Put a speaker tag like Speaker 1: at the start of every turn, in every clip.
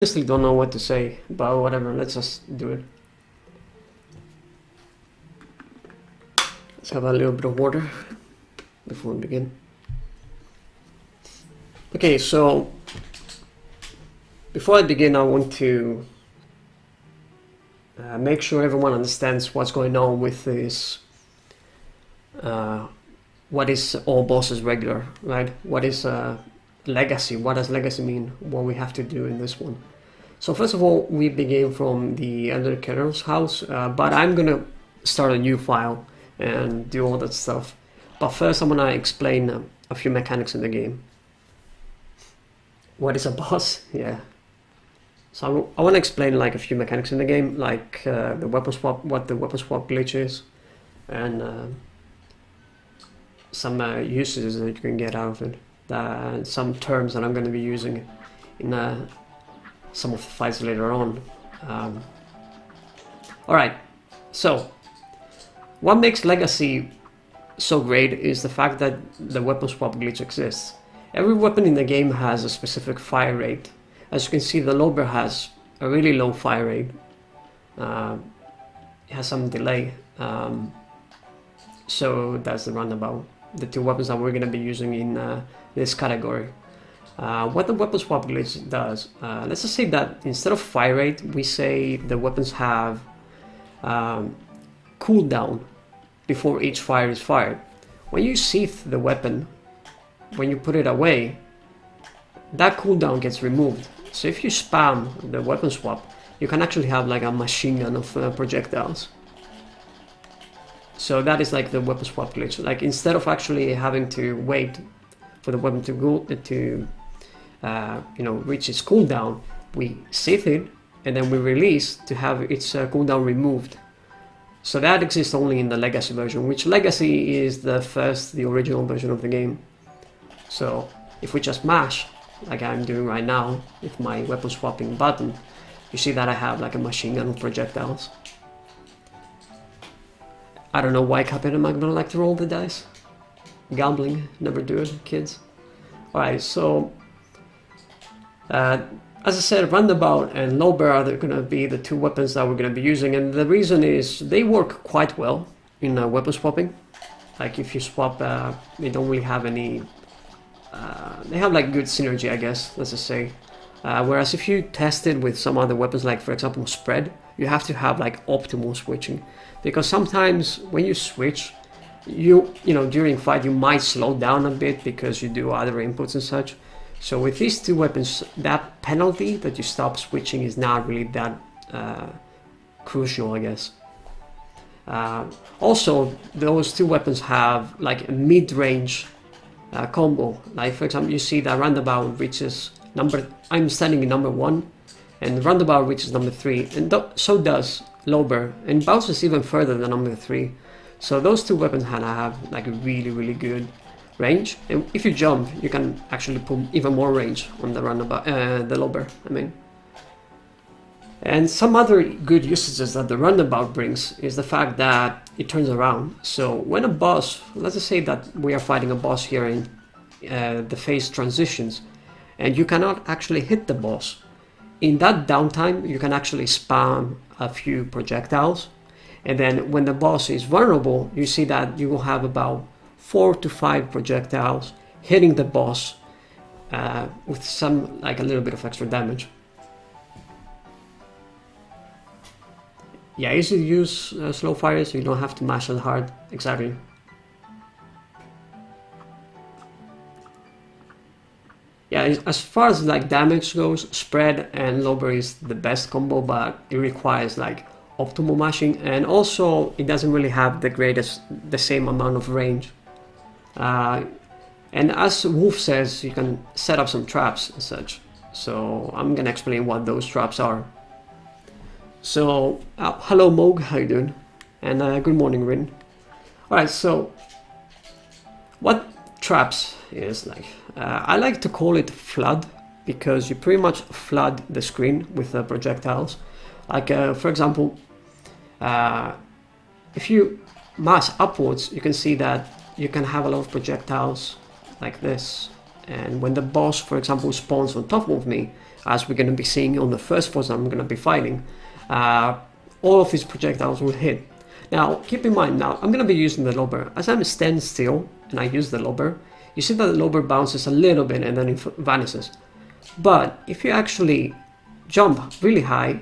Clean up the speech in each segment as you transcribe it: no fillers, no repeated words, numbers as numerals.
Speaker 1: honestly don't know what to say, but whatever, let's just do it. Let's have a little bit of water before we begin. Okay, so before I begin, I want to make sure everyone understands what's going on with this. What is all bosses regular, right? What is legacy? What does legacy mean? What we have to do in this one. So first of all, we begin from the Elder Colonel's house, but I'm gonna start a new file and do all that stuff. But first I'm gonna explain a few mechanics in the game. What is a boss? Yeah. So I want to explain like a few mechanics in the game, like the weapon swap, what the weapon swap glitch is, and some uses that you can get out of it. Some terms that I'm going to be using in some of the fights later on. Alright, so what makes Legacy so great is the fact that the weapon swap glitch exists. Every weapon in the game has a specific fire rate. As you can see, the Lober has a really low fire rate. It has some delay. So that's the Roundabout. The two weapons that we're going to be using in this category. What the weapon swap glitch does, let's just say that instead of fire rate, we say the weapons have cooldown before each fire is fired. When you sheath the weapon, when you put it away, that cooldown gets removed. So if you spam the weapon swap, you can actually have like a machine gun of projectiles. So that is like the weapon swap glitch. Like instead of actually having to wait for the weapon to go to reach its cooldown, we sheath it and then we release to have its cooldown removed. So that exists only in the Legacy version, which Legacy is the original version of the game. So if we just mash, like I'm doing right now with my weapon swapping button, you see that I have like a machine gun of projectiles. I don't know why Cuphead and Magma like to roll the dice. Gambling, never do it, kids. Alright, so as I said, Roundabout and Lober are going to be the two weapons that we're going to be using, and the reason is they work quite well in weapon swapping. Like if you swap, they don't really have any. They have like good synergy, I guess. Let's just say. Whereas if you test it with some other weapons, like for example spread, you have to have like optimal switching, because sometimes when you switch, you know during fight you might slow down a bit because you do other inputs and such. So with these two weapons, that penalty that you stop switching is not really that crucial, I guess. Also, those two weapons have like a mid-range combo. Like for example, you see that Roundabout reaches I'm standing in number 1, and Roundabout reaches number 3, and so does Lober, and bounces even further than number 3. So those two weapons have like a really good range, and if you jump, you can actually put even more range on the Roundabout, the Lober, I mean. And some other good usages that the Roundabout brings is the fact that it turns around. So when a boss, let's just say that we are fighting a boss here in the phase transitions, and you cannot actually hit the boss. In that downtime, you can actually spam a few projectiles, and then when the boss is vulnerable, you see that you will have about 4 to 5 projectiles hitting the boss with some like a little bit of extra damage. Yeah, easy to use slow fire, so you don't have to mash it hard. Exactly. Yeah, as far as like damage goes, spread and Lober is the best combo, but it requires like optimal mashing, and also it doesn't really have the same amount of range. And as Wolf says, you can set up some traps and such. So I'm gonna explain what those traps are. So hello Moog, how you doing? And good morning Rin. Alright, so what traps is like, I like to call it flood, because you pretty much flood the screen with projectiles. Like for example, if you mash upwards, you can see that you can have a lot of projectiles like this, and when the boss, for example, spawns on top of me, as we're going to be seeing on the first boss I'm going to be fighting, all of these projectiles will hit. Now, keep in mind, now I'm going to be using the lobber. As I'm standing still and I use the lobber, you see that the lobber bounces a little bit and then it vanishes. But if you actually jump really high,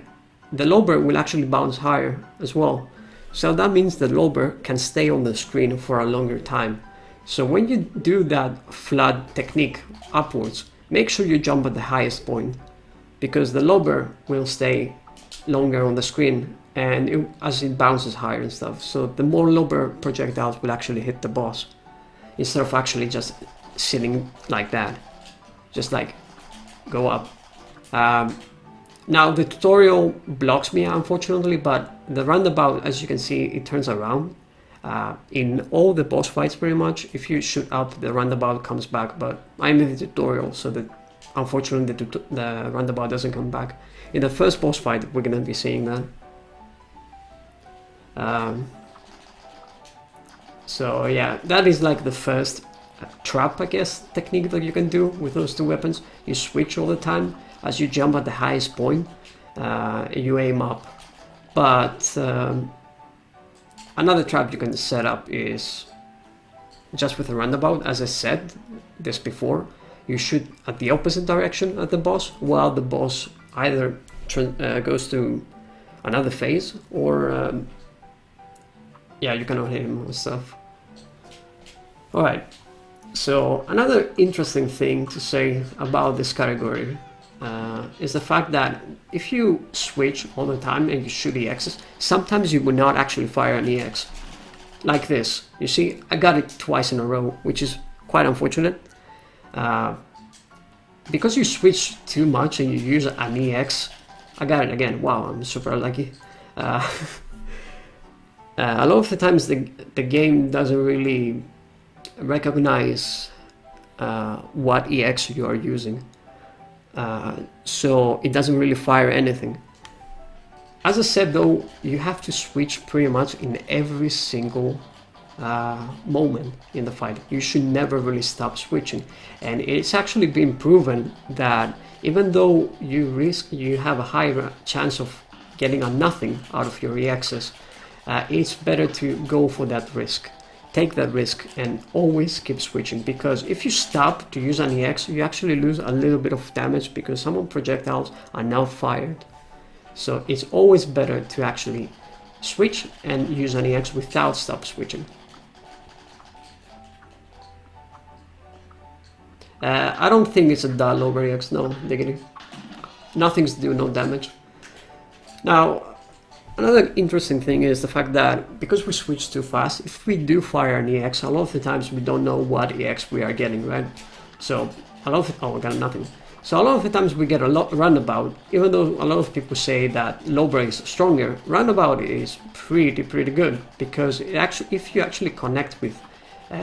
Speaker 1: the lobber will actually bounce higher as well. So that means the lobber can stay on the screen for a longer time. So when you do that flood technique upwards, make sure you jump at the highest point, because the lobber will stay longer on the screen and as it bounces higher and stuff. So the more lobber projectiles will actually hit the boss, instead of actually just sitting like that, just like go up. Now the tutorial blocks me, unfortunately, but the roundabout, as you can see, it turns around. In all the boss fights pretty much, if you shoot up, the roundabout comes back, but I'm in the tutorial, so that unfortunately the roundabout doesn't come back. In the first boss fight we're gonna be seeing that. So yeah, that is like the first trap, I guess, technique that you can do with those two weapons. You switch all the time. As you jump at the highest point, you aim up. But another trap you can set up is just with a roundabout. As I said this before, you shoot at the opposite direction at the boss, while the boss either goes to another phase or yeah, you cannot hit him and stuff. Alright, so another interesting thing to say about this category is the fact that if you switch all the time and you shoot EXs, sometimes you will not actually fire an EX. Like this. You see, I got it twice in a row, which is quite unfortunate. Because you switch too much and you use an EX, I got it again. Wow, I'm super lucky. A lot of the times the game doesn't really recognize what EX you are using. So it doesn't really fire anything. As I said though, you have to switch pretty much in every single moment in the fight. You should never really stop switching, and it's actually been proven that even though you have a higher chance of getting a nothing out of your EXs, it's better to go for that risk. Take that risk and always keep switching, because if you stop to use an EX, you actually lose a little bit of damage because some of the projectiles are now fired. So it's always better to actually switch and use an EX without stop switching. I don't think it's a dull over EX, no, negative. Nothing's do no damage. Now, another interesting thing is the fact that because we switch too fast, if we do fire an EX, a lot of the times we don't know what EX we are getting, right? So a lot of I got nothing. So a lot of the times we get a roundabout, even though a lot of people say that lobber is stronger, roundabout is pretty good, because it actually, if you actually connect with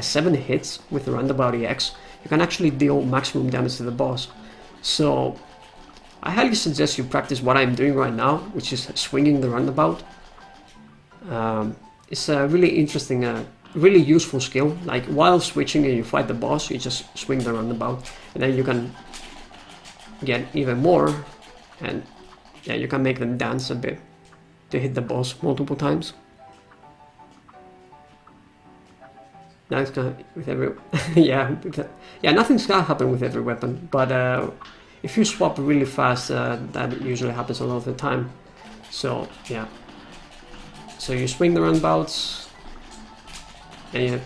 Speaker 1: 7 hits with the roundabout EX, you can actually deal maximum damage to the boss. So I highly suggest you practice what I'm doing right now, which is swinging the roundabout. It's a really interesting, really useful skill. Like while switching and you fight the boss, you just swing the roundabout, and then you can get even more, and yeah, you can make them dance a bit to hit the boss multiple times. Now it's gonna with every yeah, nothing's gonna happen with every weapon, but if you swap really fast, that usually happens a lot of the time. So yeah, so you swing the roundabouts, and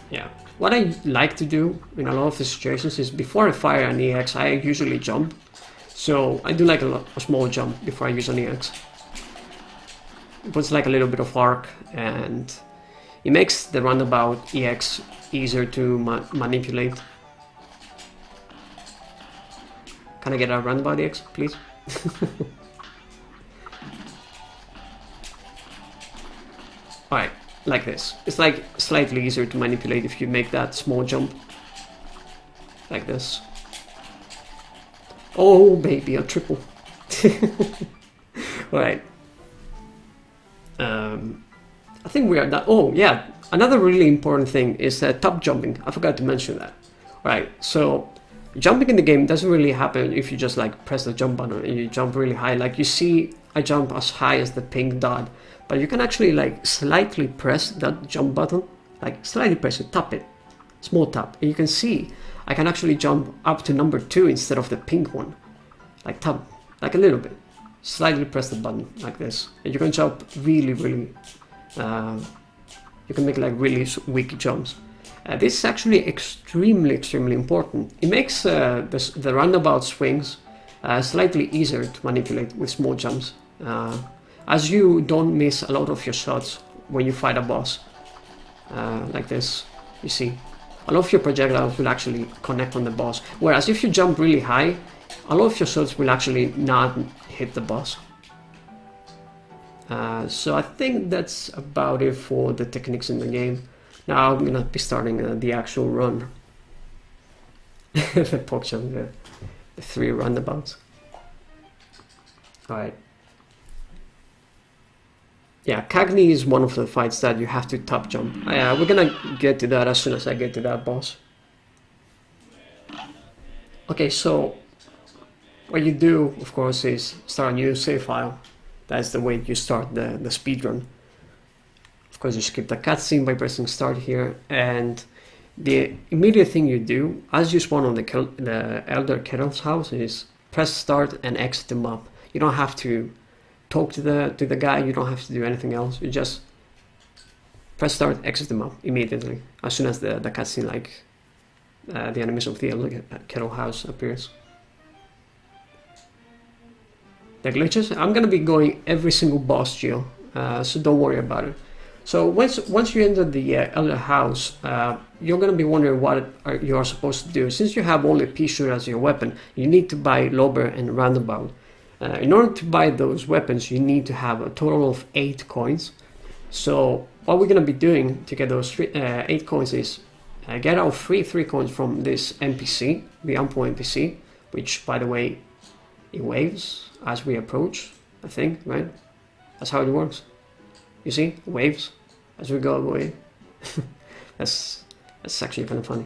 Speaker 1: yeah. What I like to do in a lot of the situations is before I fire an EX, I usually jump. So I do like a small jump before I use an EX. It puts like a little bit of arc, and it makes the roundabout EX easier to manipulate. Can I get a roundabout EX, please? Alright, like this. It's like slightly easier to manipulate if you make that small jump. Like this. Oh baby, a triple. Alright. I think we are done. Oh yeah, another really important thing is top jumping. I forgot to mention that. Right, so Jumping in the game doesn't really happen if you just like press the jump button and you jump really high. Like you see, I jump as high as the pink dot, but you can actually like slightly press that jump button, like slightly press it, tap it, small tap, and you can see I can actually jump up to number 2 instead of the pink one. Like tap, like a little bit, slightly press the button like this, and you can jump really, really. You can make like really weak jumps. This is actually extremely important. It makes the roundabout swings slightly easier to manipulate with small jumps, as you don't miss a lot of your shots when you fight a boss. Like this, you see, a lot of your projectiles will actually connect on the boss, whereas if you jump really high, a lot of your shots will actually not hit the boss. So I think that's about it for the techniques in the game. Now I'm gonna be starting the actual run. The PogChamp, the 3 roundabouts. Alright. Yeah, Cagney is one of the fights that you have to top jump. We're gonna get to that as soon as I get to that boss. Okay, so what you do, of course, is start a new save file. That's the way you start the speedrun. Of course, you skip the cutscene by pressing start here, and the immediate thing you do as you spawn on the Elder Kettle's house is press start and exit the map. You don't have to talk to the guy, you don't have to do anything else. You just press start, exit the map immediately as soon as the cutscene, like the animation of the Elder Kettle house appears. The glitches, I'm gonna be going every single boss Jill, so don't worry about it. So once you enter the Elder house, you're gonna be wondering what you are supposed to do. Since you have only P-Shooter as your weapon, you need to buy Lobber and Roundabout. In order to buy those weapons, you need to have a total of 8 coins. So what we're gonna be doing to get those 8 coins is get our free 3 coins from this NPC, the Ampo NPC, which, by the way, it waves as we approach, I think, right? That's how it works. You see, waves as we go away. that's actually kind of funny.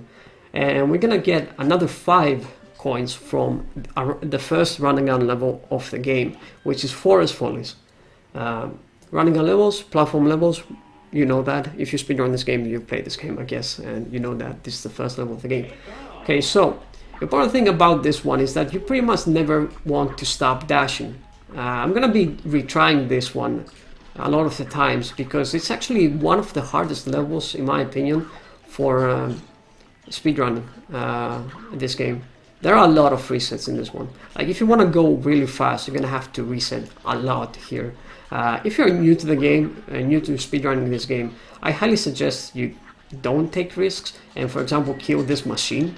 Speaker 1: And we're gonna get another 5 coins from the first running gun level of the game, which is Forest Follies. Running gun levels, platform levels, you know that. If you speedrun this game, you play this game, I guess, and you know that this is the first level of the game. Okay, so the important thing about this one is that you pretty much never want to stop dashing. I'm gonna be retrying this one a lot of the times because it's actually one of the hardest levels, in my opinion, for speedrunning this game. There are a lot of resets in this one. Like if you want to go really fast, you're gonna have to reset a lot here. If you're new to the game, new to speedrunning this game, I highly suggest you don't take risks and, for example, kill this machine.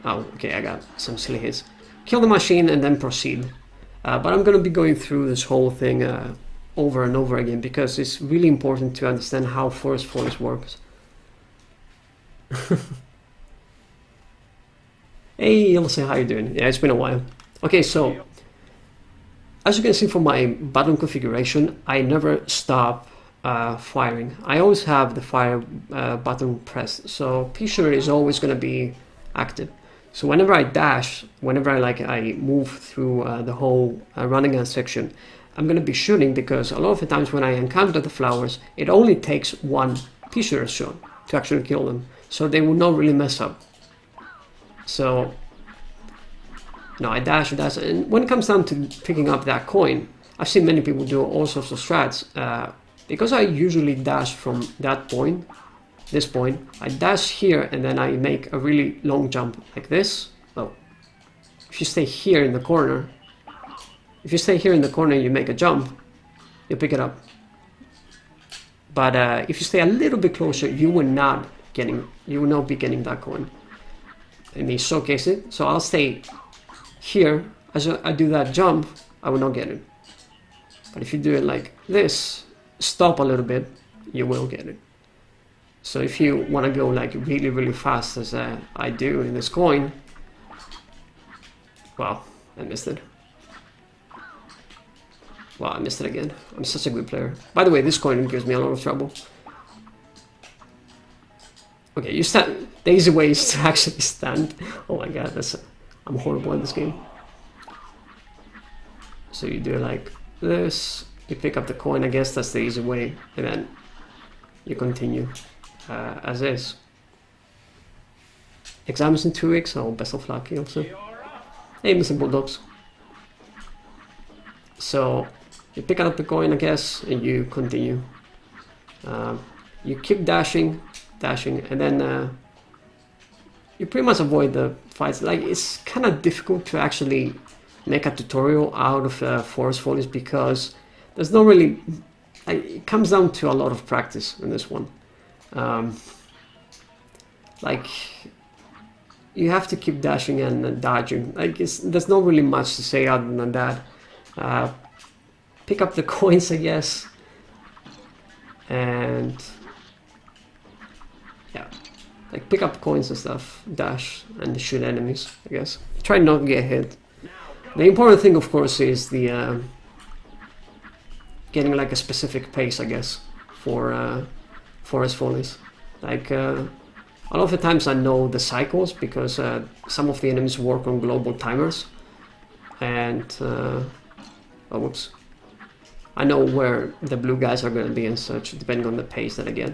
Speaker 1: Oh, okay, I got some silly hits. Kill the machine and then proceed. But I'm gonna be going through this whole thing over and over again because it's really important to understand how Forest Follies works. Hey, Ilse, how you doing? Yeah, it's been a while. Okay, so as you can see from my button configuration, I never stop firing. I always have the fire button pressed, so P-Shooter is always going to be active. So whenever I dash, whenever I move through the whole running gun section, I'm going to be shooting because a lot of the times when I encounter the flowers, it only takes one P-Shooter shot to actually kill them, so they will not really mess up. So, no, I dash, and when it comes down to picking up that coin, I've seen many people do all sorts of strats. Because I usually dash from that point, this point, I dash here and then I make a really long jump like this. Oh, if you stay here in the corner, you make a jump, you pick it up. But if you stay a little bit closer, you will not be getting that coin. Let me showcase it. So I'll stay here. As I do that jump, I will not get it. But if you do it like this, stop a little bit, you will get it. So if you want to go like really, really fast as I do in this coin, wow, I missed it. Wow, I missed it again. I'm such a good player. By the way, this coin gives me a lot of trouble. Okay, you stand. The easy way is to actually stand. Oh my god, I'm horrible at this game. So you do like this. You pick up the coin. I guess that's the easy way, and then you continue as is. Exams in 2 weeks. Oh, best of luck, also. Hey, Mr. Bulldogs. So you pick up the coin, I guess, and you continue. You keep dashing, and then you pretty much avoid the fights. Like, it's kind of difficult to actually make a tutorial out of Forest Follies because there's not really. It comes down to a lot of practice in this one. Like, you have to keep dashing and dodging. Like, there's not really much to say other than that. Pick up the coins, I guess, and yeah, like pick up coins and stuff, dash and shoot enemies, I guess. Try not to get hit. The important thing, of course, is the getting like a specific pace, I guess, for Forest Follies. Like, a lot of the times I know the cycles because some of the enemies work on global timers, and oh, whoops. I know where the blue guys are going to be and such, depending on the pace that I get.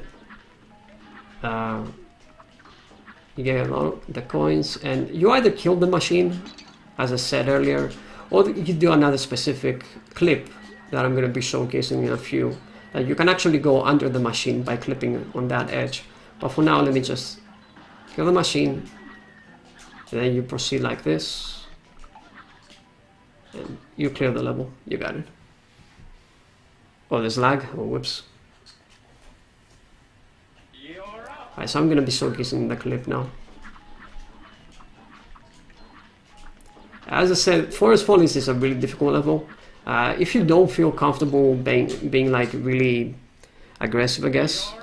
Speaker 1: You get a lot of the coins, and you either kill the machine, as I said earlier, or you do another specific clip that I'm going to be showcasing in a few. You can actually go under the machine by clipping on that edge. But for now, let me just kill the machine, and then you proceed like this, and you clear the level. You got it. Oh, there's lag. Oh, whoops. Alright, so I'm gonna be showcasing the clip now. As I said, Forest Follies is a really difficult level. If you don't feel comfortable being like really aggressive, I guess,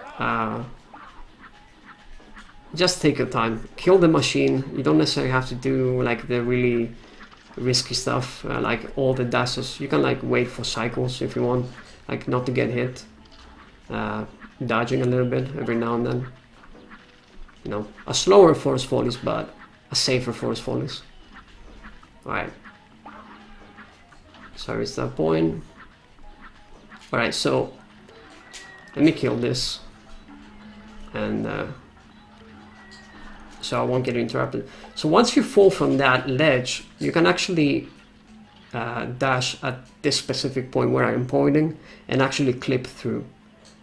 Speaker 1: just take your time. Kill the machine. You don't necessarily have to do like the really risky stuff, like all the dashes. You can like wait for cycles if you want. Like not to get hit, dodging a little bit every now and then. You know, a slower Forest Follies, but a safer Forest Follies. Alright. So it's that point. Alright, so let me kill this. And so I won't get interrupted. So once you fall from that ledge, you can actually dash at this specific point where I'm pointing and actually clip through.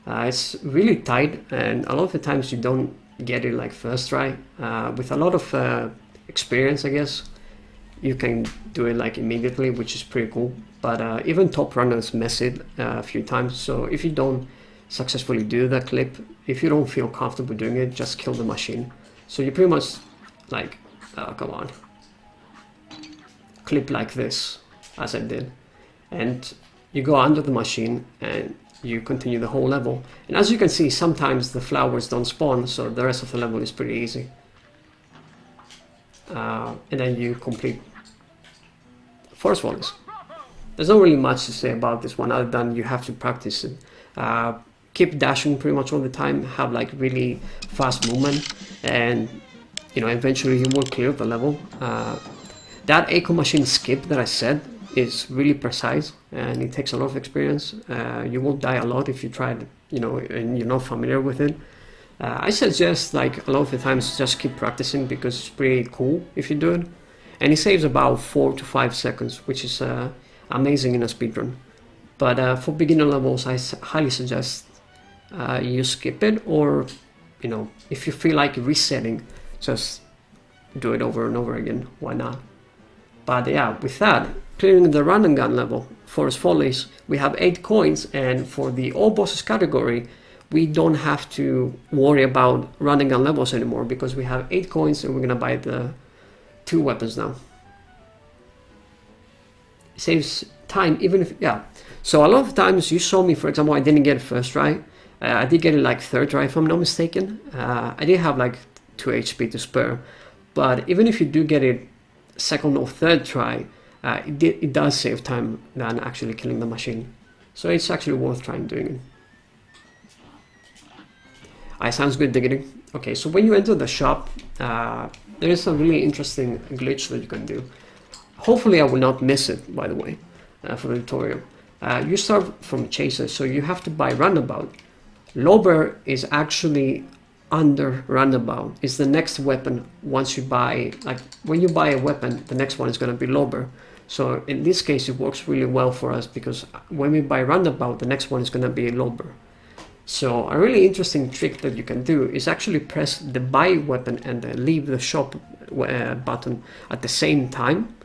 Speaker 1: It's really tight, and a lot of the times you don't get it like first try. With a lot of experience, I guess, you can do it like immediately, which is pretty cool. But even top runners mess it a few times. So if you don't successfully do that clip, if you don't feel comfortable doing it, just kill the machine. So you pretty much like, come on, clip like this, as I did, and you go under the machine and you continue the whole level. And as you can see, sometimes the flowers don't spawn, so the rest of the level is pretty easy. And then you complete Forest Follies. There's not really much to say about this one other than you have to practice it. Keep dashing pretty much all the time, have like really fast movement, and you know, eventually you will clear the level. That echo machine skip that I said is really precise, and it takes a lot of experience. You will die a lot if you try it, you know, and you're not familiar with it. I suggest like a lot of the times just keep practicing because it's pretty cool if you do it, and it saves about 4 to 5 seconds, which is amazing in a speedrun. But for beginner levels, I highly suggest you skip it, or you know, if you feel like resetting, just do it over and over again. Why not? But yeah, with that, clearing the run and gun level, Forest Follies, we have 8 coins, and for the all bosses category, we don't have to worry about run and gun levels anymore because we have 8 coins and we're gonna buy the 2 weapons now. It saves time, even if, yeah. So a lot of times you saw me, for example, I didn't get it first try. I did get it like third try if I'm not mistaken. I did have like 2 HP to spare, but even if you do get it second or third try, it does save time than actually killing the machine. So it's actually worth trying doing it. Sounds good, diggity. Okay, so when you enter the shop, there is a really interesting glitch that you can do. Hopefully I will not miss it, by the way, for the tutorial. You start from chaser, so you have to buy Roundabout. Lober is actually under Roundabout. It's the next weapon once you buy, like when you buy a weapon, the next one is going to be Lober. So in this case it works really well for us because when we buy Roundabout, the next one is going to be Lober. So a really interesting trick that you can do is actually press the buy weapon and the leave the shop button at the same time,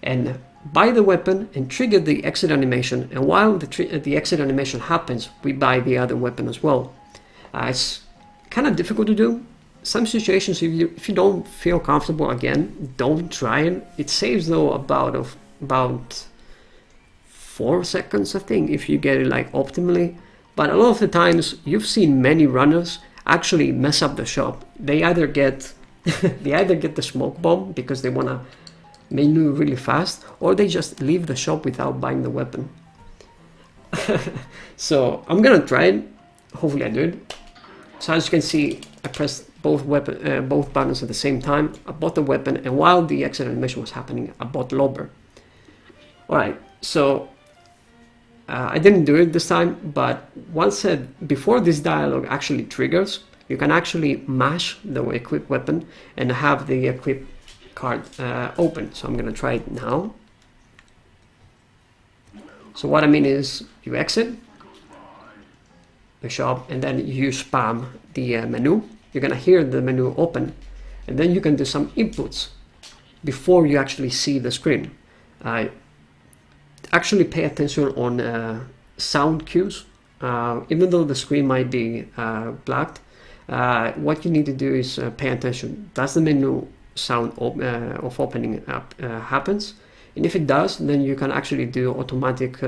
Speaker 1: and buy the weapon and trigger the exit animation, and while the exit animation happens, we buy the other weapon as well. It's kind of difficult to do. Some situations, if you don't feel comfortable, again, don't try it. It saves though about 4 seconds, I think, if you get it like optimally. But a lot of the times, you've seen many runners actually mess up the shop. They either get the smoke bomb because they wanna menu really fast, or they just leave the shop without buying the weapon. So I'm gonna try it. Hopefully I do it. So as you can see, I pressed both buttons at the same time. I bought the weapon, and while the exit animation was happening, I bought Lober. Alright, so I didn't do it this time, but before this dialogue actually triggers, you can actually mash the equip weapon and have the equip card open. So I'm gonna try it now. So what I mean is, you exit the shop and then you spam the menu. You're gonna hear the menu open, and then you can do some inputs before you actually see the screen. Actually pay attention on sound cues. Even though the screen might be blacked, what you need to do is pay attention. Does the menu sound of opening up happens? And if it does, then you can actually do automatic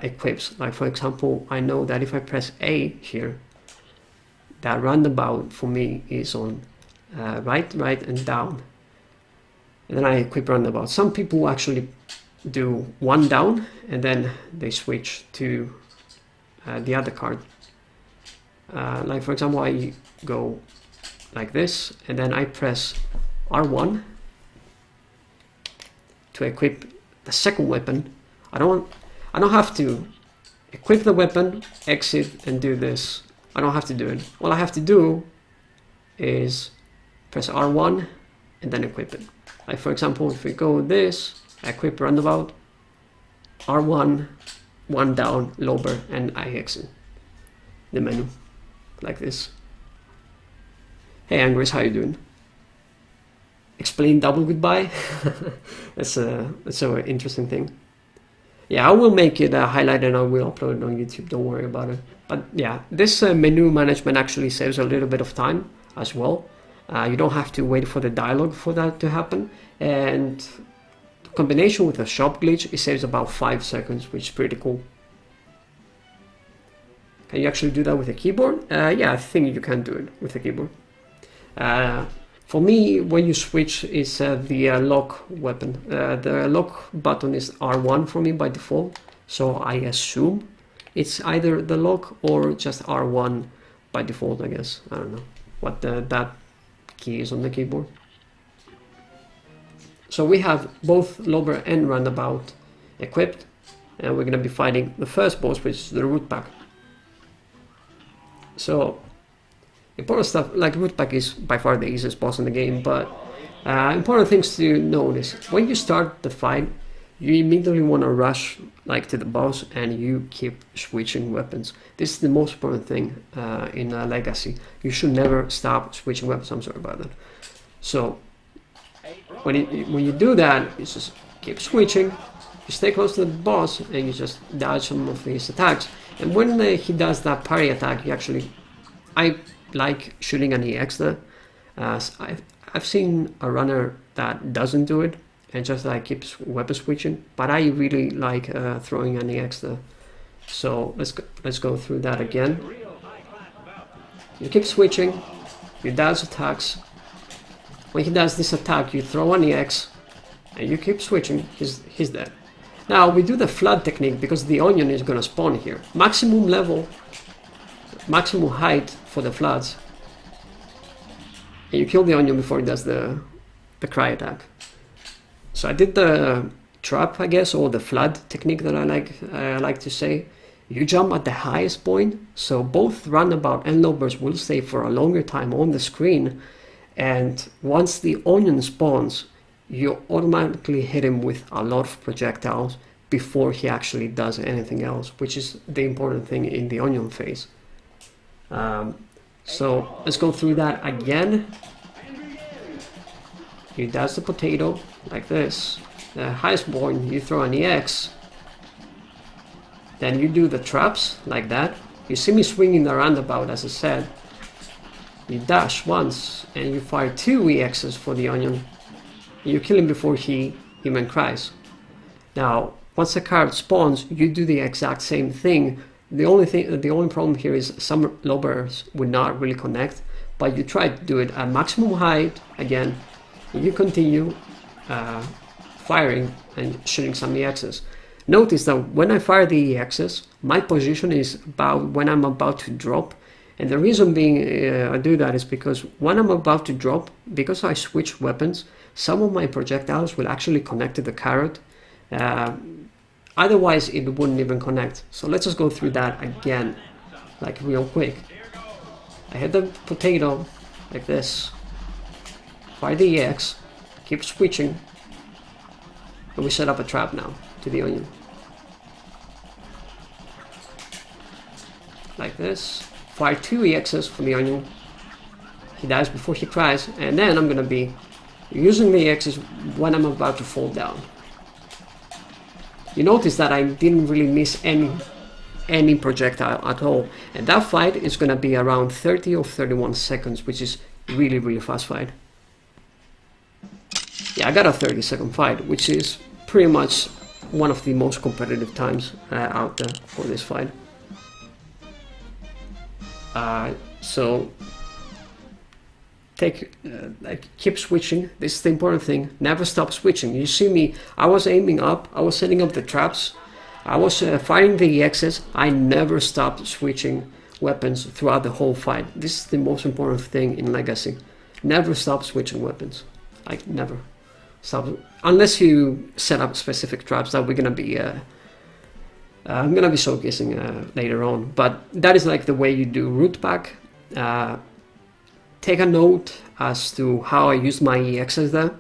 Speaker 1: equips. Like for example, I know that if I press A here, that roundabout for me is on right, and down. And then I equip roundabout. Some people actually do one down and then they switch to the other card. Like for example, I go like this and then I press R1 to equip the second weapon. I don't have to equip the weapon, exit, and do this. I don't have to do it. All I have to do is press R1 and then equip it. Like for example, if we go this, equip roundabout, R1, one down, Lober, and I exit the menu like this. Hey Angris, how you doing? Explain double goodbye. That's an interesting thing. Yeah, I will make it a highlight and I will upload it on YouTube, don't worry about it. But yeah, this menu management actually saves a little bit of time as well. You don't have to wait for the dialogue for that to happen. And combination with a shop glitch, it saves about 5 seconds, which is pretty cool. Can you actually do that with a keyboard? Yeah, I think you can do it with a keyboard. For me, when you switch, is the lock weapon. The lock button is R1 for me by default, so I assume it's either the lock or just R1 by default, I guess. I don't know what that key is on the keyboard. So we have both Lober and Roundabout equipped, and we're going to be fighting the first boss, which is the Root Pack. So important stuff, like Root Pack is by far the easiest boss in the game, but important things to notice. When you start the fight, you immediately want to rush like to the boss and you keep switching weapons. This is the most important thing in Legacy. You should never stop switching weapons. I'm sorry about that. So when you do that, you just keep switching, you stay close to the boss and you just dodge some of his attacks. And when he does that parry attack, I like shooting an EX there. I've seen a runner that doesn't do it and just like keeps weapon switching, but I really like throwing an EX there. So let's go through that again. You keep switching, you dodge attacks. When he does this attack, you throw an EX and you keep switching. He's dead. Now we do the flood technique because the onion is gonna spawn here. Maximum level. maximum height for the floods. And you kill the onion before it does the cry attack. So I did the trap, I guess, or the flood technique that I like to say. You jump at the highest point, so both roundabout and low burst will stay for a longer time on the screen. And once the onion spawns, you automatically hit him with a lot of projectiles before he actually does anything else, which is the important thing in the onion phase. So let's go through that again. You dash the potato like this. The highest point, you throw an EX. Then you do the traps like that. You see me swinging the roundabout, as I said. You dash once and you fire 2 EXs for the onion. You kill him before he even cries. Now, once the card spawns, you do the exact same thing. The only problem here is some low bursts would not really connect, but you try to do it at maximum height again. You continue firing and shooting some EXs. Notice that when I fire the EXs, my position is about when I'm about to drop. And the reason being I do that is because when I'm about to drop, because I switch weapons, some of my projectiles will actually connect to the carrot. Otherwise, it wouldn't even connect. So let's just go through that again, like real quick. I hit the potato like this. Fire the EX, keep switching, and we set up a trap now to the onion. Like this. Fire 2 EXs for the onion. He dies before he cries, and then I'm gonna be using the EXs when I'm about to fall down. You notice that I didn't really miss any projectile at all, and that fight is gonna be around 30 or 31 seconds, which is really fast fight. Yeah, I got a 30-second fight, which is pretty much one of the most competitive times out there for this fight. So keep switching. This is the important thing. Never stop switching. You see me, I was aiming up, I was setting up the traps, I was firing the EXs. I never stopped switching weapons throughout the whole fight. This is the most important thing in Legacy. Never stop switching weapons. Like, never stop, unless you set up specific traps that we're gonna be I'm gonna be showcasing later on, but that is like the way you do root pack. Take a note as to how I use my EXs there.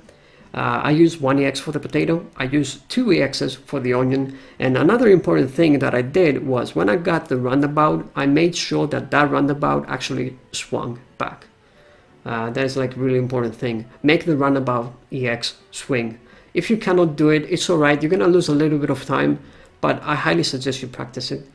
Speaker 1: I use 1 EX for the potato, I use 2 EXs for the onion, and another important thing that I did was when I got the roundabout, I made sure that that roundabout actually swung back. That is like really important thing. Make the roundabout EX swing. If you cannot do it, it's alright, you're gonna lose a little bit of time, but I highly suggest you practice it.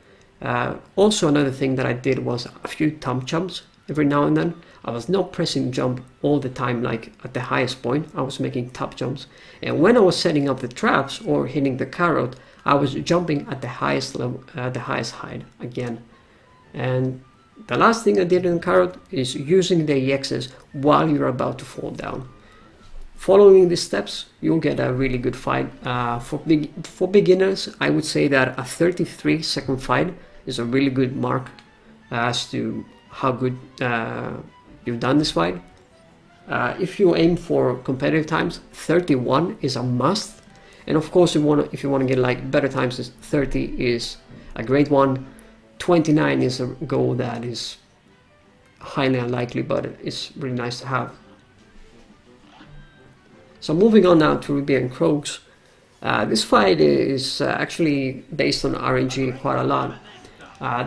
Speaker 1: Also, another thing that I did was a few thumb jumps every now and then. I was not pressing jump all the time, like at the highest point. I was making top jumps, and when I was setting up the traps or hitting the carrot, I was jumping at the highest level, the highest height again. And the last thing I did in the carrot is using the EXs while you're about to fall down. Following these steps, you'll get a really good fight. For beginners, I would say that a 33-second fight is a really good mark as to how good you've done this fight. If you aim for competitive times, 31 is a must. And of course, if you want to get like better times, 30 is a great one. 29 is a goal that is highly unlikely, but it's really nice to have. So moving on now to Ribby and Croaks. This fight is actually based on RNG quite a lot.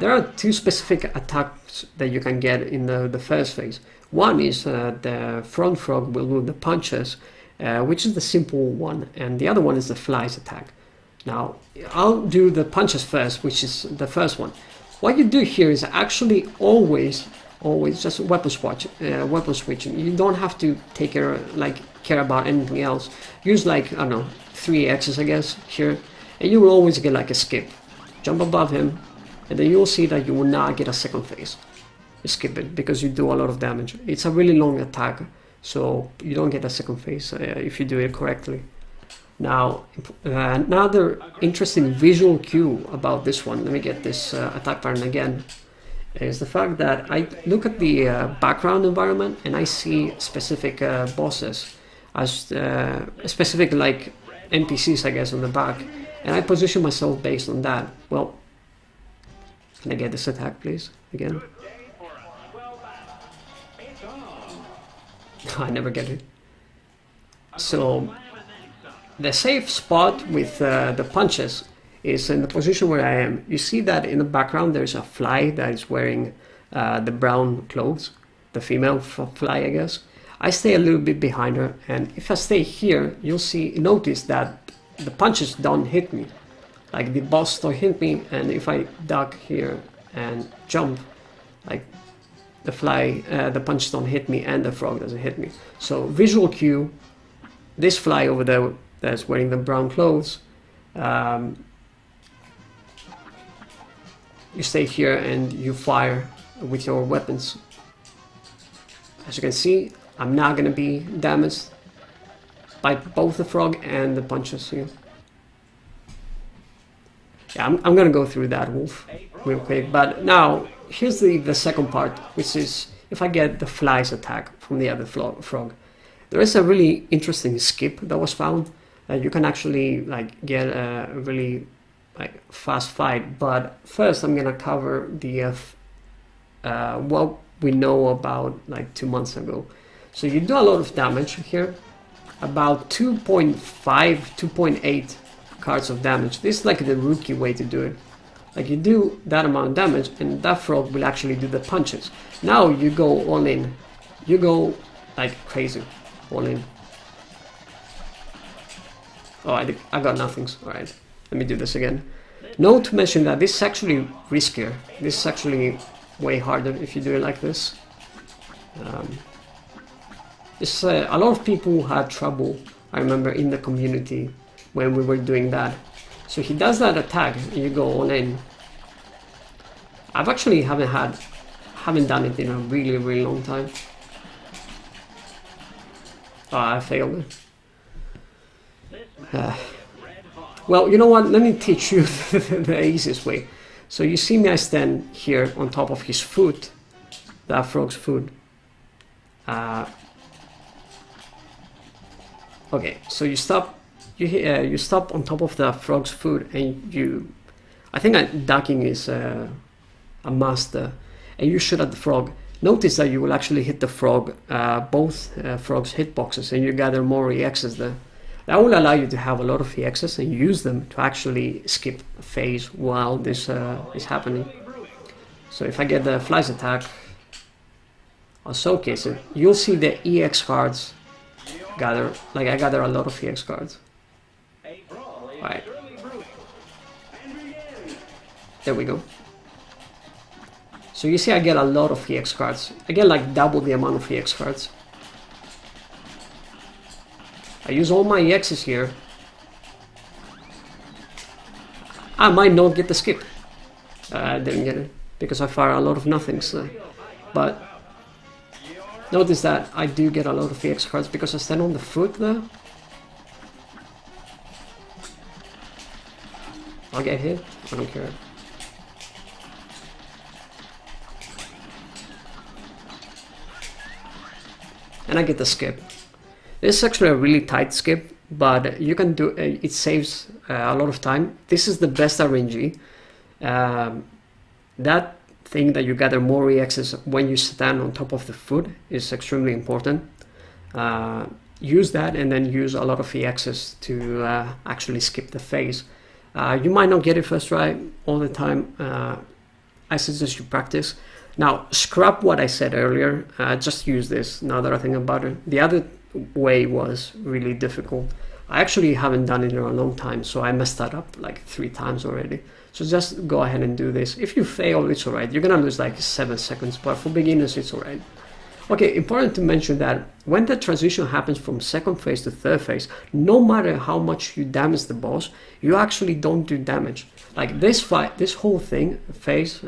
Speaker 1: There are 2 specific attacks that you can get in the first phase. One is the front frog will do the punches, which is the simple one, and the other one is the flies attack. Now, I'll do the punches first, which is the first one. What you do here is actually always just weapon switching. You don't have to care about anything else. Use like, I don't know, 3 X's I guess here, and you will always get like a skip. Jump above him, and then you'll see that you will not get a second phase. You skip it because you do a lot of damage. It's a really long attack, so you don't get a second phase if you do it correctly. Now, another interesting visual cue about this one, let me get this attack pattern again. is the fact that I look at the background environment and I see specific bosses as specific like NPCs, I guess, on the back, and I position myself based on that. Well, can I get this attack, please? Again. I never get it. So the safe spot with the punches is in the position where I am. You see that in the background there's a fly that is wearing the brown clothes, the female fly, I guess. I stay a little bit behind her, and if I stay here, you'll notice that the punches don't hit me. Like the boss don't hit me, and if I duck here and jump, like the fly, the punches don't hit me, and the frog doesn't hit me. So visual cue, this fly over there that's wearing the brown clothes, you stay here and you fire with your weapons. As you can see, I'm not going to be damaged by both the frog and the punches here. Yeah, I'm going to go through that wolf real quick, but now here's the second part, which is if I get the fly's attack from the other frog. There is a really interesting skip that was found. You can actually like get a really like fast fight, but first I'm gonna cover the what we know about like 2 months ago. So you do a lot of damage here, about 2.5, 2.8 cards of damage. This is like the rookie way to do it. Like you do that amount of damage and that frog will actually do the punches. Now you go all in. You go like crazy, all in. Oh, I got nothings. Alright, let me do this again. Note to mention that this is actually riskier. This is actually way harder if you do it like this. A lot of people had trouble, I remember, in the community when we were doing that. So he does that attack and you go all in. I've actually haven't done it in a really long time. Oh, I failed it. Well, you know what? Let me teach you the easiest way. So you see me, I stand here on top of his foot, that frog's foot. Okay, so you stop. You stop on top of the frog's foot, and you. I think ducking is a must, and you shoot at the frog. Notice that you will actually hit the frog, both frogs' hitboxes, and you gather more EXs there. That will allow you to have a lot of EXs and use them to actually skip a phase while this is happening. So if I get the fly's attack, I'll showcase it. You'll see the EX cards gather. Like I gather a lot of EX cards. Right. There we go. So you see I get a lot of EX cards. I get like double the amount of EX cards. I use all my EXs here. I might not get the skip. I didn't get it because I fire a lot of nothings. But notice that I do get a lot of EX cards because I stand on the foot there. I'll get hit. I don't care. And I get the skip. This is actually a really tight skip, but you can do it saves a lot of time. This is the best RNG. That thing that you gather more EXs when you stand on top of the foot is extremely important. Use that and then use a lot of EXs to actually skip the phase. You might not get it first try all the time. I suggest you practice. Now, scrap what I said earlier. Just use this now that I think about it. The other way was really difficult. I actually haven't done it in a long time, so I messed that up like 3 times already. So just go ahead and do this. If you fail, it's alright. You're gonna lose like 7 seconds, but for beginners, it's alright. Okay, important to mention that when the transition happens from second phase to third phase, no matter how much you damage the boss, you actually don't do damage. Like this whole thing, phase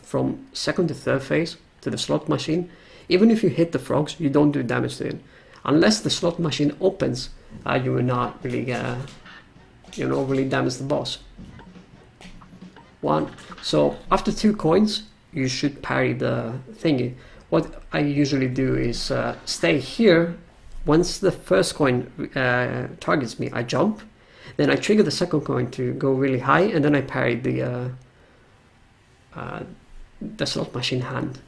Speaker 1: from second to third phase to the slot machine, even if you hit the frogs, you don't do damage to it. Unless the slot machine opens, you will not really, really damage the boss. So after 2 coins, you should parry the thingy. What I usually do is stay here. Once the first coin targets me, I jump. Then I trigger the second coin to go really high, and then I parry the slot machine hand.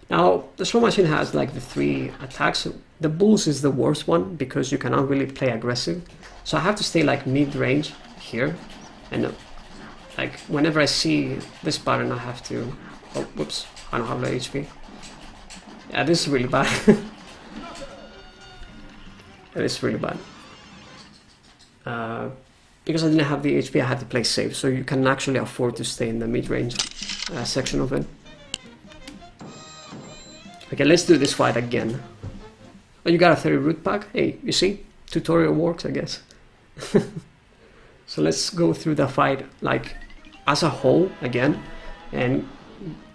Speaker 1: Now, the slot machine has like the 3 attacks. The bulls is the worst one because you cannot really play aggressive. So I have to stay like mid-range here. And like whenever I see this button, I have to... Oh, whoops, I don't have the HP. Yeah, this is really bad. It is really bad. Because I didn't have the HP, I had to play safe. So you can actually afford to stay in the mid-range section of it. Okay, let's do this fight again. Oh, you got a 30 root pack? Hey, you see? Tutorial works, I guess. So let's go through the fight like as a whole again and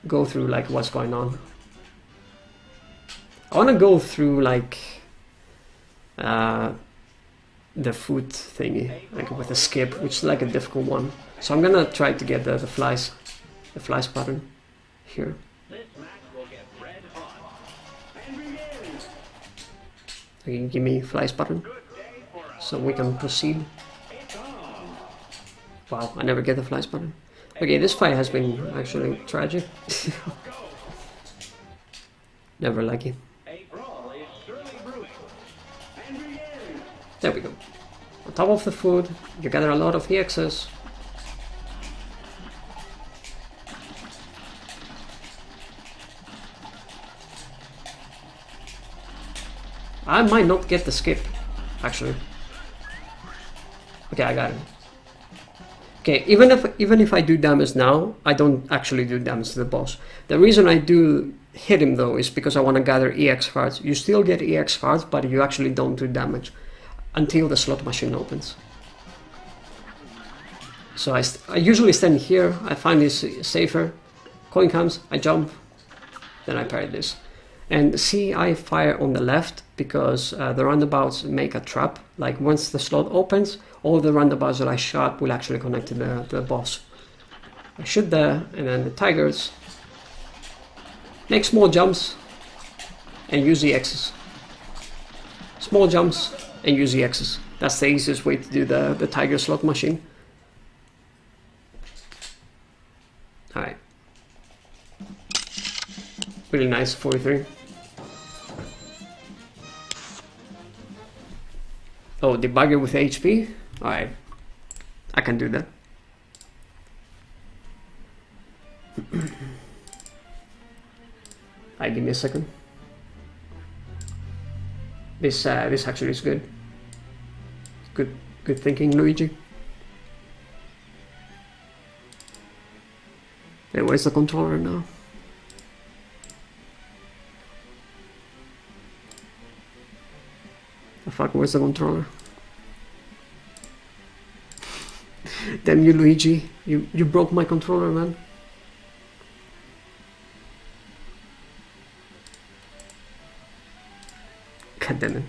Speaker 1: go through like what's going on. I want to go through like the food thingy, like with a skip, which is like a difficult one. So I'm gonna try to get the flies pattern here. Okay, give me flies button so we can proceed. Wow, I never get the flies button. Okay, this fight has been actually tragic. Never like it. There we go. On top of the food, you gather a lot of EXs. I might not get the skip, actually. Okay, I got it. Okay, even if I do damage now, I don't actually do damage to the boss. The reason I do hit him though is because I want to gather EX cards. You still get EX cards, but you actually don't do damage until the slot machine opens. So I usually stand here, I find this safer. Coin comes, I jump, then I parry this. And see, I fire on the left because the roundabouts make a trap. Like once the slot opens, all the roundabouts that I shot will actually connect to the boss. I shoot there, and then the tigers make small jumps and use the X's. Small jumps and use the X's. That's the easiest way to do the tiger slot machine. Alright. Really nice, 43. Oh, debugger with HP? Alright. I can do that. Alright, give me a second. This actually is good. Good thinking, Luigi. Hey, where's the controller now? The fuck, where's the controller? Damn you, Luigi. You broke my controller, man. God damn it.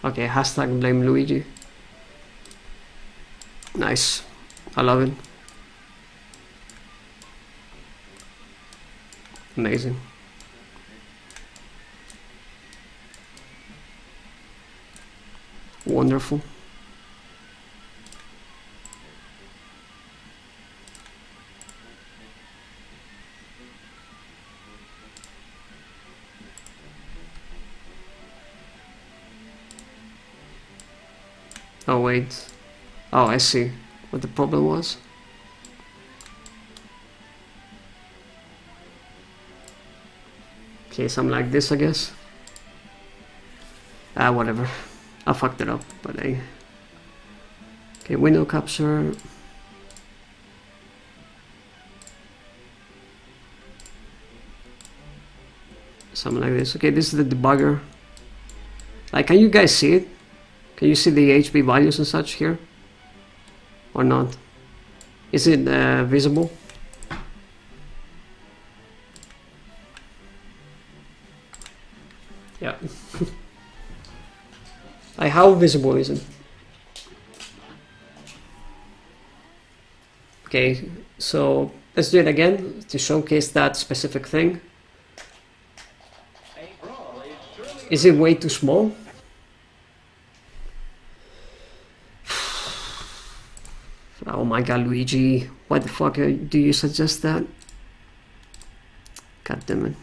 Speaker 1: Okay, hashtag blame Luigi. Nice. I love it. Amazing. Wonderful. Oh wait. Oh, I see what the problem was. Okay, something like this, I guess. Whatever. I fucked it up, but hey. Okay, window capture. Something like this. Okay, this is the debugger. Like, can you guys see it? Can you see the HP values and such here? Or not? Is it visible? Yeah. Like, how visible is it? Okay, so let's do it again to showcase that specific thing. Is it way too small? Oh my god, Luigi, why the fuck do you suggest that? God damn it.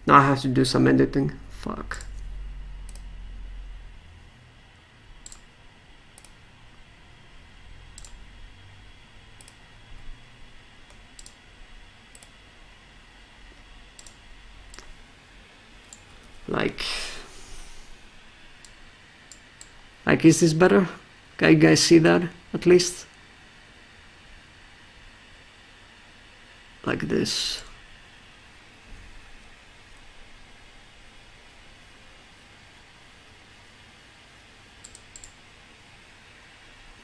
Speaker 1: Now I have to do some editing. Fuck. Like, is this better? Can you guys see that at least? Like this.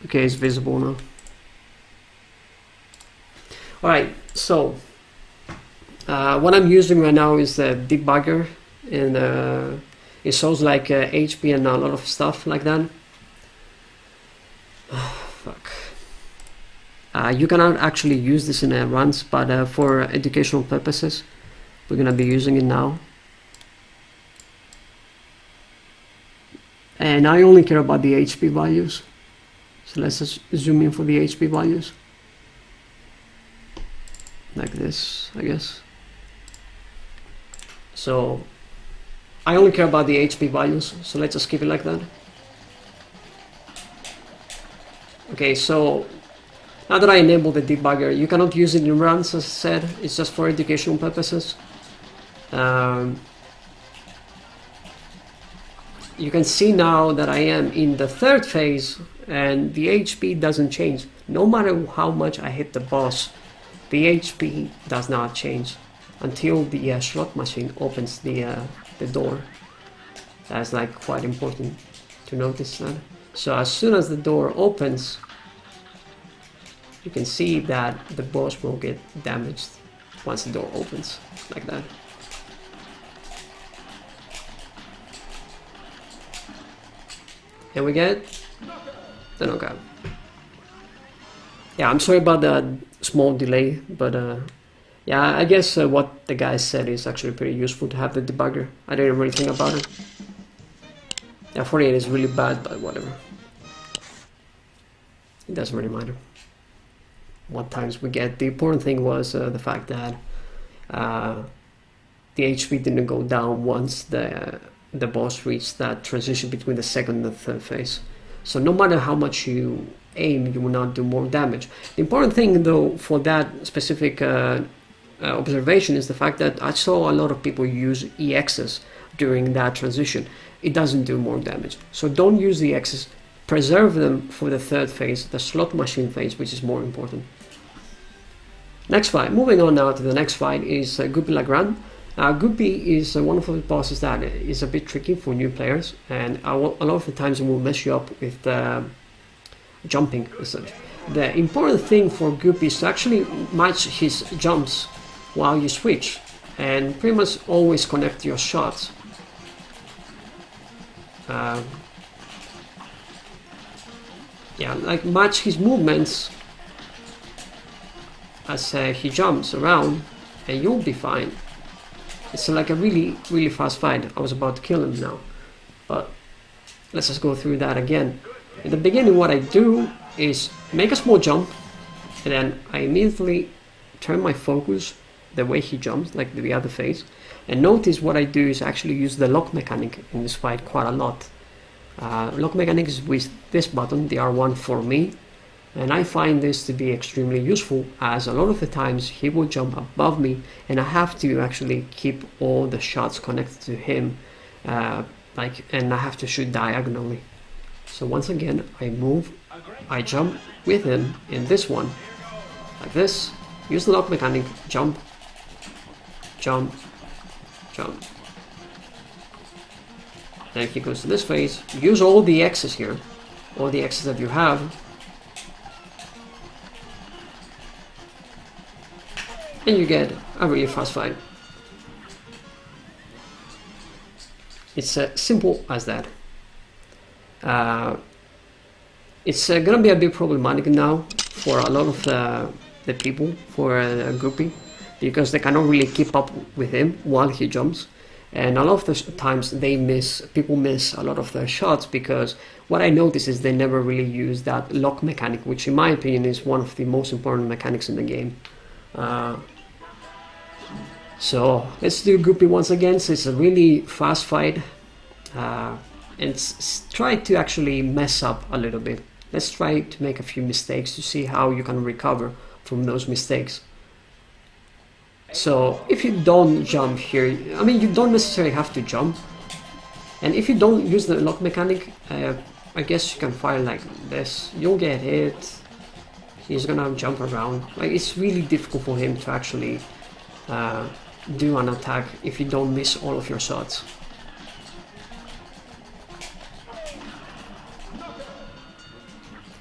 Speaker 1: Okay, it's visible now. Alright, so what I'm using right now is the debugger, and it shows like HP and a lot of stuff like that. Fuck. You cannot actually use this in runs, but for educational purposes, we're gonna be using it now. And I only care about the HP values. So let's just zoom in for the HP values. Like this, I guess. So I only care about the HP values, so let's just keep it like that. Okay, so now that I enabled the debugger, you cannot use it in runs, as I said, it's just for educational purposes. You can see now that I am in the third phase and the HP doesn't change. No matter how much I hit the boss, the HP does not change until the slot machine opens the door. That's like quite important to notice that. So as soon as the door opens, you can see that the boss will get damaged once the door opens, like that. And we get the knockout. Yeah, I'm sorry about the small delay, but yeah, I guess what the guy said is actually pretty useful to have the debugger. I didn't really think about it. Yeah, 48 is really bad, but whatever. It doesn't really matter what times we get. The important thing was the fact that the HP didn't go down once the boss reached that transition between the second and the third phase. So no matter how much you aim, you will not do more damage. The important thing though for that specific observation is the fact that I saw a lot of people use EXs during that transition. It doesn't do more damage. So don't use the EXs, preserve them for the third phase, the slot machine phase, which is more important. Next fight, moving on now to the next fight is Goopy Le Grande. Goopy is one of the bosses that is a bit tricky for new players, and a lot of the times it will mess you up with jumping as such. The important thing for Goopy is to actually match his jumps while you switch, and pretty much always connect your shots. Yeah, like match his movements as he jumps around, and you'll be fine. It's like a really fast fight. I was about to kill him now, but let's just go through that again. In the beginning, what I do is make a small jump, and then I immediately turn my focus the way he jumps, like the other phase. And notice what I do is actually use the lock mechanic in this fight quite a lot. Lock mechanic is with this button, the R1 for me, and I find this to be extremely useful, as a lot of the times he will jump above me and I have to actually keep all the shots connected to him, and I have to shoot diagonally. So once again, I move, I jump with him in this one, like this, use the lock mechanic, jump, jump, jump. Then he goes to this phase, use all the X's here, all the X's that you have, and you get a really fast fight. It's simple as that. It's gonna be a bit problematic now for a lot of the people, for Goopy, because they cannot really keep up with him while he jumps, and a lot of the times people miss a lot of their shots, because what I notice is they never really use that lock mechanic, which in my opinion is one of the most important mechanics in the game. So let's do Goopy once again. So it's a really fast fight, and try to actually mess up a little bit. Let's try to make a few mistakes to see how you can recover from those mistakes. So if you don't jump here, I mean, you don't necessarily have to jump, and if you don't use the lock mechanic, I guess you can fire like this. You'll get hit, he's gonna jump around. Like, it's really difficult for him to actually do an attack if you don't miss all of your shots.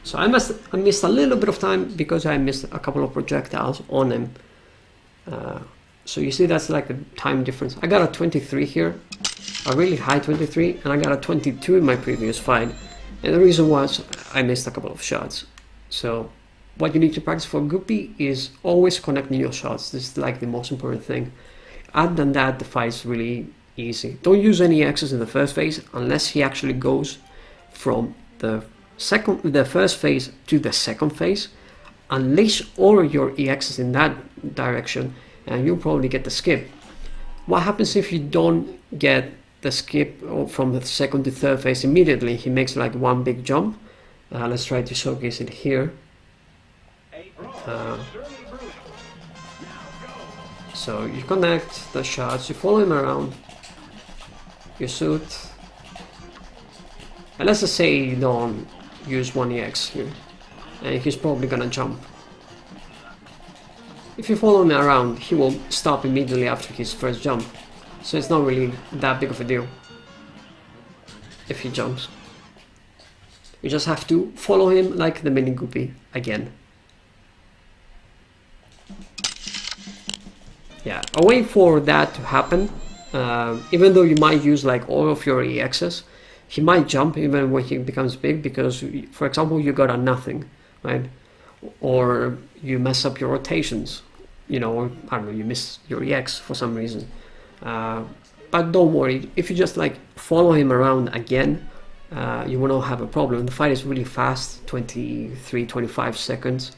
Speaker 1: So I missed a little bit of time because I missed a couple of projectiles on him. So you see that's like the time difference. I got a 23 here, a really high 23, and I got a 22 in my previous fight. And the reason was I missed a couple of shots. So what you need to practice for Goopy is always connecting your shots. This is like the most important thing. Other than that, the fight is really easy. Don't use any X's in the first phase unless he actually goes from the first phase to the second phase. Unleash all your EXs in that direction and you'll probably get the skip. What happens if you don't get the skip from the second to third phase immediately? He makes like one big jump. Let's try to showcase it here. So you connect the shots, you follow him around, you shoot, and let's just say you don't use one EX here, and he's probably gonna jump. If you follow him around, he will stop immediately after his first jump, so it's not really that big of a deal if he jumps. You just have to follow him like the mini Goopy again. Yeah, a way for that to happen, even though you might use like all of your EXs, he might jump even when he becomes big because, for example, you got a nothing, right? Or you mess up your rotations, you know, or, I don't know, you miss your EX for some reason. But don't worry, if you just like follow him around again, you will not have a problem. The fight is really fast, 23-25 seconds.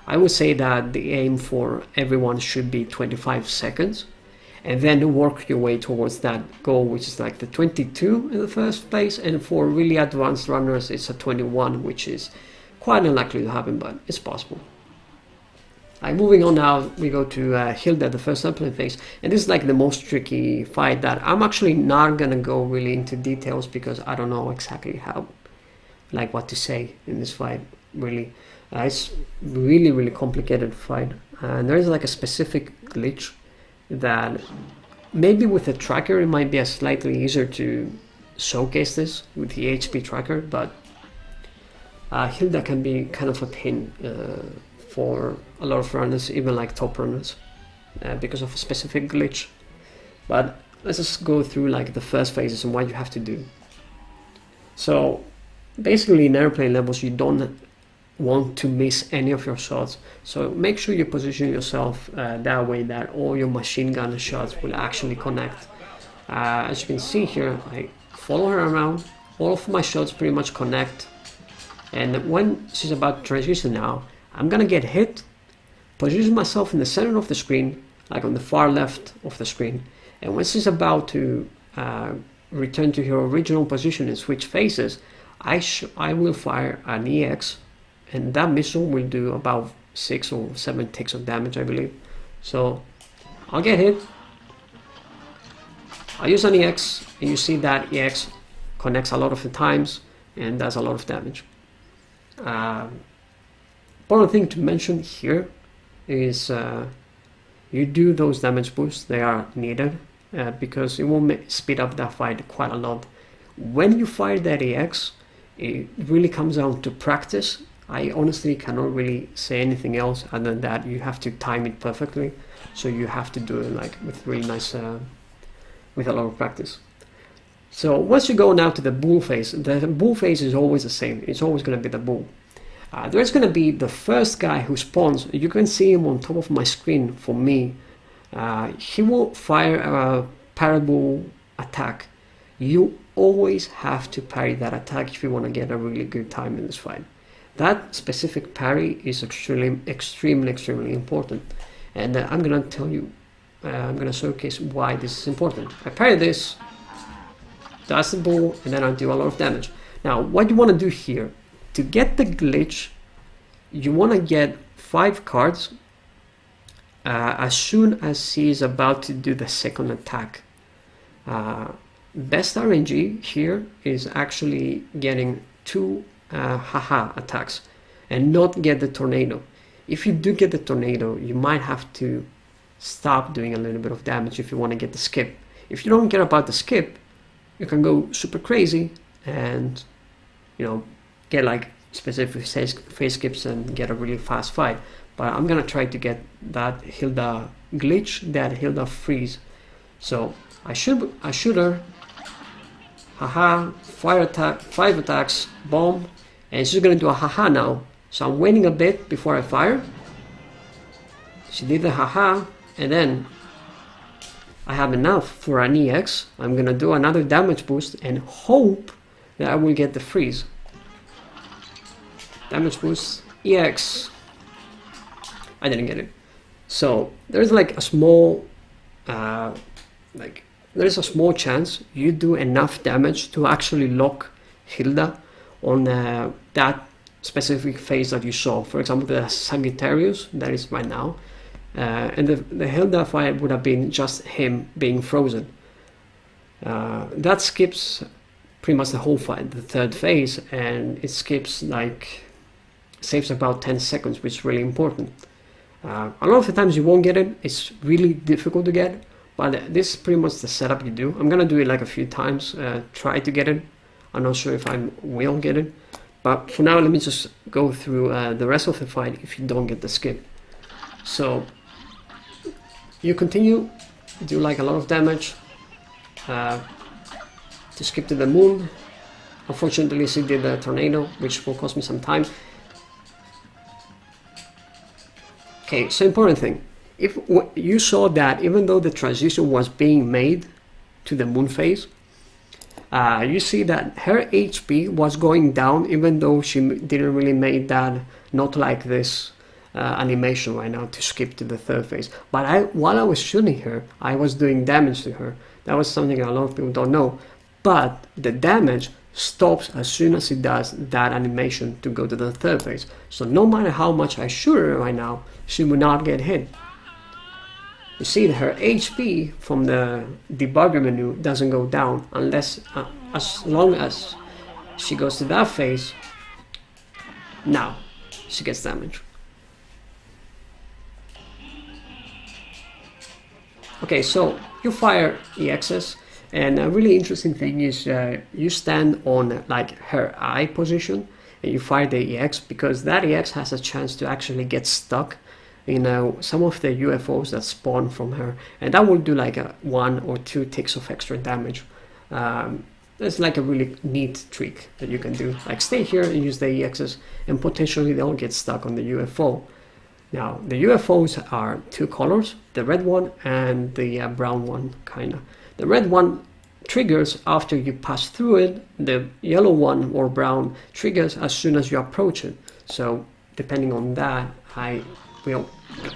Speaker 1: I would say that the aim for everyone should be 25 seconds and then work your way towards that goal, which is like the 22 in the first place, and for really advanced runners it's a 21, which is quite unlikely to happen, but it's possible. Moving on now, we go to Hilda, the first sampling phase, and this is like the most tricky fight that I'm actually not gonna go really into details because I don't know exactly how, like what to say in this fight, really. It's really complicated fight, and there is like a specific glitch that maybe with a tracker it might be a slightly easier to showcase this with the HP tracker, but Hilda can be kind of a pain for a lot of runners, even like top runners, because of a specific glitch. But let's just go through like the first phases and what you have to do. So basically in airplane levels you don't want to miss any of your shots, so make sure you position yourself that way that all your machine gun shots will actually connect. As you can see here, I follow her around, all of my shots pretty much connect, and when she's about to transition now, I'm gonna get hit, position myself in the center of the screen, like on the far left of the screen, and when she's about to return to her original position and switch faces, I will fire an EX, and that missile will do about 6 or 7 ticks of damage, I believe. So I'll get hit, I'll use an EX, and you see that EX connects a lot of the times and does a lot of damage. Important thing to mention here is you do those damage boosts, they are needed because it will speed up that fight quite a lot. When you fire that EX, It really comes down to practice. I honestly cannot really say anything else other than that you have to time it perfectly. So you have to do it like with really nice, with a lot of practice. So once you go now to the bull phase, the bull phase is always the same. It's always going to be the bull. There's going to be the first guy who spawns. You can see him on top of my screen for me. He will fire a parable attack. You always have to parry that attack if you want to get a really good time in this fight. That specific parry is extremely important. And I'm going to tell you, I'm going to showcase why this is important. I parry this, that's the bull, and then I do a lot of damage. Now, what you want to do here, to get the glitch, you want to get 5 cards as soon as he is about to do the second attack. Best RNG here is actually getting 2 haha attacks and not get the tornado. If you do get the tornado, you might have to stop doing a little bit of damage if you want to get the skip. If you don't care about the skip, you can go super crazy and, you know, get like specific phase skips and get a really fast fight. But I'm gonna try to get that Hilda glitch, that Hilda freeze. So I shoot her, haha, fire attack, 5 attacks, bomb, and she's gonna do a haha now. So I'm waiting a bit before I fire. She did the haha, and then I have enough for an EX. I'm gonna do another damage boost and hope that I will get the freeze. Damage boost, EX. I didn't get it. So there's like a small, there's a small chance you do enough damage to actually lock Hilda on that specific phase that you saw. For example, the Sagittarius that is right now, and the Hilda fight would have been just him being frozen. That skips pretty much the whole fight, the third phase, and it skips like, saves about 10 seconds, which is really important. A lot of the times you won't get it. It's really difficult to get, but this is pretty much the setup you do. I'm gonna do it like a few times, try to get it. I'm not sure if I will get it, but for now let me just go through the rest of the fight if you don't get the skip. So you continue, do like a lot of damage to skip to the moon. Unfortunately she did the tornado, which will cost me some time. Okay, so important thing, if you saw that even though the transition was being made to the moon phase, you see that her HP was going down even though she didn't really make that, not like this animation right now to skip to the third phase. But while I was shooting her, I was doing damage to her. That was something a lot of people don't know. But the damage stops as soon as it does that animation to go to the third phase. So no matter how much I shoot her right now, she will not get hit. You see that her HP from the debugger menu doesn't go down unless, as long as she goes to that phase. Now she gets damage. Okay, so you fire EXs. And a really interesting thing is you stand on like her eye position and you fire the EX, because that EX has a chance to actually get stuck in some of the UFOs that spawn from her, and that will do like 1 or 2 ticks of extra damage. It's like a really neat trick that you can do, like stay here and use the EXs and potentially they'll get stuck on the UFO. Now the UFOs are 2 colors, the red one and the brown one, kinda. The red one triggers after you pass through it. The yellow one or brown triggers as soon as you approach it. So depending on that, I will...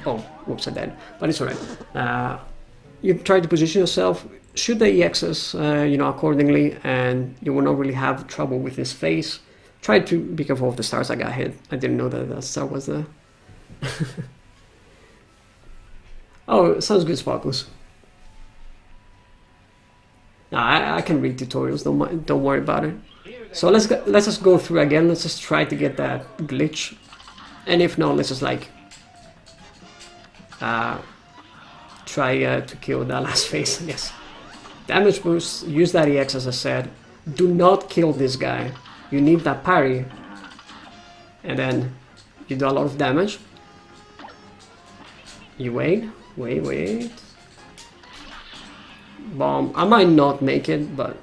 Speaker 1: Oh, whoops, I did. But it's alright. You try to position yourself, shoot the EXs, accordingly, and you will not really have trouble with this phase. Try to be careful of the stars I got hit. I didn't know that that star was there. Oh, sounds good, Sparkles. No, I can read tutorials, don't worry about it. So let's just go through again, let's just try to get that glitch. And if not, let's just like try to kill that last phase, yes. Damage boost, use that EX as I said. Do not kill this guy. you need that parry, and then you do a lot of damage. You wait. Bomb. I might not make it, but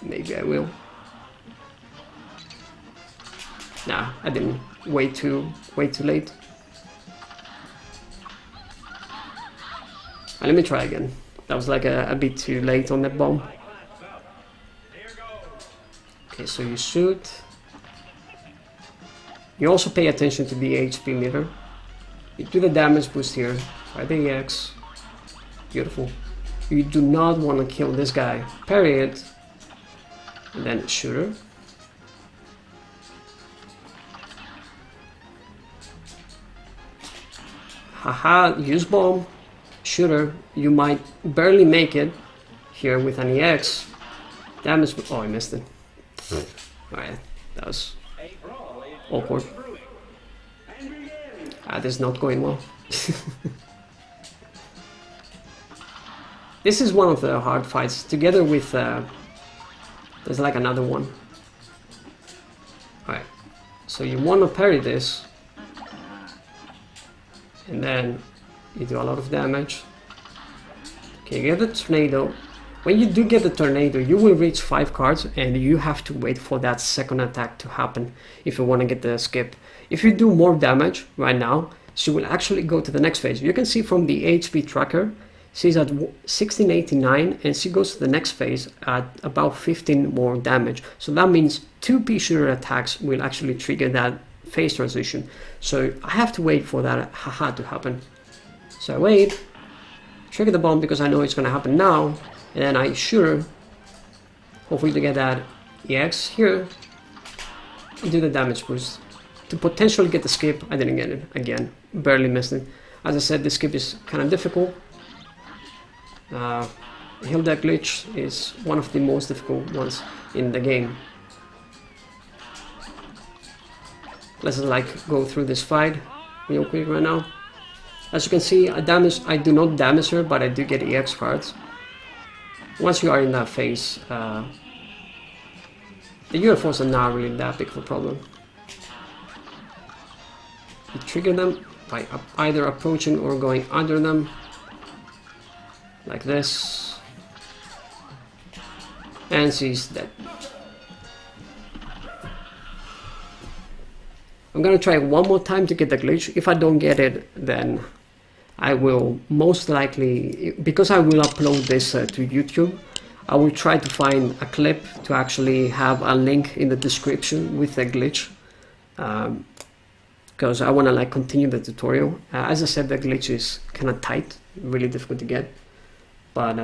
Speaker 1: maybe I will. Nah, I didn't. Way too late. Let me try again. That was like a bit too late on that bomb. Okay, so you shoot. You also pay attention to the HP meter. You do the damage boost here. Try the EX. Beautiful. You do not want to kill this guy. Parry it. And then shooter. Haha, use bomb. Shooter. You might barely make it here with an EX. Damage. Oh, I missed it. Alright, that was awkward. This is not going well. This is one of the hard fights, together with there's like another one. Alright, so you want to parry this, and then you do a lot of damage. Okay, get the tornado. When you do get the tornado, you will reach 5 cards, and you have to wait for that second attack to happen if you want to get the skip. If you do more damage right now, she will actually go to the next phase. You can see from the HP tracker, she's at 1689, and she goes to the next phase at about 15 more damage. So that means 2 pea shooter attacks will actually trigger that phase transition. So I have to wait for that haha to happen. So I wait, trigger the bomb because I know it's going to happen now. And then I shoot, hopefully to get that EX here, and do the damage boost. To potentially get the skip, I didn't get it, again, barely missed it. As I said, the skip is kind of difficult. Hilda glitch is one of the most difficult ones in the game. Let's like go through this fight real quick right now. As you can see, I do not damage her, but I do get EX cards. Once you are in that phase, the UFOs are not really that big of a problem. You trigger them by either approaching or going under them, like this, and she's dead. I'm gonna try one more time to get the glitch. If I don't get it, then I will most likely, because I will upload this to YouTube, I will try to find a clip to actually have a link in the description with the glitch, because I want to like continue the tutorial. As I said, the glitch is kind of tight, really difficult to get, but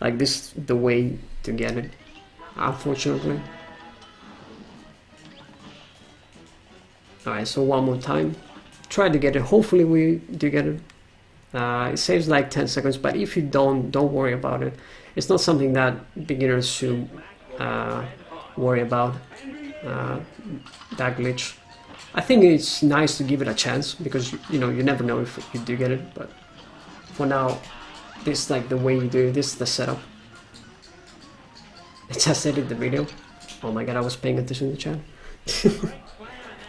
Speaker 1: like this is the way to get it, unfortunately. Alright, so one more time. Try to get it. Hopefully we do get it. It saves like 10 seconds, but if you don't worry about it. It's not something that beginners should worry about, that glitch. I think it's nice to give it a chance, because you know, you never know if you do get it, but for now, this is like the way you do it. This is the setup. I just edited the video. Oh my god, I was paying attention to the chat.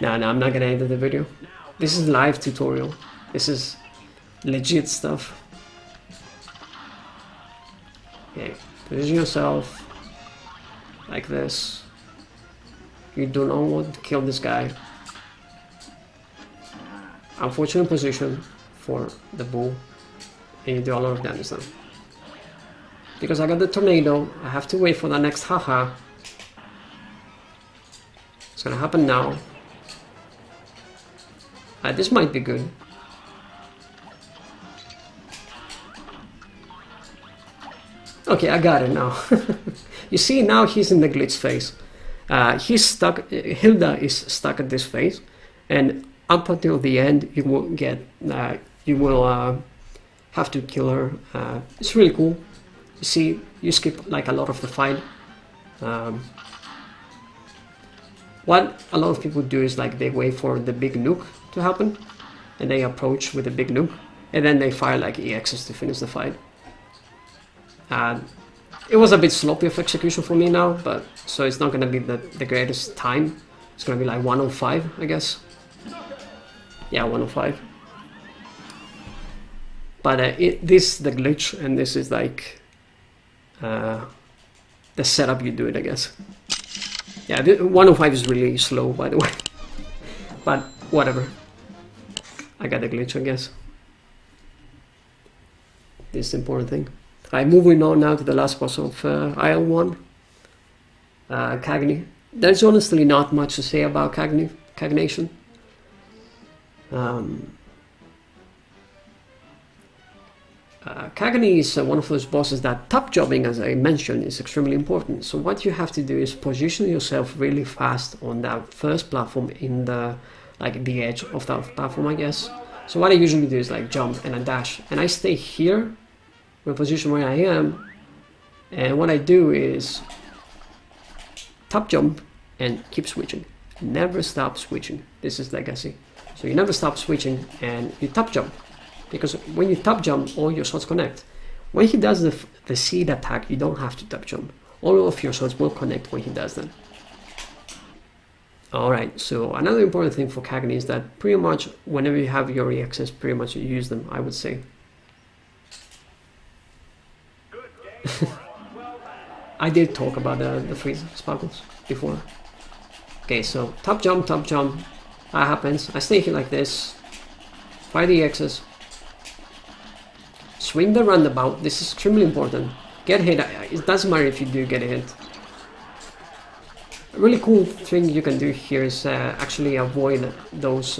Speaker 1: No, I'm not gonna edit the video. This is live tutorial. This is legit stuff. Okay, position yourself like this. You do not want to kill this guy. Unfortunate position for the bull, and you do a lot of damage now. Because I got the tornado, I have to wait for the next haha. It's gonna happen now. This might be good. Okay, I got it now. You see, now he's in the glitch phase. He's stuck. Hilda is stuck at this phase, and up until the end, you will get. You will have to kill her. It's really cool. You see, you skip like a lot of the fight. What a lot of people do is like they wait for the big nuke to happen, and they approach with a big nuke, and then they fire like EXs to finish the fight. It was a bit sloppy of execution for me now, but so it's not gonna be the greatest time. It's gonna be like 105, I guess. Yeah, 105. But this is the glitch, and this is like the setup you do it, I guess. Yeah, 105 is really slow, by the way. But whatever. I got the glitch, I guess. This is the important thing. I'm moving on now to the last boss of Aisle 1. Cagney. There's honestly not much to say about Cagnation. Cagney is one of those bosses that top jobbing, as I mentioned, is extremely important. So what you have to do is position yourself really fast on that first platform in the the edge of that platform, I guess. So what I usually do is like jump and I dash, and I stay here in the position where I am, and what I do is top jump and keep switching. Never stop switching. This is legacy. So you never stop switching and you top jump, because when you top jump, all your shots connect. When he does the seed attack, you don't have to top jump. All of your shots will connect when he does that. Alright, so another important thing for Cagney is that pretty much whenever you have your EXs, pretty much you use them, I would say. I did talk about the freeze sparkles before. Okay, so top jump, that happens. I stay here like this, fire the EXs, swing the roundabout. This is extremely important. Get hit, it doesn't matter if you do get hit. A really cool thing you can do here is actually avoid those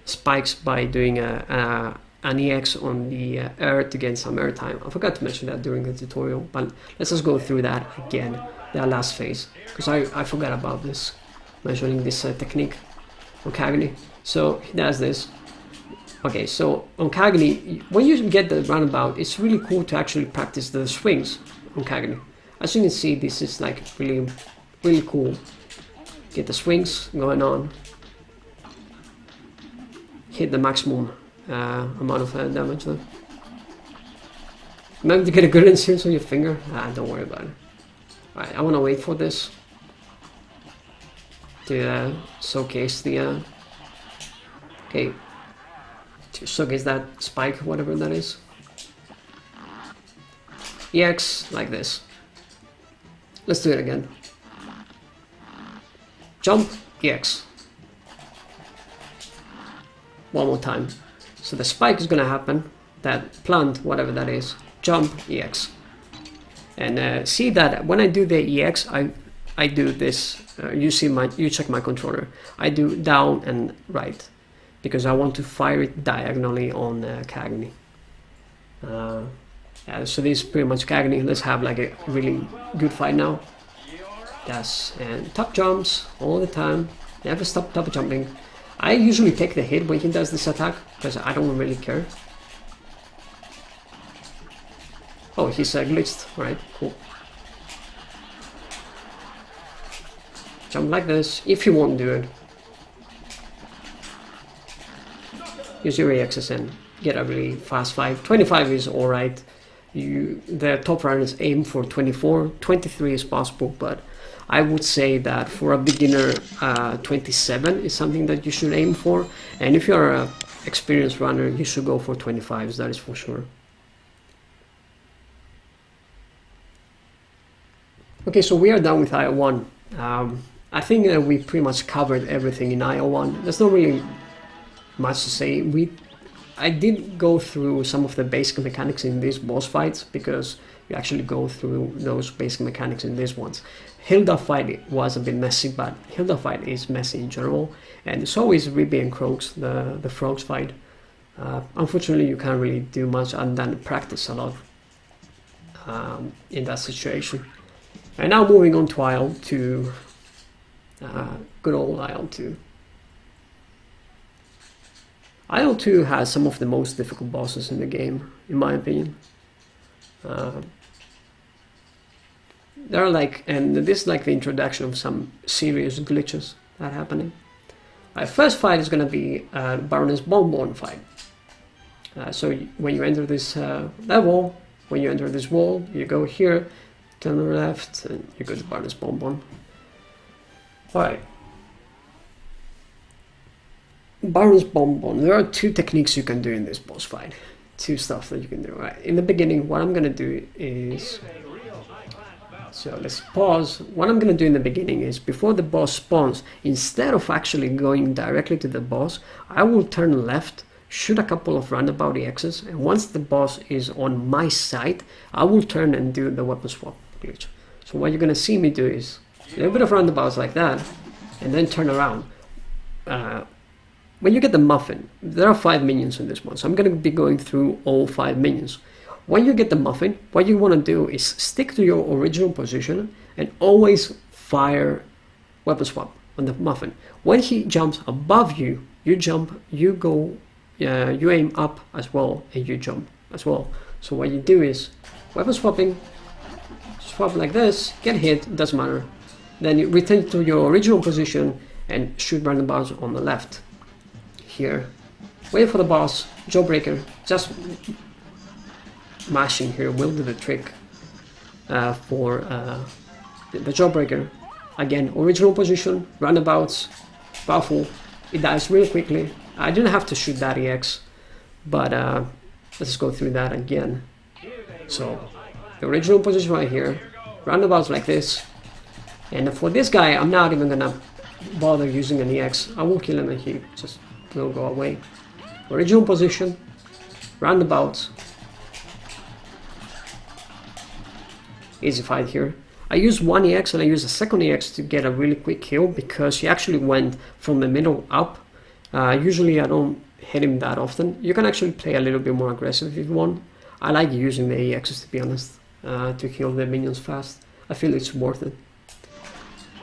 Speaker 1: spikes by doing an EX on the air to gain some airtime. I forgot to mention that during the tutorial, but let's just go through that again, that last phase, because I forgot about this, mentioning this technique on Cagney. So he does this. Okay, so on Cagney, when you get the roundabout, it's really cool to actually practice the swings on Cagney. As you can see, this is like really cool. Get the swings going on. Hit the maximum amount of damage though. Remember to get a good instance on your finger? Don't worry about it. Alright, I want to wait for this to showcase the okay, to showcase that spike, whatever that is. EX like this. Let's do it again. Jump, EX. One more time. So the spike is gonna happen, that plant, whatever that is, jump, EX. And see that when I do the EX, I do this, you check my controller. I do down and right, because I want to fire it diagonally on Cagney. Yeah, so this is pretty much Cagney. Let's have like a really good fight now. Yes, and top jumps all the time. Never stop top jumping. I usually take the hit when he does this attack, because I don't really care. Oh, he's glitched. Alright, cool. Jump like this, if you won't do it. Use your EXs and get a really fast fight. 25 is alright. The top runners aim for 24. 23 is possible, but I would say that for a beginner, 27 is something that you should aim for. And if you're an experienced runner, you should go for 25s, that is for sure. Okay, so we are done with Aisle 1. I think that we pretty much covered everything in Aisle 1. There's not really much to say. I did go through some of the basic mechanics in these boss fights, because you actually go through those basic mechanics in these ones. Hilda fight was a bit messy, but Hilda fight is messy in general, and so is Ribby and Croaks, the frogs fight. Unfortunately, you can't really do much other than practice a lot in that situation. And now moving on to Aisle 2, good old Aisle 2. Aisle 2 has some of the most difficult bosses in the game, in my opinion. There are and this is like the introduction of some serious glitches that are happening. First fight is gonna be Baroness Von Bon fight. So when you enter this level, When you enter this wall, you go here, turn left, and you go to Baroness Von Bon. Alright. Baroness Von Bon. There are two techniques you can do in this boss fight. Two stuff that you can do. Right. In the beginning, what I'm gonna do is... So let's pause. What I'm gonna do in the beginning is, before the boss spawns, instead of actually going directly to the boss, I will turn left, shoot a couple of roundabout EXs, and once the boss is on my side, I will turn and do the weapon swap glitch. So what you're gonna see me do is a little bit of roundabouts like that, and then turn around. When you get the muffin, there are 5 minions in this one, so I'm gonna be going through all 5 minions. When you get the muffin, what you wanna do is stick to your original position and always fire weapon swap on the muffin. When he jumps above you, you jump, you go, you aim up as well, and you jump as well. So what you do is weapon swapping, swap like this, get hit, doesn't matter. Then you return to your original position and shoot roundabouts on the left. Here, wait for the boss, jawbreaker, just mashing here will do the trick for the jawbreaker. Again, original position, roundabouts, powerful, it dies really quickly. I didn't have to shoot that EX, but let's go through that again. So, the original position right here, roundabouts like this, and for this guy, I'm not even gonna bother using an EX. I will kill him and he just will go away. Original position, roundabouts. Easy fight here. I use one EX and I use a second EX to get a really quick kill because he actually went from the middle up. Usually I don't hit him that often. You can actually play a little bit more aggressive if you want. I like using the EXs, to be honest, to kill the minions fast. I feel it's worth it.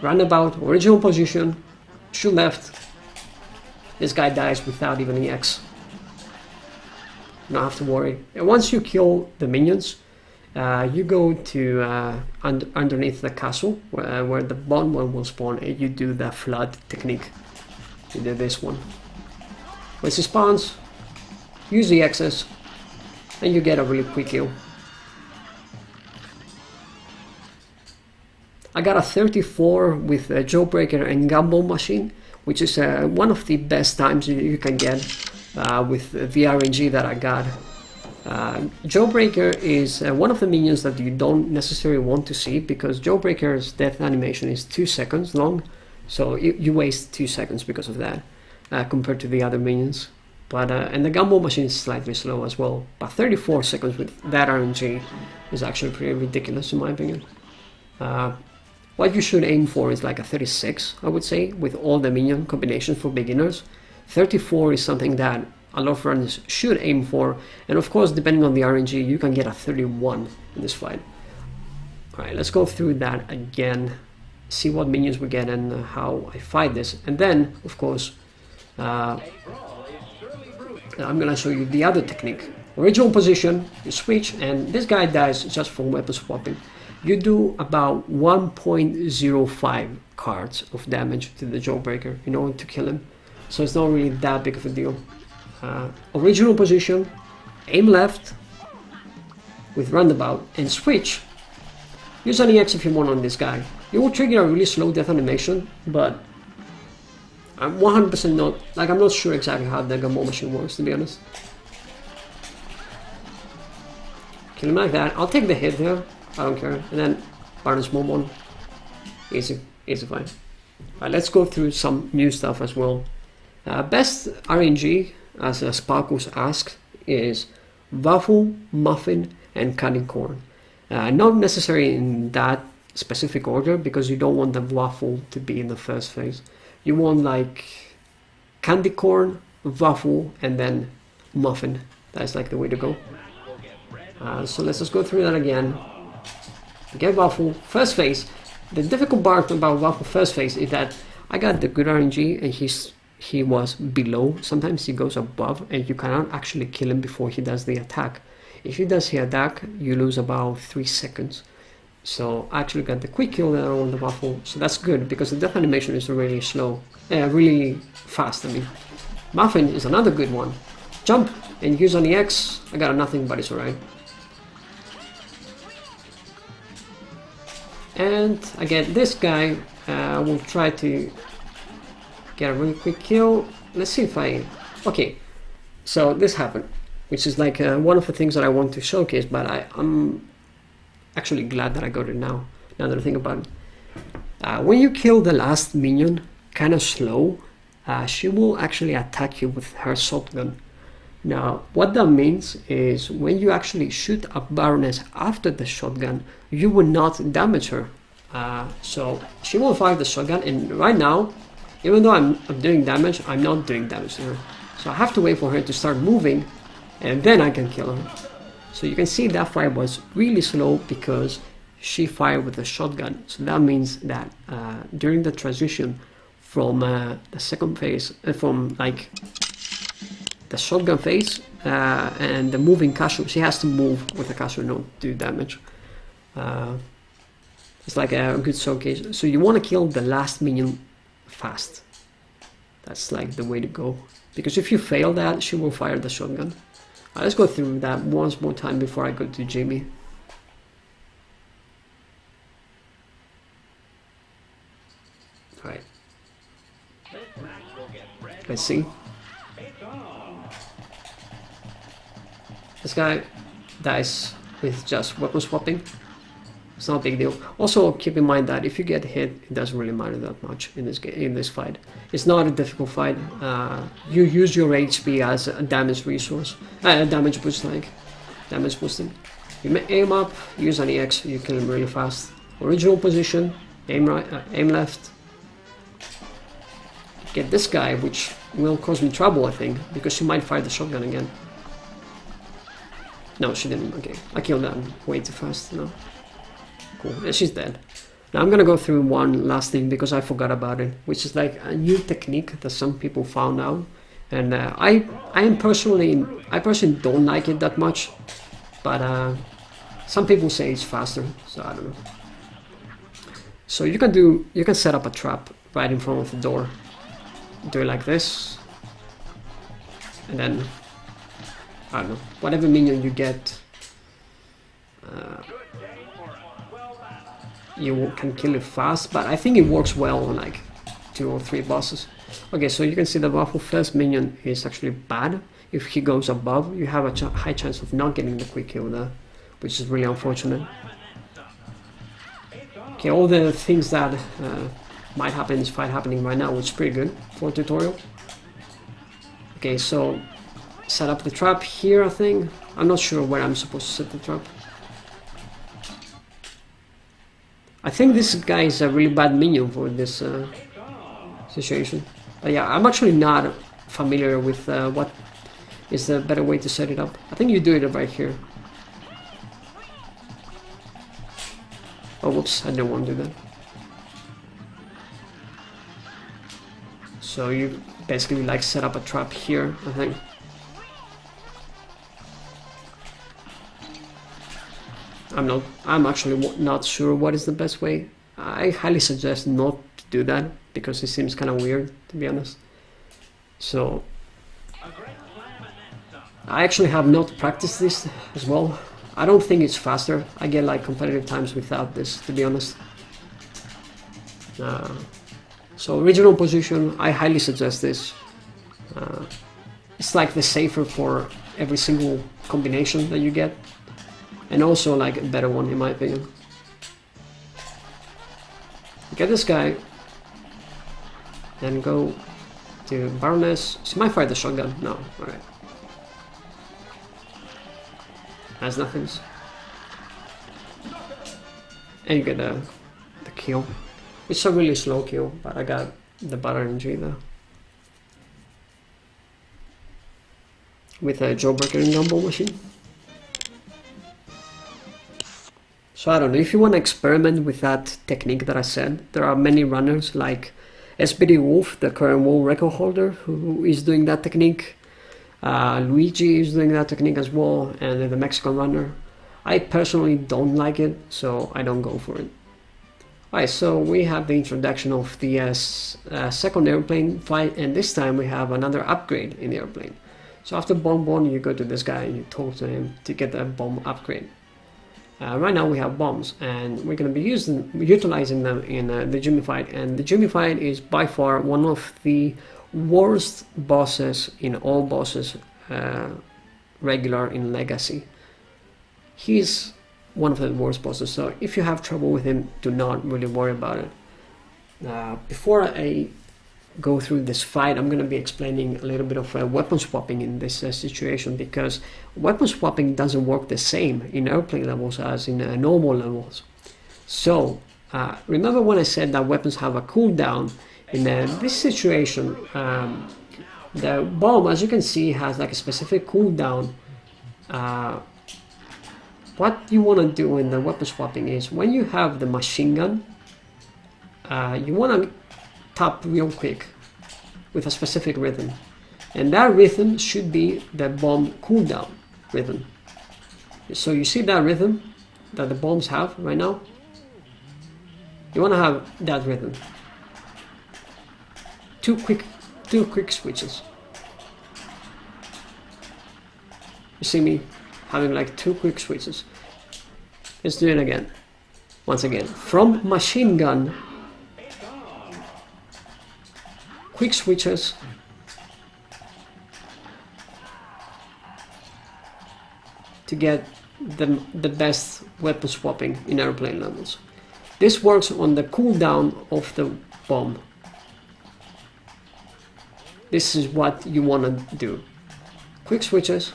Speaker 1: Roundabout, original position, shoot left. This guy dies without even EX. You don't have to worry. And once you kill the minions, you go to underneath the castle where the Bon Bon will spawn, and you do the flood technique. You do this one. Once it spawns, use the EXs, and you get a really quick kill. I got a 34 with a Jawbreaker and Gumball Machine, which is one of the best times you can get with the RNG that I got. Jawbreaker is one of the minions that you don't necessarily want to see because Jawbreaker's death animation is 2 seconds long, so you waste 2 seconds because of that compared to the other minions. But and the Gumball Machine is slightly slow as well, but 34 seconds with that RNG is actually pretty ridiculous in my opinion. What you should aim for is like a 36, I would say, with all the minion combinations for beginners. 34 is something that a lot of runners should aim for, and of course, depending on the RNG, you can get a 31 in this fight. Alright, let's go through that again, see what minions we get and how I fight this, and then, of course, I'm gonna show you the other technique. Original position, you switch, and this guy dies just from weapon swapping. You do about 1.05 cards of damage to the Jawbreaker in order to kill him, so it's not really that big of a deal. Original position, aim left with roundabout and switch. Use an EX if you want on this guy. You will trigger a really slow death animation, but I'm 100% not, like I'm not sure exactly how the Gumball Machine works, to be honest. Kill him like that. I'll take the hit there, I don't care. And then Baroness Von Bon. Easy fight. Alright, let's go through some new stuff as well. Best RNG, as Sparkles asks, is Waffle, Muffin, and Candy Corn. Not necessarily in that specific order, because you don't want the Waffle to be in the first phase. You want like Candy Corn, Waffle, and then Muffin. That's like the way to go. So let's just go through that again. Get Waffle, first phase. The difficult part about Waffle first phase is that I got the good RNG and he was below. Sometimes he goes above and you cannot actually kill him before he does the attack. If he does the attack, you lose about 3 seconds. So I actually got the quick kill there on the Waffle, so that's good because the death animation is really slow, really fast. I mean, Muffin is another good one. Jump and use an EX. I got nothing, but it's alright. And again, this guy will try to get a really quick kill. Let's see if I... Okay, so this happened, which is like one of the things that I want to showcase, but I'm actually glad that I got it now that I think about it. When you kill the last minion kind of slow, she will actually attack you with her shotgun. Now, what that means is when you actually shoot a Baroness after the shotgun, you will not damage her. So she will fire the shotgun, and right now, even though I'm doing damage, I'm not doing damage to her. So I have to wait for her to start moving, and then I can kill her. So you can see that fire was really slow because she fired with a shotgun. So that means that during the transition from the second phase, from like the shotgun phase and the moving casual, she has to move with a casual, not do damage. It's like a good showcase. So you want to kill the last minion fast. That's like the way to go. Because if you fail that, she will fire the shotgun. Let's go through that once more time before I go to Djimmi. Alright. Let's see. This guy dies with just weapon swapping. It's not a big deal. Also, keep in mind that if you get hit, it doesn't really matter that much in this game, in this fight. It's not a difficult fight. You use your HP as a damage resource, a damage boost, like damage boosting. You aim up, use an EX, you kill him really fast. Original position, aim right, aim left. Get this guy, which will cause me trouble, I think, because she might fire the shotgun again. No, she didn't. Okay, I killed that way too fast. No. Cool. And she's dead. Now I'm gonna go through one last thing because I forgot about it, which is like a new technique that some people found out, and I personally don't like it that much, but some people say it's faster, so I don't know. So you can set up a trap right in front of the door. Do it like this, and then I don't know, whatever minion you get, you can kill it fast, but I think it works well on like 2 or 3 bosses. Okay, so you can see the buff of first minion is actually bad. If he goes above, you have a high chance of not getting the quick kill there, which is really unfortunate. Okay, all the things that might happen in this fight happening right now, which is pretty good for a tutorial. Okay, so set up the trap here, I think. I'm not sure where I'm supposed to set the trap. I think this guy is a really bad minion for this situation. But yeah, I'm actually not familiar with what is the better way to set it up. I think you do it right here. Oh, whoops, I didn't want to do that. So you basically like set up a trap here, I think. I'm actually not sure what is the best way. I highly suggest not to do that because it seems kind of weird, to be honest. So I actually have not practiced this as well. I don't think it's faster. I get like competitive times without this, to be honest. So original position, I highly suggest this. It's like the safer for every single combination that you get. And also like a better one in my opinion. Get this guy. Then go to Baroness. She might fire the shotgun. No, alright. Has nothings. And you get the kill. It's a really slow kill, but I got the butter energy there. With a jawbreaker and gumball machine. So I don't know, if you want to experiment with that technique that I said, there are many runners like SPD Wolf, the current world record holder, who is doing that technique. Luigi is doing that technique as well, and then the Mexican runner. I personally don't like it, so I don't go for it. Alright, so we have the introduction of the second airplane fight, and this time we have another upgrade in the airplane. So after Bon Bon, you go to this guy and you talk to him to get the bomb upgrade. Right now we have bombs, and we're going to be utilizing them in the Djimmi fight. And the Djimmi fight is by far one of the worst bosses in all bosses, regular in Legacy. He's one of the worst bosses, so if you have trouble with him, do not really worry about it. Before I go through this fight, I'm going to be explaining a little bit of weapon swapping in this situation, because weapon swapping doesn't work the same in airplane levels as in normal levels. So remember when I said that weapons have a cooldown? In this situation, the bomb, as you can see, has like a specific cooldown. What you want to do in the weapon swapping is, when you have the machine gun, you want to tap real quick with a specific rhythm, and that rhythm should be the bomb cooldown rhythm. So you see that rhythm that the bombs have right now? You want to have that rhythm. Two quick switches. You see me having like 2 quick switches. Let's do it again. Once again, from machine gun, quick switches, to get the best weapon swapping in airplane levels. This works on the cooldown of the bomb. This is what you want to do. Quick switches.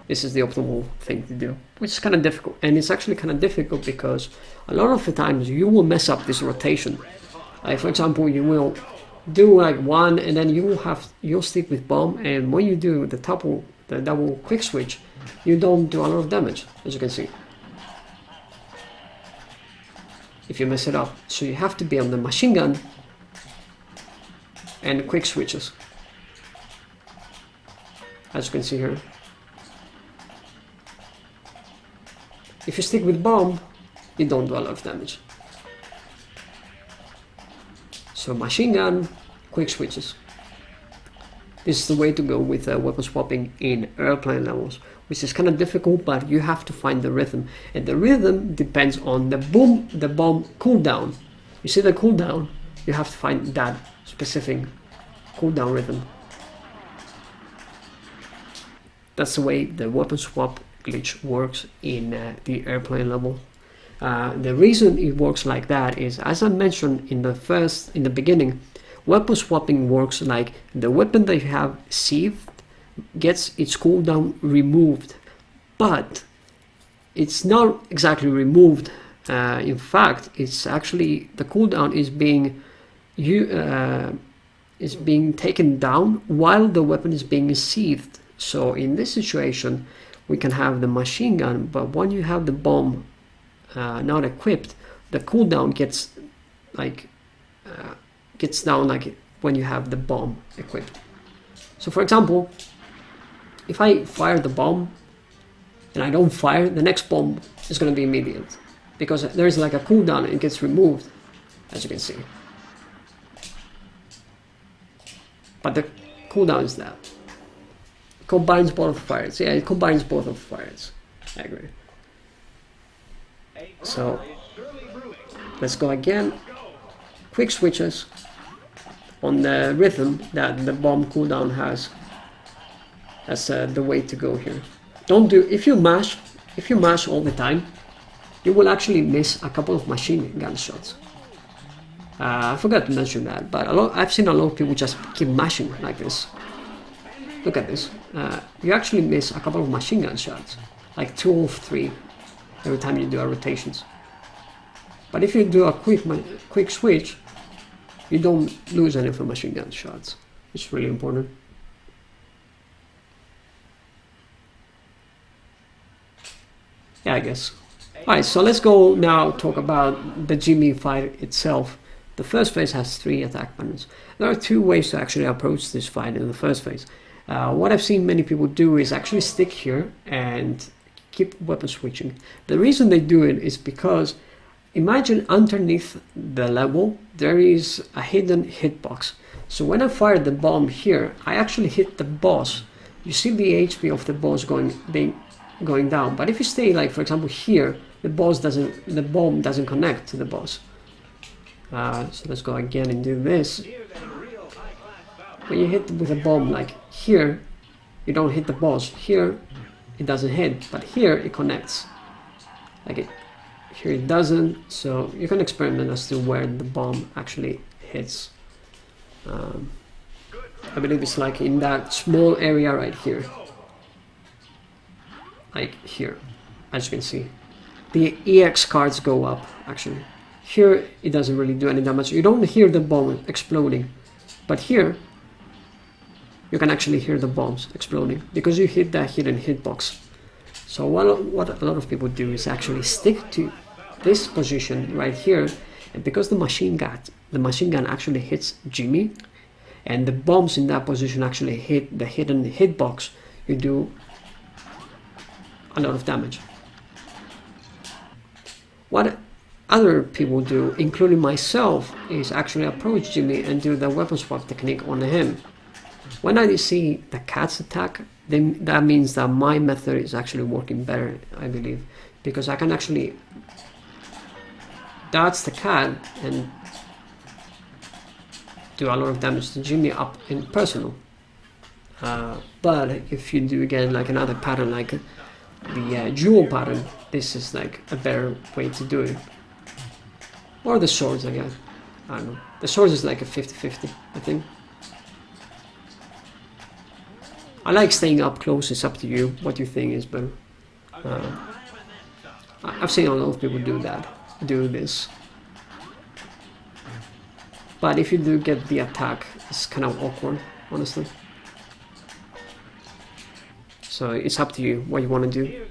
Speaker 1: This is the optimal thing to do, which is kind of difficult. And it's actually kind of difficult because a lot of the times you will mess up this rotation. Like, for example, you will do like one, and then you'll stick with bomb, and when you do the double quick switch, you don't do a lot of damage, as you can see, if you mess it up. So you have to be on the machine gun and quick switches, as you can see here. If you stick with bomb, you don't do a lot of damage. So machine gun, quick switches. This is the way to go with weapon swapping in airplane levels, which is kind of difficult, but you have to find the rhythm. And the rhythm depends on the bomb cooldown. You see the cooldown? You have to find that specific cooldown rhythm. That's the way the weapon swap glitch works in the airplane level. The reason it works like that is, as I mentioned in the beginning, weapon swapping works like the weapon that you have sheathed gets its cooldown removed, but it's not exactly removed. In fact, it's actually the cooldown is being taken down while the weapon is being sheathed. So in this situation, we can have the machine gun, but when you have the bomb not equipped, the cooldown gets down like when you have the bomb equipped. So for example, if I fire the bomb and I don't fire, the next bomb is going to be immediate, because there's like a cooldown and it gets removed, as you can see. But the cooldown is that. Combines both fires. Yeah, it combines both of fires. I agree. So let's go again. Quick switches on the rhythm that the bomb cooldown has. That's the way to go here. If you mash all the time, you will actually miss a couple of machine gun shots. I forgot to mention that, but I've seen a lot of people just keep mashing like this. Look at this. You actually miss a couple of machine gun shots, like 2 or 3 every time you do a rotations. But if you do a quick switch, you don't lose any of the machine gun shots. It's really important. Yeah, I guess. Alright, so let's go now talk about the Djimmi fight itself. The first phase has 3 attack patterns. There are 2 ways to actually approach this fight in the first phase. What I've seen many people do is actually stick here and keep weapon switching. The reason they do it is because, imagine underneath the level there is a hidden hitbox. So when I fire the bomb here, I actually hit the boss. You see the HP of the boss being going down. But if you stay, like for example here, the bomb doesn't connect to the boss. So let's go again and do this. When you hit with a bomb, like here, you don't hit the boss. Here, it doesn't hit, but here it connects. Like here it doesn't. So you can experiment as to where the bomb actually hits. I believe it's like in that small area right here. Like here, as you can see. The EX cards go up, actually. Here, it doesn't really do any damage. You don't hear the bomb exploding. But here, you can actually hear the bombs exploding because you hit that hidden hitbox. So what a lot of people do is actually stick to this position right here, and because the machine gun actually hits Djimmi, and the bombs in that position actually hit the hidden hitbox, you do a lot of damage. What other people do, including myself, is actually approach Djimmi and do the weapon swap technique on him. When I see the cat's attack, then that means that my method is actually working better, I believe, because I can actually dodge the cat and do a lot of damage to Djimmi up in personal. But if you do again like another pattern, like the jewel pattern, this is like a better way to do it. Or the swords, I guess. I don't know. The swords is like a 50-50, I think. I like staying up close. It's up to you what you think is better. I've seen a lot of people do this. But if you do get the attack, it's kind of awkward, honestly. So it's up to you what you want to do.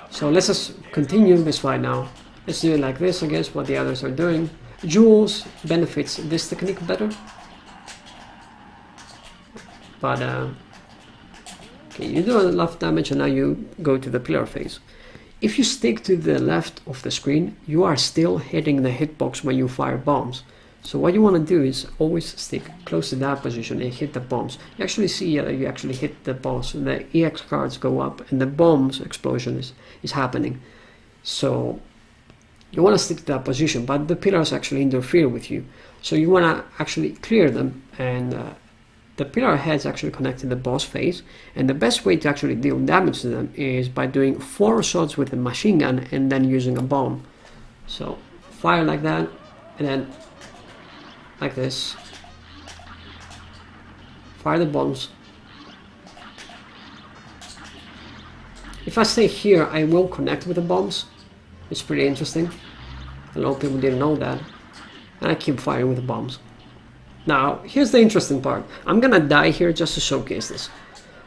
Speaker 1: So let's just continue this fight now. Let's do it like this, I guess, what the others are doing. Jewels benefits this technique better. But, okay, you do a lot of damage and now you go to the pillar phase. If you stick to the left of the screen, you are still hitting the hitbox when you fire bombs. So what you want to do is always stick close to that position and hit the bombs. You actually see that you actually hit the boss, and the EX cards go up and the bombs explosion is happening. So you want to stick to that position, but the pillars actually interfere with you. So you want to actually clear them, and the pillar heads actually connect to the boss phase. And the best way to actually deal damage to them is by doing 4 shots with a machine gun and then using a bomb. So fire like that, and then like this. Fire the bombs. If I stay here, I will connect with the bombs. It's pretty interesting. A lot of people didn't know that. And I keep firing with the bombs. Now, here's the interesting part. I'm gonna die here just to showcase this.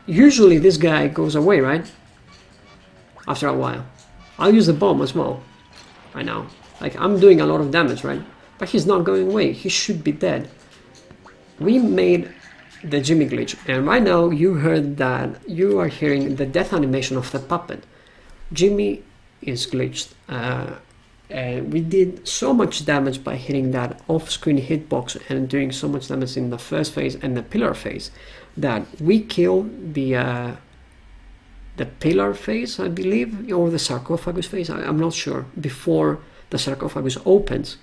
Speaker 1: Usually this guy goes away, right? After a while. I'll use the bomb as well. Right now. Like, I'm doing a lot of damage, right? But he's not going away. He should be dead. We made the Djimmi glitch, and right now you heard that you are hearing the death animation of the puppet. Djimmi is glitched, and we did so much damage by hitting that off-screen hitbox and doing so much damage in the first phase and the pillar phase that we killed the pillar phase, I believe, or the sarcophagus phase. I'm not sure. Before the sarcophagus opens.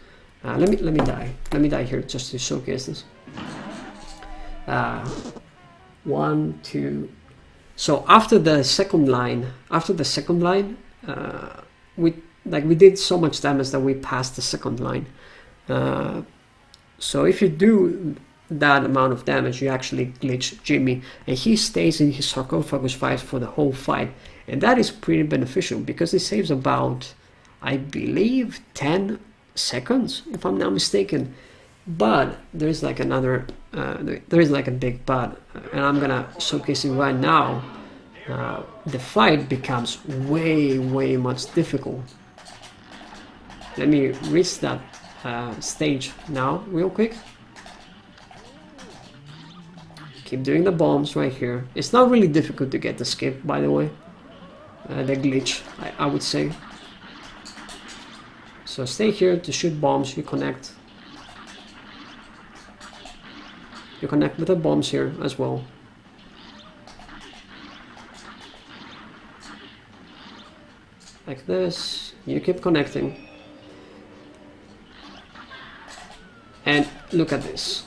Speaker 1: Let me die here just to showcase this. 1, 2. So after the second line, we did so much damage that we passed the second line. So if you do that amount of damage, you actually glitch Djimmi, and he stays in his sarcophagus fight for the whole fight, and that is pretty beneficial because it saves about, I believe, 10 seconds, if I'm not mistaken. But there's like another there is like a big but, and I'm gonna showcase it right now. The fight becomes way much difficult. Let me reach that stage now real quick. Keep doing the bombs right here. It's not really difficult to get the skip, by the way, the glitch, I would say. So stay here to shoot bombs. You connect with the bombs here as well. like this. You keep connecting. And look at this.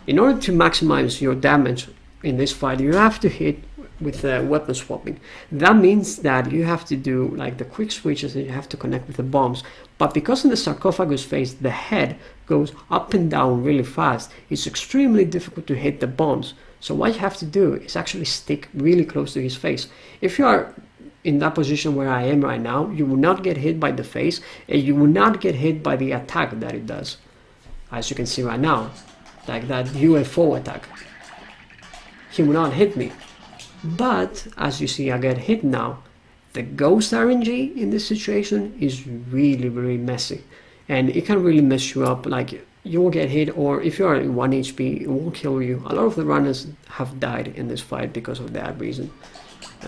Speaker 1: In order to maximize your damage in this fight, you have to hit with weapon swapping. That means that you have to do like the quick switches and you have to connect with the bombs. But because in the sarcophagus phase the head goes up and down really fast, it's extremely difficult to hit the bombs. So what you have to do is actually stick really close to his face. If you are in that position where I am right now, you will not get hit by the face and you will not get hit by the attack that it does. As you can see right now, like that UFO attack. He will not hit me. But as you see, I get hit now. The ghost RNG in this situation is really, really messy. And it can really mess you up. Like you will get hit, or if you are in 1 HP, it will kill you. A lot of the runners have died in this fight because of that reason.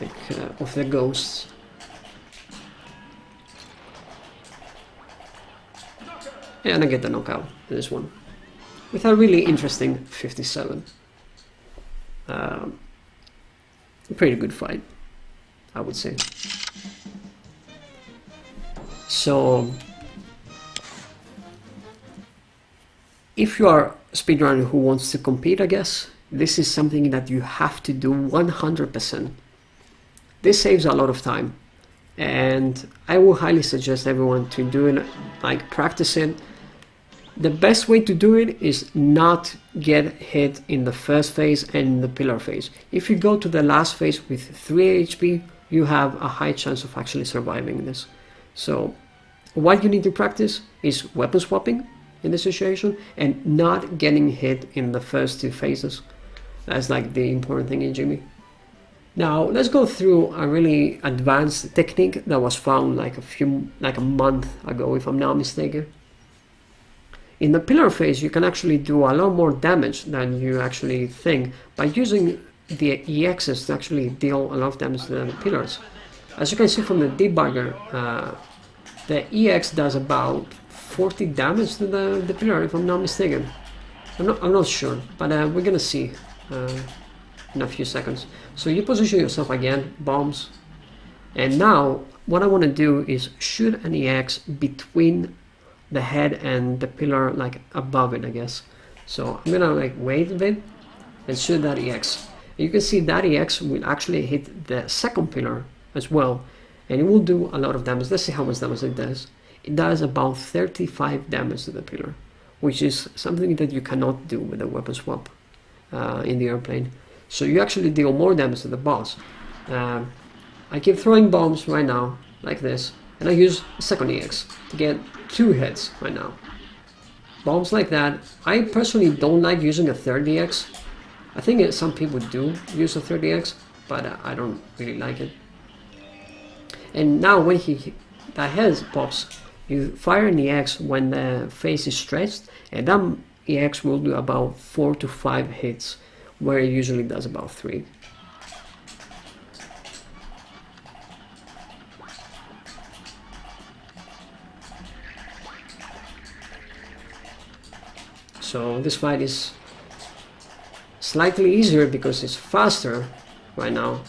Speaker 1: Like of the ghosts. And I get the knockout in this one with a really interesting 57. Pretty good fight, I would say. So if you are a speedrunner who wants to compete, I guess this is something that you have to do 100%. This saves a lot of time, and I will highly suggest everyone to do it, like practice it. The best way to do it is not get hit in the first phase and in the pillar phase. If you go to the last phase with 3 HP, you have a high chance of actually surviving this. So what you need to practice is weapon swapping in this situation and not getting hit in the first 2 phases. That's like the important thing in Djimmi. Now let's go through a really advanced technique that was found like a month ago, if I'm not mistaken. In the pillar phase, you can actually do a lot more damage than you actually think by using the EXs to actually deal a lot of damage to the pillars. As you can see from the debugger, the EX does about 40 damage to the pillar, if I'm not mistaken. I'm not sure, but we're gonna see in a few seconds. So you position yourself again, bombs, and now what I want to do is shoot an EX between the head and the pillar, like above it, I guess. So I'm gonna like wait a bit and shoot that EX. You can see that EX will actually hit the second pillar as well, and it will do a lot of damage. Let's see how much damage it does. It does about 35 damage to the pillar, which is something that you cannot do with a weapon swap in the airplane. So you actually deal more damage to the boss. I keep throwing bombs right now, like this, and I use second EX to get 2 hits right now. Bombs like that. I personally don't like using a third EX. I think some people do use a third EX, but I don't really like it. And now when that head pops, you fire an EX when the face is stretched, and that EX will do about 4 to 5 hits, where it usually does about 3. So this fight is slightly easier because it's faster right now.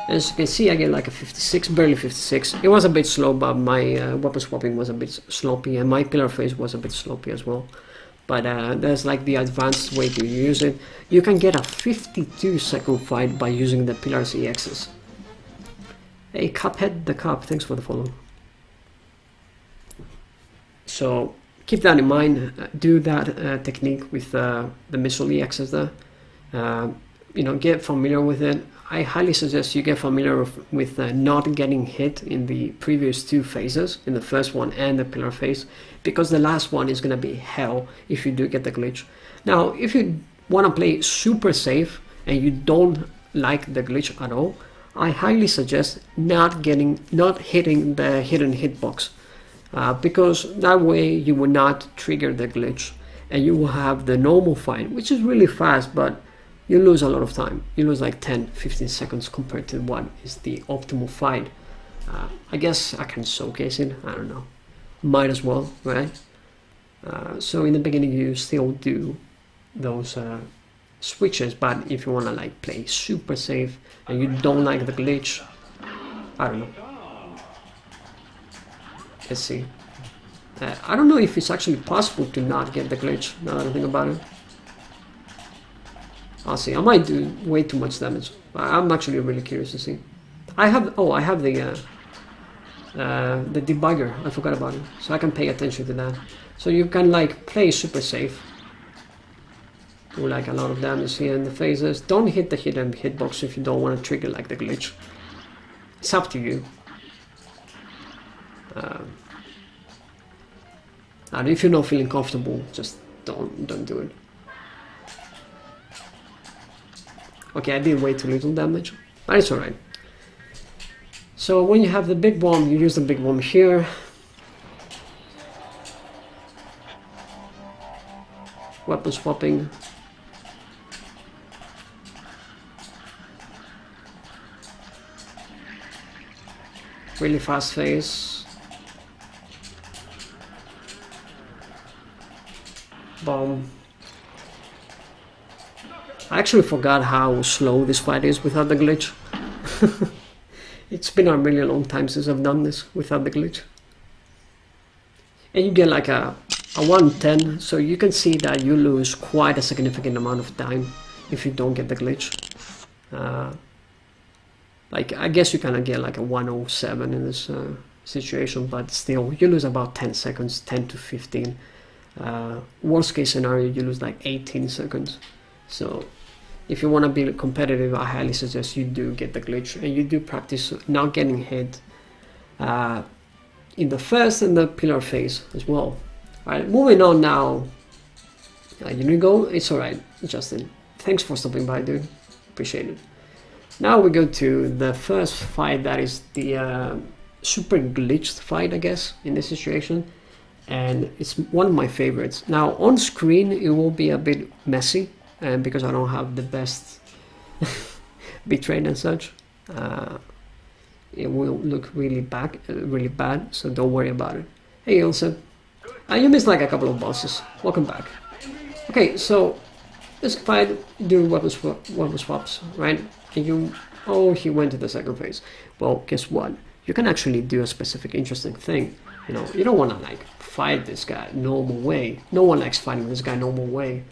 Speaker 1: As you can see, I get like a 56, barely 56. It was a bit slow, but my weapon swapping was a bit sloppy, and my pillar phase was a bit sloppy as well. But there's like the advanced way to use it. You can get a 52-second fight by using the pillars EXs. Hey, Cuphead the Cup, thanks for the follow. So keep that in mind. Do that technique with the missile EXs there. You know, get familiar with it. I highly suggest you get familiar with not getting hit in the previous 2 phases, in the first one and the pillar phase, because the last one is going to be hell if you do get the glitch. Now, if you want to play super safe and you don't like the glitch at all, I highly suggest not hitting the hidden hitbox, because that way you will not trigger the glitch and you will have the normal fight, which is really fast, but you lose a lot of time. You lose like 10-15 seconds compared to what is the optimal fight. I guess I can showcase it, I don't know. Might as well, right? So in the beginning you still do those switches, but if you wanna like play super safe and you don't like the glitch, I don't know. Let's see. I don't know if it's actually possible to not get the glitch, now that I think about it. I'll see. I might do way too much damage. I'm actually really curious to see. I have the debugger. I forgot about it, so I can pay attention to that. So you can like play super safe. Do like a lot of damage here in the phases. Don't hit the hidden hitbox if you don't want to trigger like the glitch. It's up to you. And if you're not feeling comfortable, just don't do it. Okay, I did way too little damage, but it's alright. So when you have the big bomb, you use the big bomb here. Weapon swapping. Really fast phase. Bomb. I actually forgot how slow this fight is without the glitch. It's been a really long time since I've done this without the glitch. And you get like a 110, so you can see that you lose quite a significant amount of time if you don't get the glitch. Like I guess you kind of get like a 107 in this situation, but still you lose about 10 seconds, 10 to 15. Worst case scenario, you lose like 18 seconds. So if you want to be competitive, I highly suggest you do get the glitch and you do practice not getting hit in the first and the pillar phase as well. Alright, moving on now. You need to go? It's alright, Justin. Thanks for stopping by, dude. Appreciate it. Now we go to the first fight, that is the super glitched fight, I guess, in this situation. And it's one of my favorites. Now on screen it will be a bit messy, and because I don't have the best bitrate and such, it will look really bad, so don't worry about it. Hey Ilse, you missed like a couple of bosses. Welcome back. Okay, so this fight, do weapon swaps, right? And he went to the second phase. Well, guess what? You can actually do a specific interesting thing. You know, you don't want to like fight this guy normal way. No one likes fighting this guy normal way.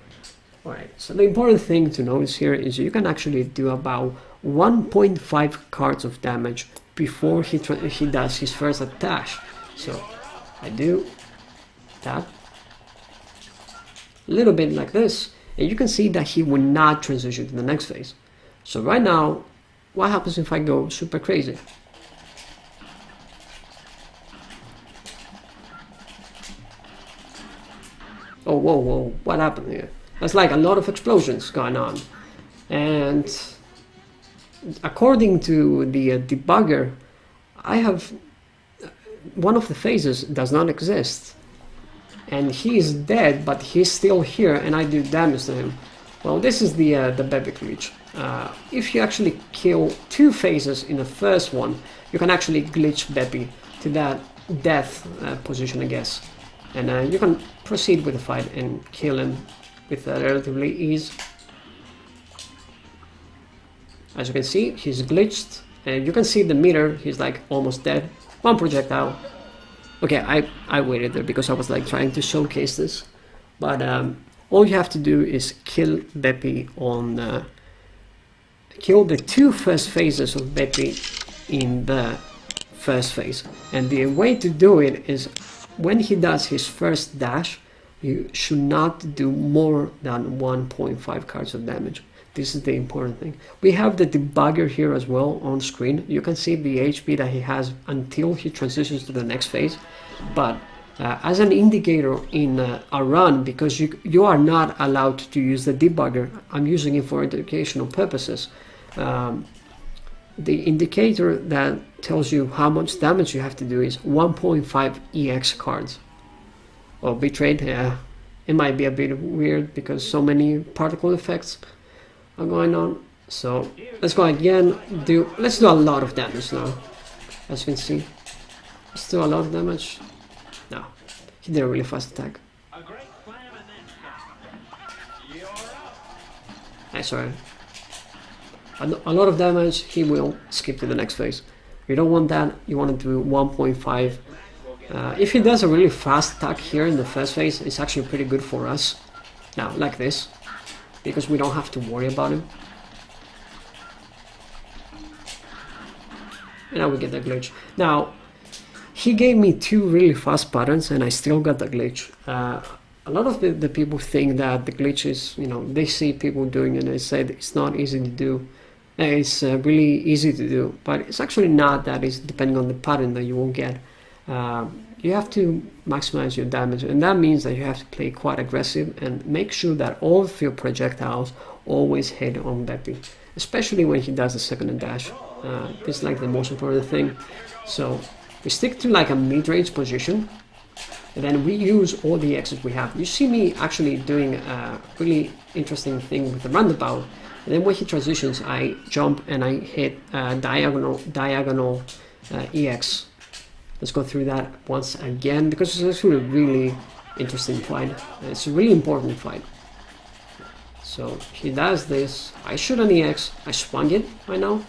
Speaker 1: Alright, so the important thing to notice here is you can actually do about 1.5 cards of damage before he does his first attack. So I do that a little bit like this, and you can see that he will not transition to the next phase. So right now, what happens if I go super crazy? Oh, whoa, what happened here? There's like a lot of explosions going on. And according to the debugger, I have one of the phases does not exist. And he is dead, but he's still here and I do damage to him. Well, this is the Beppi glitch. If you actually kill two phases in the first one, you can actually glitch Beppi to that death position, I guess. And you can proceed with the fight and kill him with relatively ease. As you can see, he's glitched, and you can see the meter, he's like almost dead. One projectile. Okay, I waited there because I was like trying to showcase this. But all you have to do is kill Beppi on... kill the two first phases of Beppi in the first phase. And the way to do it is when he does his first dash, you should not do more than 1.5 cards of damage. This is the important thing. We have the debugger here as well on screen. You can see the HP that he has until he transitions to the next phase. But as an indicator in a run, because you are not allowed to use the debugger, I'm using it for educational purposes. The indicator that tells you how much damage you have to do is 1.5 EX cards. Well, bitrate, yeah, it might be a bit weird because so many particle effects are going on. So let's go again. Let's do a lot of damage now. As you can see, let's do a lot of damage. No, he did a really fast attack. sorry, a lot of damage, he will skip to the next phase. You don't want that, you want to do 1.5. If he does a really fast attack here in the first phase, it's actually pretty good for us. Now, like this, because we don't have to worry about him. And now we get the glitch. Now, he gave me 2 really fast patterns and I still got the glitch. A lot of the people think that the glitch is, you know, they see people doing it and they say it's not easy to do. It's really easy to do, but it's actually not that easy depending on the pattern that you will get. You have to maximize your damage, and that means that you have to play quite aggressive and make sure that all of your projectiles always hit on Beppi, especially when he does the second dash. This is like the most important thing. So we stick to like a mid-range position, and then we use all the X's we have. You see me actually doing a really interesting thing with the roundabout, and then when he transitions, I jump and I hit diagonal EX. Let's go through that once again, because it's actually a really interesting fight. It's a really important fight. So he does this. I shoot an EX. I swung it right now.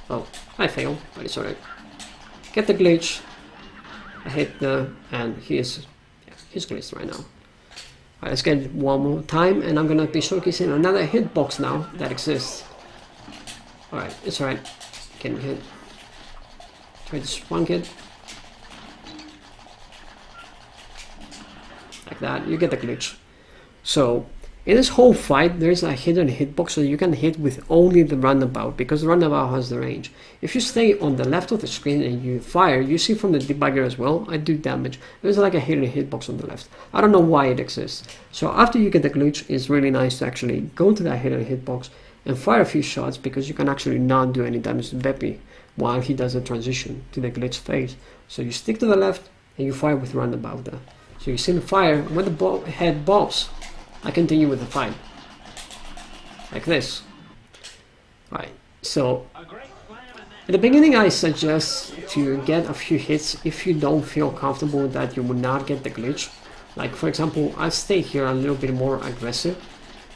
Speaker 1: Oh, I failed, but it's alright. Get the glitch. I hit the, and he's glitched right now. Alright, let's get it one more time, and I'm gonna be showcasing another hitbox now that exists. Alright, it's alright. Getting hit. Try to swung it. Like that, you get the glitch. So in this whole fight there's a hidden hitbox, so you can hit with only the roundabout, because the roundabout has the range. If you stay on the left of the screen and you fire, you see from the debugger as well, I do damage. There's like a hidden hitbox on the left. I don't know why it exists. So after you get the glitch, it's really nice to actually go to that hidden hitbox and fire a few shots, because you can actually not do any damage to Beppi while he does a transition to the glitch phase. So you stick to the left and you fire with roundabout there. So you see the fire, when the head bobs, I continue with the fight. Like this. Right, so at the beginning I suggest to get a few hits if you don't feel comfortable that you will not get the glitch. Like for example, I stay here a little bit more aggressive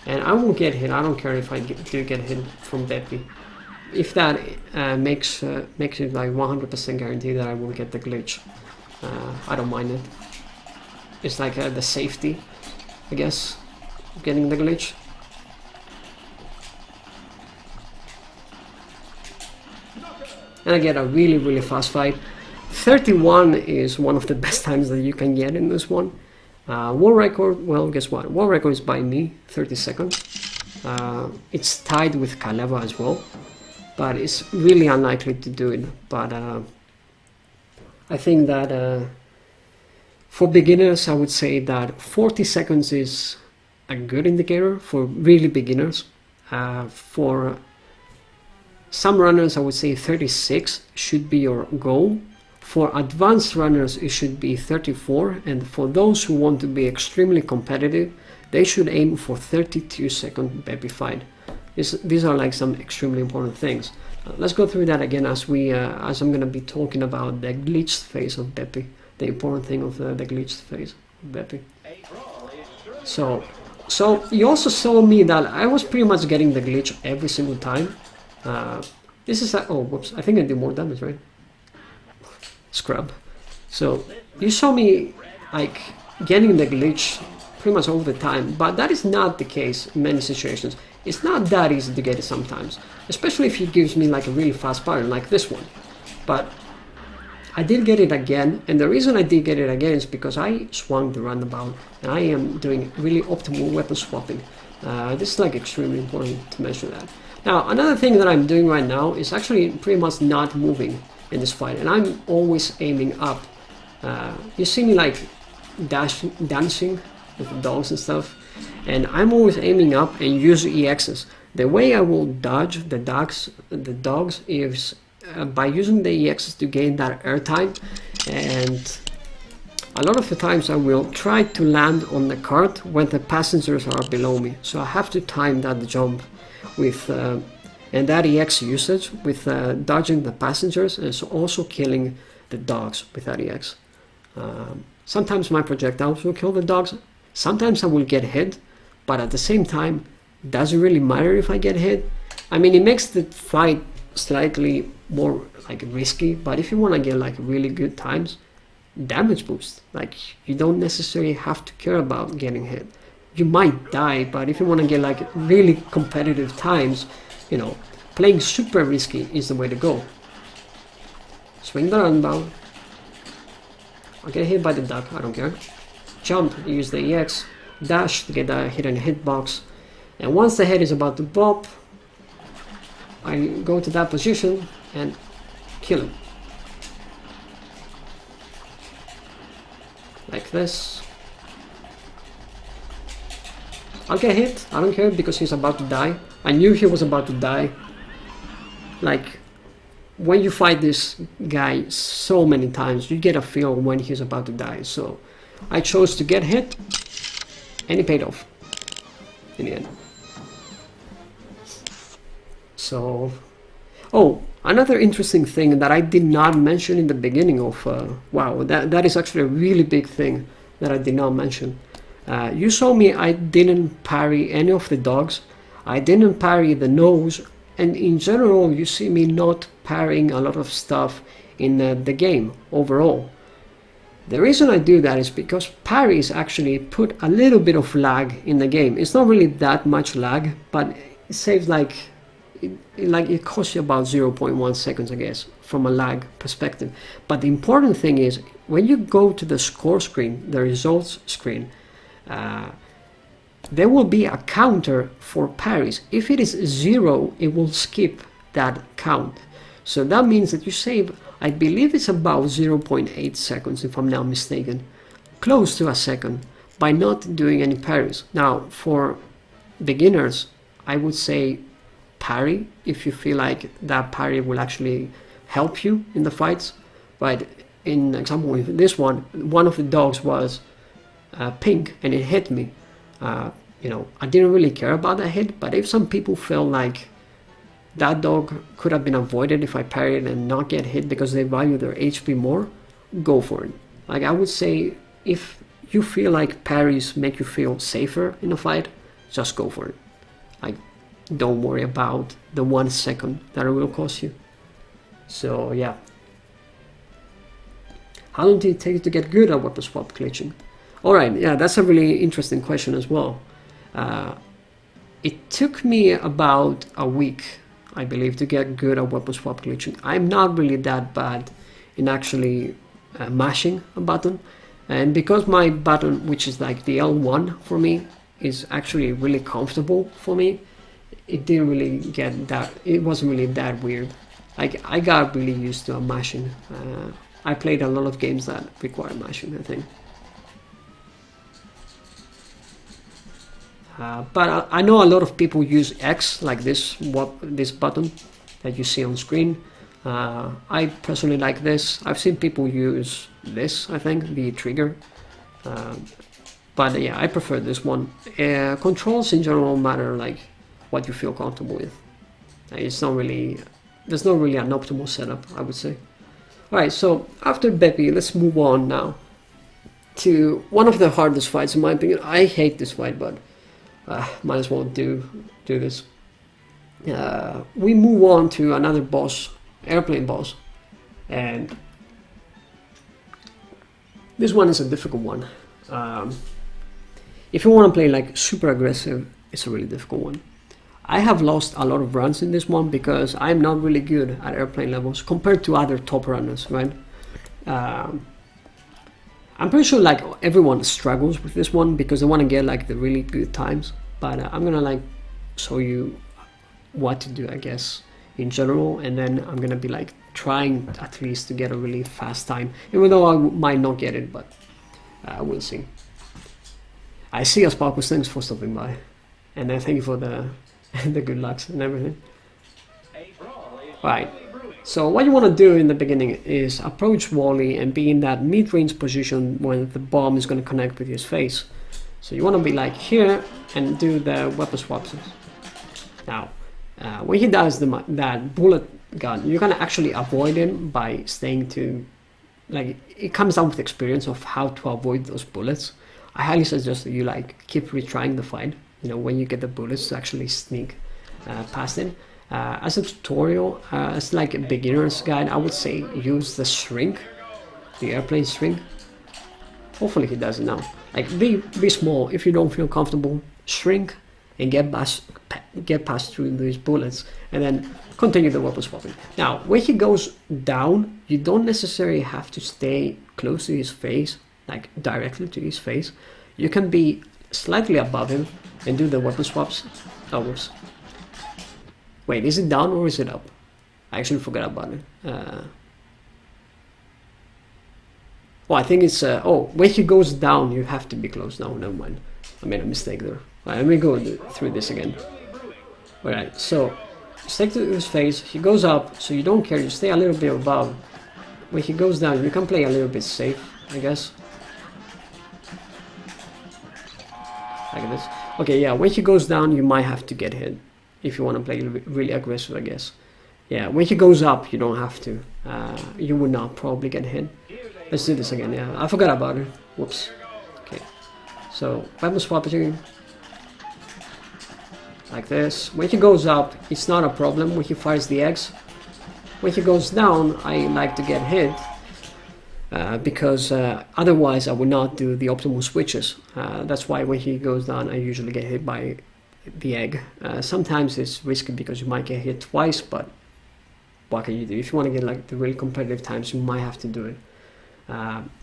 Speaker 1: and I will get hit. I don't care if I do get hit from Beppi. If that makes it like 100% guarantee that I will get the glitch, I don't mind it. It's like the safety, I guess, of getting the glitch. And I get a really, really fast fight. 31 is one of the best times that you can get in this one. World record, well, guess what? World record is by me, 30 seconds. It's tied with Caleva as well, but it's really unlikely to do it. But I think that for beginners, I would say that 40 seconds is a good indicator for really beginners. For some runners, I would say 36 should be your goal. For advanced runners, it should be 34. And for those who want to be extremely competitive, they should aim for 32-second Beppi fight. These are like some extremely important things. Let's go through that again as I'm going to be talking about the glitched phase of Beppi. The important thing of the glitched phase of Beppi. So you also saw me that I was pretty much getting the glitch every single time. This is oh whoops, I think I did more damage, right? Scrub. So you saw me like getting the glitch pretty much all the time, but that is not the case in many situations. It's not that easy to get it sometimes, especially if he gives me like a really fast pattern like this one. But I did get it again, and the reason I did get it again is because I swung the roundabout and I am doing really optimal weapon swapping. This is like extremely important to mention that. Now another thing that I'm doing right now is actually pretty much not moving in this fight, and I'm always aiming up. You see me like dancing with the dogs and stuff, and I'm always aiming up and use EXs. The way I will dodge the dogs is by using the EXs to gain that airtime, and a lot of the times I will try to land on the cart when the passengers are below me, so I have to time that jump with and that EX usage with dodging the passengers and so also killing the dogs with that EX. Sometimes my projectiles will kill the dogs, sometimes I will get hit, but at the same time does it really matter if I get hit? I mean, it makes the fight slightly more like risky, but if you want to get like really good times, damage boost, like you don't necessarily have to care about getting hit. You might die, but if you want to get like really competitive times, you know, playing super risky is the way to go. Swing the roundabout. I'll get hit by the duck, I don't care. Jump, use the EX, dash to get a hit in a hitbox. And once the head is about to bop, I go to that position and kill him. Like this. I'll get hit, I don't care, because he's about to die. I knew he was about to die. Like, when you fight this guy so many times, you get a feel when he's about to die. So I chose to get hit, and it paid off in the end. So, oh, another interesting thing that I did not mention in the beginning of, wow, that is actually a really big thing that I did not mention. You saw me, I didn't parry any of the dogs, I didn't parry the nose, and in general you see me not parrying a lot of stuff in the game overall. The reason I do that is because parries actually put a little bit of lag in the game. It's not really that much lag, but it saves like it costs you about 0.1 seconds, I guess, from a lag perspective. But the important thing is when you go to the score screen, the results screen, there will be a counter for parries. If it is 0, it will skip that count. So that means that you save, I believe it's about 0.8 seconds if I'm not mistaken, close to a second, by not doing any parries. Now for beginners, I would say parry if you feel like that parry will actually help you in the fights. But in example with this one of the dogs was pink and it hit me. You know, I didn't really care about that hit, but if some people feel like that dog could have been avoided if I parried and not get hit because they value their HP more, go for it. Like I would say, if you feel like parries make you feel safer in a fight, just go for it. Like, don't worry about the 1 second that it will cost you. So yeah. How long did it take to get good at weapon swap glitching? Alright, yeah, that's a really interesting question as well. It took me about a week, I believe, to get good at weapon swap glitching. I'm not really that bad in actually mashing a button, and because my button, which is like the L1 for me, is actually really comfortable for me, it didn't really get that, it wasn't really that weird. Like, I got really used to mashing. I played a lot of games that require mashing, I think. But I know a lot of people use X, like this button that you see on screen. I personally like this. I've seen people use this, I think, the trigger. But yeah, I prefer this one. Controls in general matter, like what you feel comfortable with. It's not really, there's not really an optimal setup, I would say. Alright, so after Beppi, let's move on now to one of the hardest fights in my opinion. I hate this fight, but might as well do this. We move on to another boss, airplane boss, and this one is a difficult one. If you want to play like super aggressive, it's a really difficult one. I have lost a lot of runs in this one because I'm not really good at airplane levels compared to other top runners, right? I'm pretty sure like everyone struggles with this one because they want to get like the really good times, but I'm gonna like show you what to do, I guess, in general, and then I'm gonna be like trying at least to get a really fast time, even though I might not get it, but we'll see. I see us, Sparkles, thanks for stopping by, and thank you for the the good lucks and everything. Right, so what you want to do in the beginning is approach Wally and be in that mid-range position when the bomb is going to connect with his face. So you want to be like here and do the weapon swaps. Now, when he does that bullet gun, you're going to actually avoid him by staying to, like, it comes down with experience of how to avoid those bullets. I highly suggest that you like keep retrying the fight you know, when you get the bullets to actually sneak past it. As a tutorial, as like a beginner's guide, I would say use the shrink, the airplane shrink. Hopefully he does it now. Like be small. If you don't feel comfortable, shrink and get past through these bullets, and then continue the weapon swapping. Now, when he goes down, you don't necessarily have to stay close to his face, like directly to his face. You can be slightly above him and do the weapon swaps. Oh, whoops. Wait, is it down or is it up? I actually forgot about it. Well, I think it's... oh, when he goes down, you have to be close. No, never mind. I made a mistake there. Right, let me go through this again. Alright, so stick to his face. He goes up, so you don't care. You stay a little bit above. When he goes down, you can play a little bit safe, I guess. Like this. Okay, yeah, when he goes down, you might have to get hit. If you want to play really aggressive, I guess. Yeah, when he goes up, you don't have to. You would not probably get hit. Let's do this again, yeah. I forgot about it. Whoops. Okay. So, weapon swapping. Like this. When he goes up, it's not a problem when he fires the eggs. When he goes down, I like to get hit. Because otherwise I would not do the optimal switches. That's why when he goes down, I usually get hit by the egg. Sometimes it's risky because you might get hit twice, but what can you do? If you want to get like the really competitive times, you might have to do it.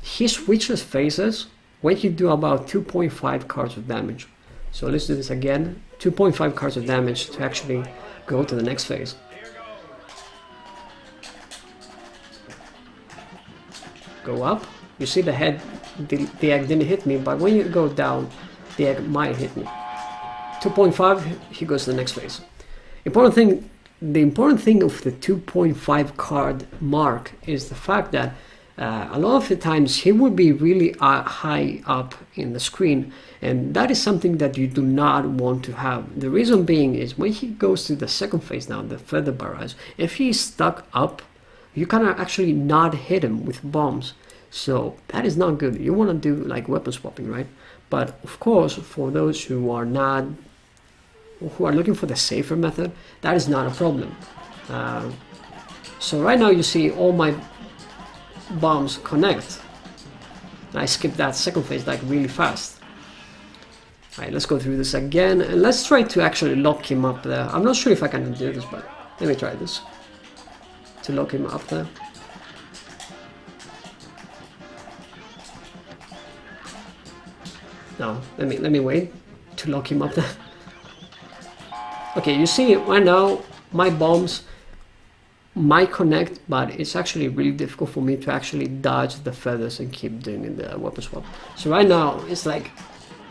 Speaker 1: He switches phases when you do about 2.5 cards of damage. So let's do this again. 2.5 cards of damage to actually go to the next phase. Go up. You see the head, the egg didn't hit me, but when you go down, the egg might hit me. 2.5, he goes to the next phase. The important thing of the 2.5 card mark is the fact that a lot of the times he will be really high up in the screen, and that is something that you do not want to have. The reason being is when he goes to the second phase now, the feather barrage, if he's stuck up, you cannot actually not hit him with bombs. So that is not good. You want to do like weapon swapping, right? But of course, for those who are looking for the safer method, that is not a problem. So right now you see all my bombs connect. I skipped that second phase like really fast. Alright, let's go through this again and let's try to actually lock him up there. I'm not sure if I can do this, but let me try this. To lock him up there. No, let me wait to lock him up there. Okay, you see right now my bombs might connect, but it's actually really difficult for me to actually dodge the feathers and keep doing the weapon swap. So right now it's like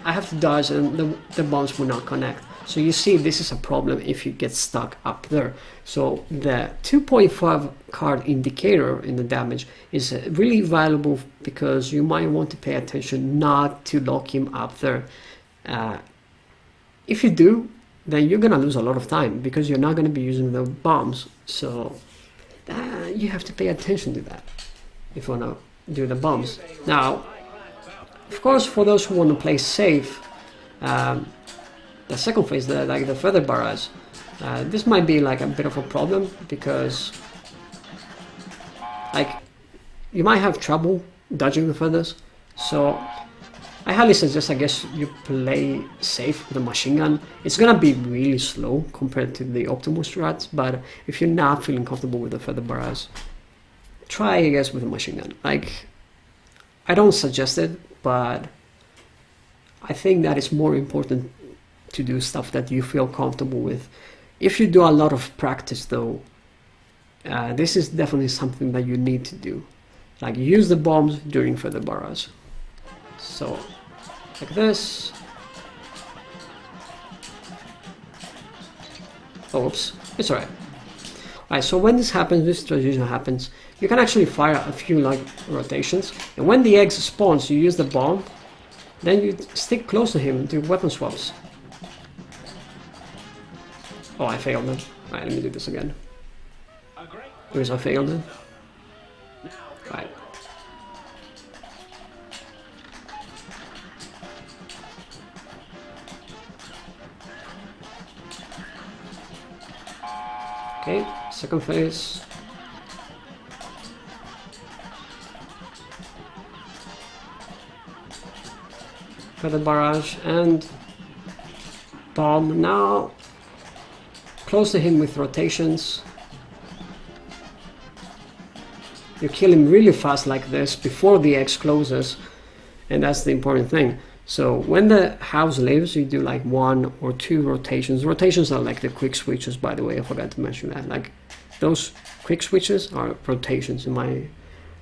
Speaker 1: I have to dodge and the bombs will not connect. So you see this is a problem if you get stuck up there. So the 2.5 card indicator in the damage is really valuable because you might want to pay attention not to lock him up there. If you do, then you're gonna lose a lot of time because you're not gonna be using the bombs. So you have to pay attention to that if you wanna do the bombs. Now, of course, for those who want to play safe, the second phase, like the feather barrage, this might be like a bit of a problem because like you might have trouble dodging the feathers. So I highly suggest, I guess, you play safe with a machine gun. It's gonna be really slow compared to the optimal strats, but if you're not feeling comfortable with the feather barrage, try, I guess, with a machine gun. Like, I don't suggest it, but I think that it's more important to do stuff that you feel comfortable with. If you do a lot of practice though, this is definitely something that you need to do. Like use the bombs during feather barrage. So, like this. Oops, it's alright. Alright, so when this happens, this transition happens, you can actually fire a few like rotations, and when the eggs spawns, you use the bomb, then you stick close to him and do weapon swaps. Oh, I failed then. Alright, let me do this again. Because I failed then. Right. Okay, second phase. Feather barrage and bomb. Now close to him with rotations. You kill him really fast like this before the X closes, and that's the important thing. So when the house lives, you do like 1 or 2 rotations. Rotations are like the quick switches, by the way. I forgot to mention that. Like those quick switches are rotations in my.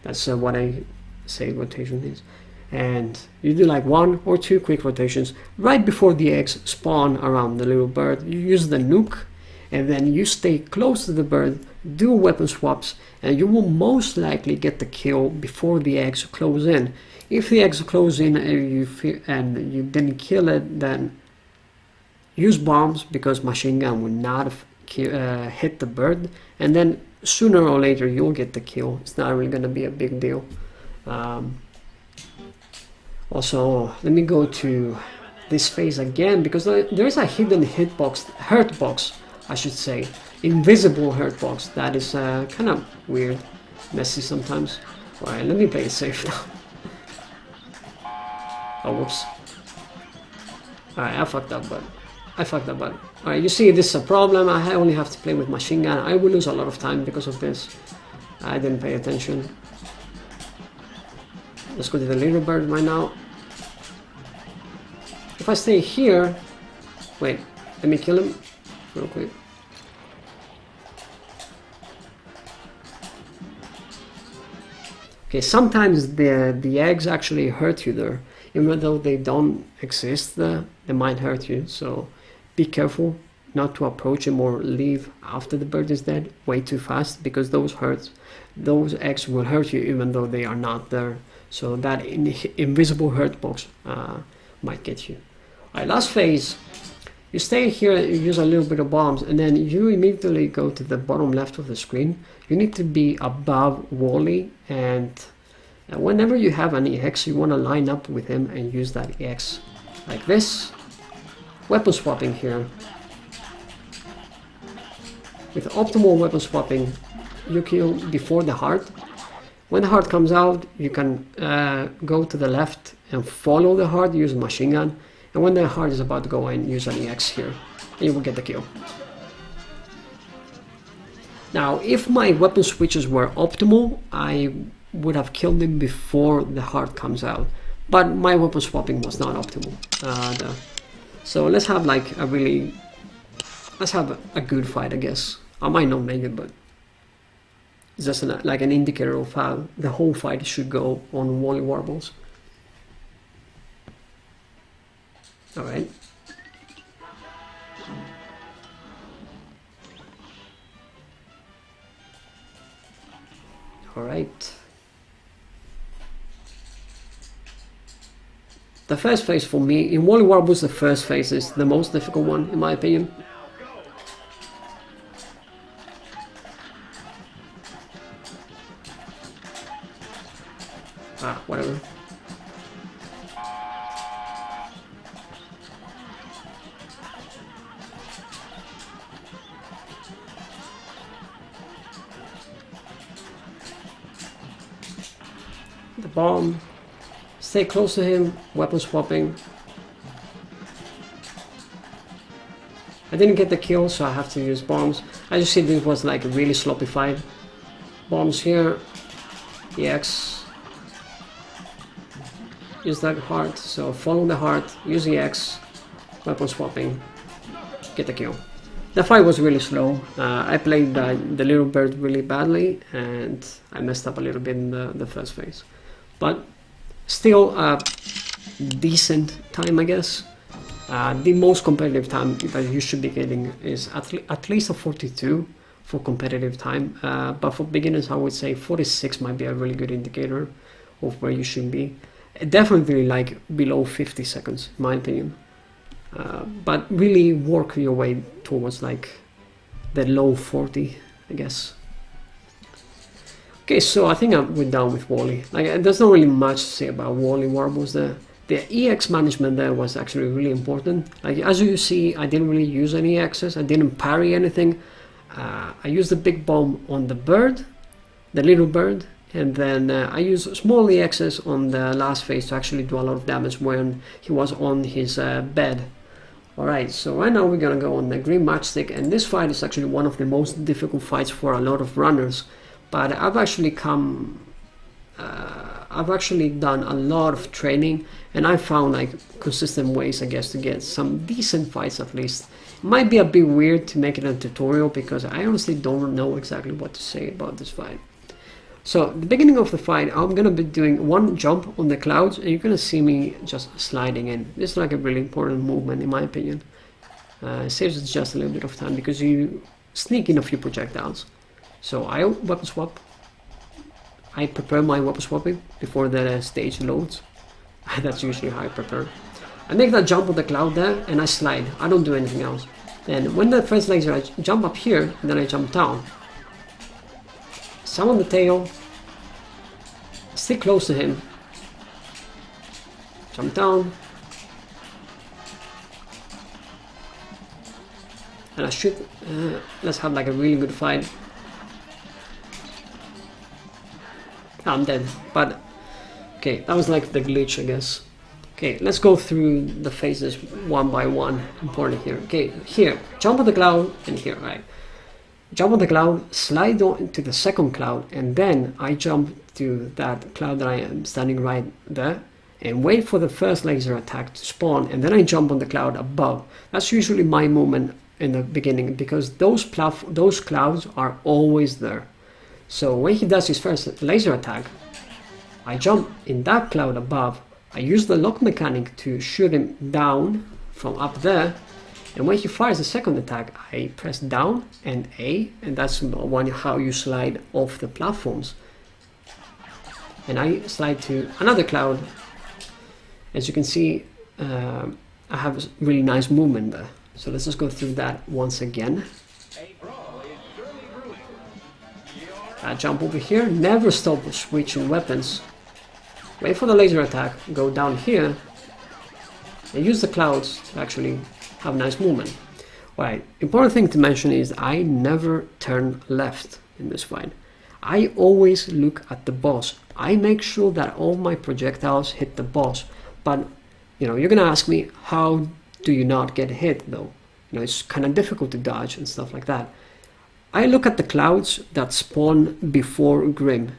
Speaker 1: That's what I say rotation is. And you do like 1 or 2 quick rotations right before the eggs spawn around the little bird. You use the nuke, and then you stay close to the bird, do weapon swaps, and you will most likely get the kill before the eggs close in. If the eggs close in and you didn't kill it, then use bombs, because machine gun will not hit the bird, and then sooner or later you'll get the kill. It's not really going to be a big deal. Also, let me go to this phase again, because there is a hidden hurt box, I should say, invisible hurt box that is kind of weird, messy sometimes. Alright, let me play it safe now. Oh, whoops. Alright, I fucked up, but alright, you see, this is a problem. I only have to play with machine gun. I will lose a lot of time because of this. I didn't pay attention. Let's go to the little bird right now. If I stay here... Wait, let me kill him real quick. Okay, sometimes the eggs actually hurt you there. Even though they don't exist, they might hurt you. So be careful not to approach him or leave after the bird is dead way too fast, because those eggs will hurt you even though they are not there. So that invisible hurt box might get you. Alright, last phase. You stay here, you use a little bit of bombs, and then you immediately go to the bottom left of the screen. You need to be above Wally, and whenever you have an EX, you want to line up with him and use that EX like this. Weapon swapping here. With optimal weapon swapping, you kill before the heart. When the heart comes out, you can go to the left and follow the heart, use a machine gun. And when the heart is about to go in, use an EX here, and you will get the kill. Now, if my weapon switches were optimal, I would have killed him before the heart comes out. But my weapon swapping was not optimal. So let's have like let's have a good fight, I guess. I might not make it, but it's just like an indicator of how the whole fight should go on Wally Warbles. Alright. Alright. The first phase for me, in Wally Warbles, the first phase is the most difficult one, in my opinion. Whatever. The bomb. Stay close to him, weapon swapping. I didn't get the kill, so I have to use bombs. I just see this was like a really sloppy fight. Bombs here. EX. Use that heart, so follow the heart, use the X, weapon swapping, get the kill. The fight was really slow. I played the little bird really badly, and I messed up a little bit in the first phase. But still a decent time, I guess. The most competitive time that you should be getting is at least a 42 for competitive time. But for beginners, I would say 46 might be a really good indicator of where you should be. Definitely like below 50 seconds, in my opinion. But really work your way towards like the low 40, I guess. Okay, so I think we're done with Wally. Like, there's not really much to say about Wally Warbles. The EX management there was actually really important. Like, as you see, I didn't really use any EXs. I didn't parry anything. I use the big bomb on the bird, the little bird, and then I use small EXs on the last phase to actually do a lot of damage when he was on his bed. Alright, so right now we're gonna go on the green matchstick, and this fight is actually one of the most difficult fights for a lot of runners, but I've actually done a lot of training, and I found like consistent ways, I guess, to get some decent fights at least. It might be a bit weird to make it a tutorial because I honestly don't know exactly what to say about this fight. So the beginning of the fight, I'm gonna be doing one jump on the clouds, and you're gonna see me just sliding in. This is like a really important movement in my opinion. It saves just a little bit of time because you sneak in a few projectiles. So I weapon swap. I prepare my weapon swapping before the stage loads. That's usually how I prepare. I make that jump on the cloud there, and I slide. I don't do anything else. Then when the first laser, I jump up here, and then I jump down. Summon the tail, stick close to him, jump down, and I shoot. Let's have like a really good fight. I'm dead, but okay, that was like the glitch, I guess. Okay, let's go through the phases one by one. Important here. Okay, here, jump on the cloud, and here, right. Jump on the cloud, slide on to the second cloud, and then I jump to that cloud that I am standing right there, and wait for the first laser attack to spawn, and then I jump on the cloud above. That's usually my movement in the beginning, because those clouds are always there. So when he does his first laser attack, I jump in that cloud above, I use the lock mechanic to shoot him down from up there, and when he fires the second attack, I press down and A, and that's how you slide off the platforms. And I slide to another cloud. As you can see, I have a really nice movement there. So let's just go through that once again. I jump over here, never stop switching weapons. Wait for the laser attack, go down here, and use the clouds to actually have nice movement. Right, important thing to mention is I never turn left in this fight. I always look at the boss. I make sure that all my projectiles hit the boss. But you know, you're gonna ask me, how do you not get hit though? You know, it's kind of difficult to dodge and stuff like that. I look at the clouds that spawn before Grim.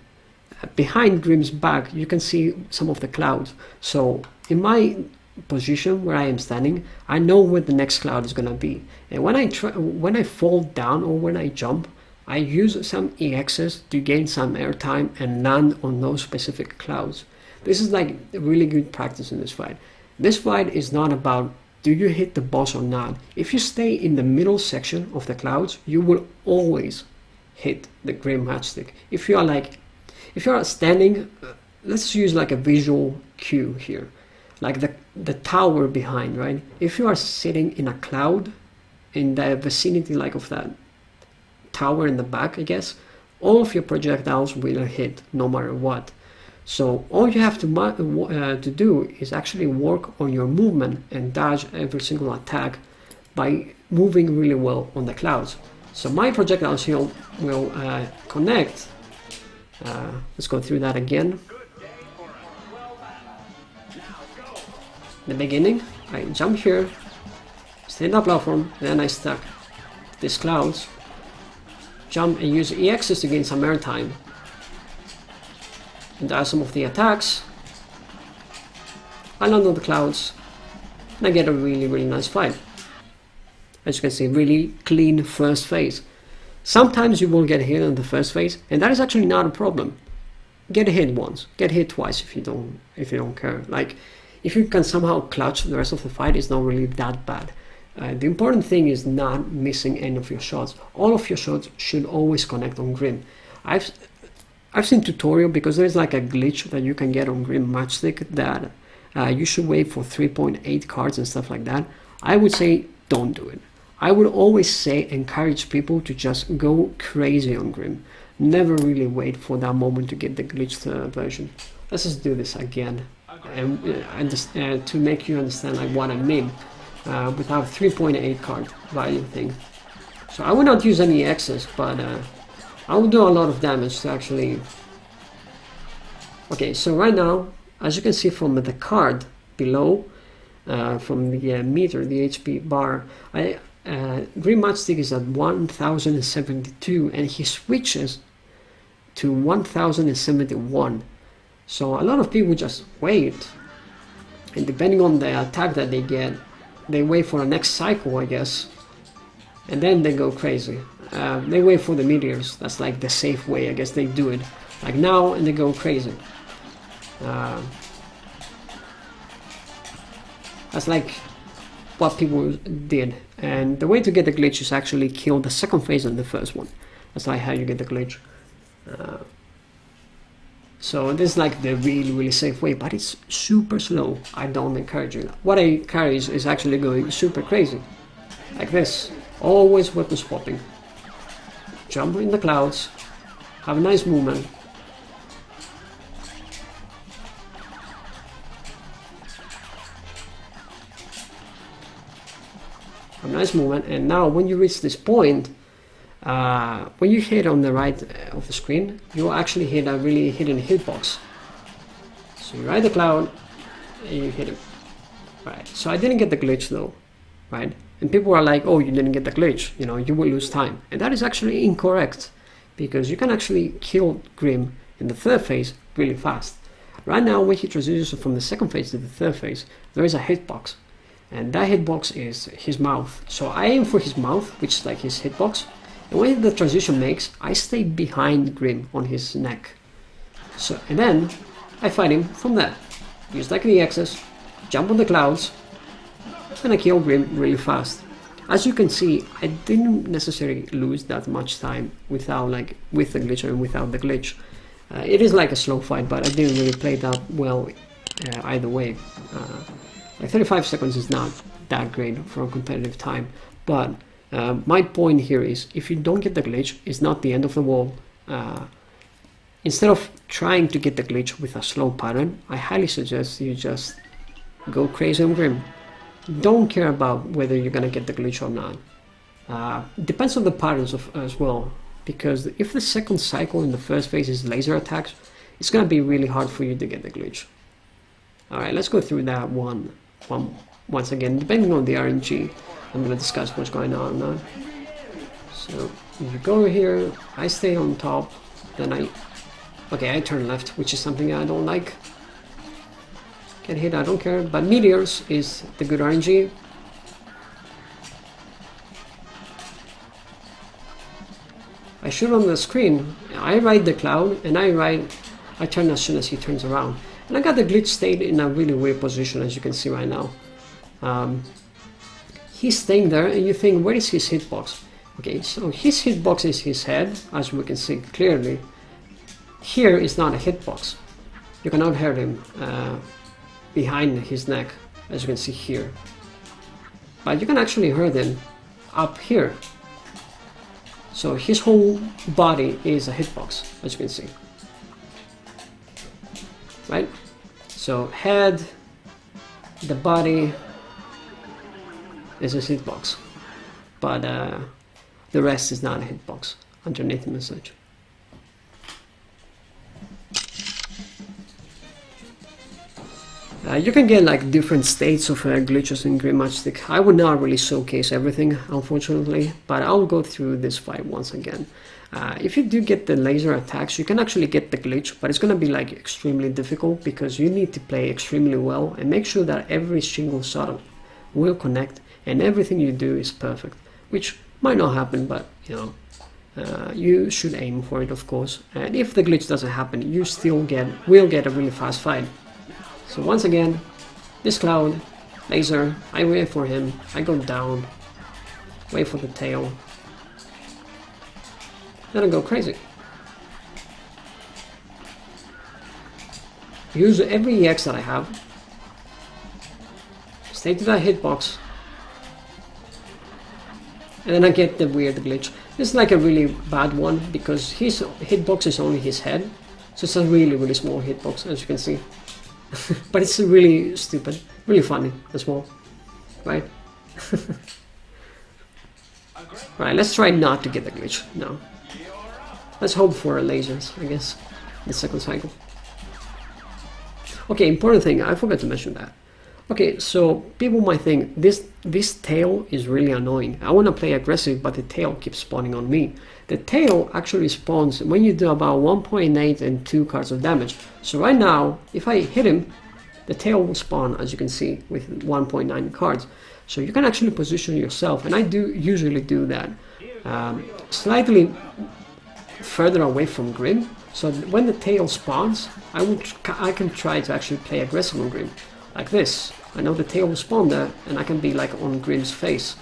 Speaker 1: Behind Grim's back, you can see some of the clouds. So in my position where I am standing, I know where the next cloud is gonna be. And when I fall down or when I jump, I use some EXs to gain some airtime and land on those specific clouds. This is like really good practice in this fight. This fight is not about do you hit the boss or not. If you stay in the middle section of the clouds, you will always hit the Grim Matchstick. If you are standing, let's use like a visual cue here, like the tower behind, right? If you are sitting in a cloud in the vicinity like of that tower in the back, I guess, all of your projectiles will hit no matter what. So all you have to do is actually work on your movement and dodge every single attack by moving really well on the clouds. So my projectiles here will connect. Let's go through that again. In the beginning, I jump here, stay in the platform, then I stack these clouds, jump and use EXs to gain some airtime, and dodge some of the attacks. I land on the clouds, and I get a really nice fight. As you can see, really clean first phase. Sometimes you will get hit in the first phase, and that is actually not a problem. Get hit once, get hit twice if you don't care. Like, if you can somehow clutch the rest of the fight, it's not really that bad. The important thing is not missing any of your shots. All of your shots should always connect on Grim. I've seen tutorial, because there's like a glitch that you can get on Grim Matchstick that you should wait for 3.8 cards and stuff like that. I would say don't do it. I would always say encourage people to just go crazy on Grim. Never really wait for that moment to get the glitched version. Let's just do this again, and to make you understand like what I mean without 3.8 card value thing. So I will not use any X's, but I will do a lot of damage to actually... Okay, so right now, as you can see from the card below, from the meter, the HP bar, Green Matchstick is at 1072 and he switches to 1071. So a lot of people just wait, and depending on the attack that they get, they wait for the next cycle, I guess, and then they go crazy. They wait for the meteors. That's like the safe way, I guess they do it. Like now, and they go crazy. That's like what people did. And the way to get the glitch is actually kill the second phase and the first one. That's like how you get the glitch. So this is like the really safe way, but it's super slow. I don't encourage it. What I encourage is actually going super crazy. Like this. Always weapon swapping. Jump in the clouds. Have a nice movement. Have a nice movement. And now when you reach this point, when you hit on the right of the screen, you actually hit a really hidden hitbox. So you ride the cloud and you hit him. Right. So I didn't get the glitch though, right? And people are like, oh, you didn't get the glitch, you know, you will lose time. And that is actually incorrect, because you can actually kill Grim in the third phase really fast. Right now, when he transitions from the second phase to the third phase, there is a hitbox. And that hitbox is his mouth. So I aim for his mouth, which is like his hitbox. And when the transition makes, I stay behind Grim on his neck. So, and then I fight him from there. Use like the X's, jump on the clouds, and I kill Grim really fast. As you can see, I didn't necessarily lose that much time without with the glitch and without the glitch. It is like a slow fight, but I didn't really play that well either way. Like 35 seconds is not that great for a competitive time, but my point here is, if you don't get the glitch, it's not the end of the world. Instead of trying to get the glitch with a slow pattern, I highly suggest you just go crazy on Grim. Don't care about whether you're gonna get the glitch or not. Depends on the patterns as well, because if the second cycle in the first phase is laser attacks, it's gonna be really hard for you to get the glitch. Alright, let's go through that once again. Depending on the RNG, I'm gonna discuss what's going on now. So you go here, I stay on top, then I turn left, which is something I don't like. Get hit, I don't care, but meteors is the good RNG. I shoot on the screen, I ride the cloud, and I turn as soon as he turns around. And I got the glitch stayed in a really weird position, as you can see right now. He's staying there, and you think, where is his hitbox? Okay, so his hitbox is his head, as we can see clearly. Here is not a hitbox. You cannot hurt him behind his neck, as you can see here. But you can actually hurt him up here. So his whole body is a hitbox, as you can see. Right? So head, the body is a hitbox, but the rest is not a hitbox underneath him and such. You can get like different states of glitches in Green Matchstick. I would not really showcase everything, unfortunately, but I'll go through this fight once again. If you do get the laser attacks, you can actually get the glitch, but it's gonna be like extremely difficult, because you need to play extremely well and make sure that every single shot will connect and everything you do is perfect, which might not happen, but you know, you should aim for it, of course. And if the glitch doesn't happen, you still will get a really fast fight. So once again, this cloud, laser, I wait for him, I go down, wait for the tail, then I go crazy. Use every EX that I have, stay to that hitbox, and then I get the weird glitch. This is like a really bad one, because his hitbox is only his head, so it's a really small hitbox, as you can see. But it's really stupid, really funny as well, right? Right, let's try not to get the glitch now. Let's hope for lasers, I guess, the second cycle. Okay, important thing, I forgot to mention that. Okay, so people might think this tail is really annoying. I want to play aggressive, but the tail keeps spawning on me. The tail actually spawns when you do about 1.8 and 2 cards of damage. So right now, if I hit him, the tail will spawn, as you can see, with 1.9 cards. So you can actually position yourself, and I do usually do that slightly further away from Grim. So when the tail spawns, I can try to actually play aggressive on Grim, like this. I know the tail will spawn there, and I can be like on Grim's face.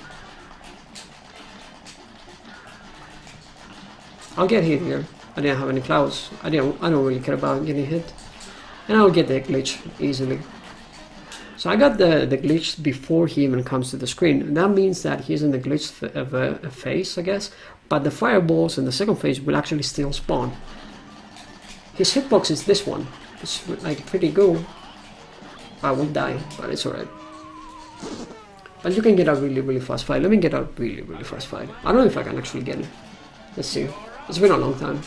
Speaker 1: I'll get hit here. I didn't have any clouds. I don't really care about getting hit, and I'll get the glitch easily. So I got the glitch before he even comes to the screen, and that means that he's in the glitch phase, I guess, but the fireballs in the second phase will actually still spawn. His hitbox is this one. It's like pretty good. I will die, but it's alright. But you can get a really fast fight. Let me get a really fast fight. I don't know if I can actually get it. Let's see. It's been a long time.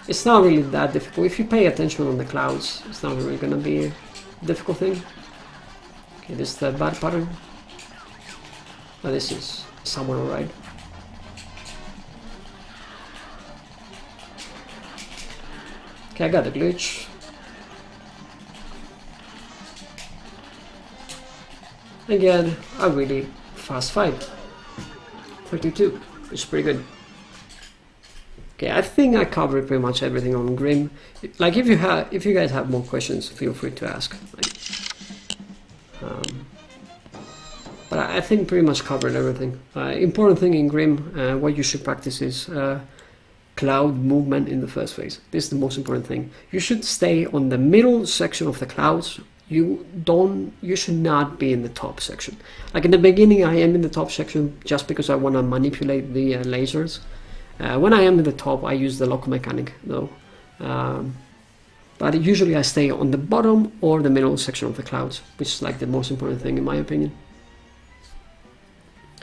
Speaker 1: It's not really that difficult. If you pay attention on the clouds, it's not really gonna be a difficult thing. Okay, this is the bad pattern. But this is somewhat alright. Okay, I got the glitch. Again, a really fast fight. 32, which is pretty good. Okay, I think I covered pretty much everything on Grim. Like, if you guys have more questions, feel free to ask. But I think pretty much covered everything. Important thing in Grim, what you should practice is cloud movement in the first phase. This is the most important thing. You should stay on the middle section of the clouds. You should not be in the top section. Like in the beginning, I am in the top section just because I want to manipulate the lasers. When I am in the top, I use the lock mechanic though. But usually I stay on the bottom or the middle section of the clouds, which is like the most important thing in my opinion.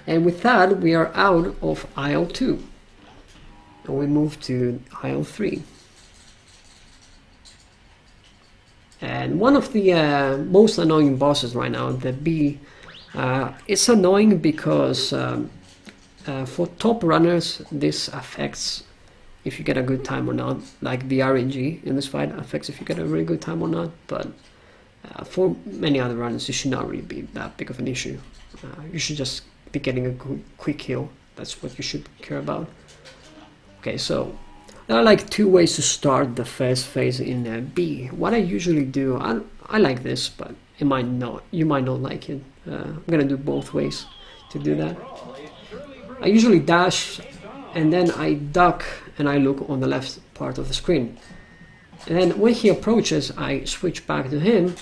Speaker 1: And with that, we are out of aisle 2. And we move to aisle 3. And one of the most annoying bosses right now, the B, it's annoying because for top runners, this affects if you get a good time or not. Like the RNG in this fight affects if you get a really good time or not. But for many other runners, it should not really be that big of an issue. You should just be getting a quick kill. That's what you should care about. Okay, so there are like 2 ways to start the first phase in B. What I usually do, I like this, but you might not like it. I'm gonna do both ways to do that. I usually dash, and then I duck, and I look on the left part of the screen. And then when he approaches, I switch back to him.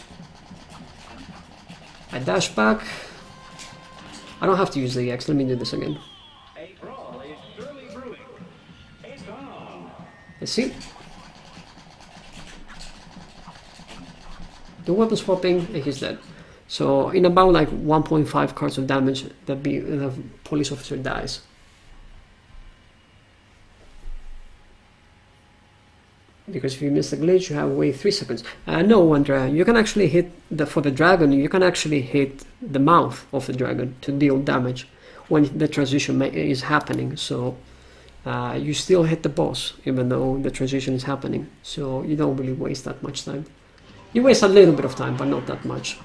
Speaker 1: I dash back. I don't have to use the X. Let me do this again. Let's see. The weapon swapping, and he's dead. So in about like 1.5 cards of damage, the police officer dies. Because if you miss the glitch, you have wait 3 seconds. No, Andrea, you can actually hit for the dragon. You can actually hit the mouth of the dragon to deal damage when the transition is happening. So you still hit the boss even though the transition is happening. So you don't really waste that much time. You waste a little bit of time, but not that much.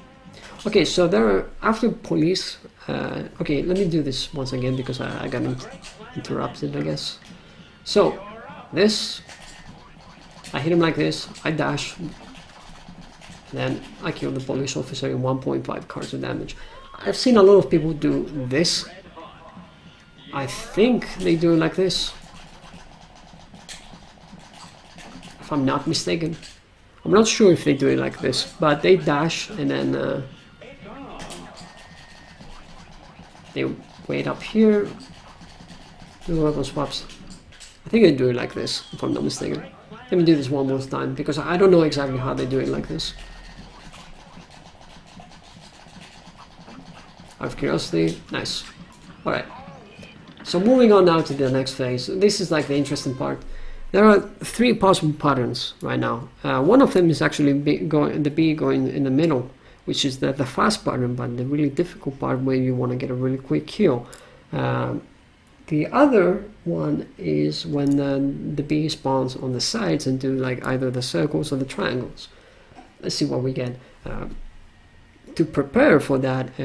Speaker 1: Okay, so there are, after police. Okay, let me do this once again because I got interrupted, I guess. So this. I hit him like this, I dash, then I kill the police officer in 1.5 cards of damage. I've seen a lot of people do this. I think they do it like this, if I'm not mistaken. I'm not sure if they do it like this, but they dash and then they wait up here, do weapon swaps. I think they do it like this, if I'm not mistaken. Let me do this one more time, because I don't know exactly how they do it like this. Out of curiosity, nice. Alright. So moving on now to the next phase. This is like the interesting part. There are 3 possible patterns right now. One of them is actually the bee going in the middle, which is the fast pattern, but the really difficult part where you want to get a really quick kill. The other one is when the bee spawns on the sides and do like either the circles or the triangles. Let's see what we get. To prepare for that,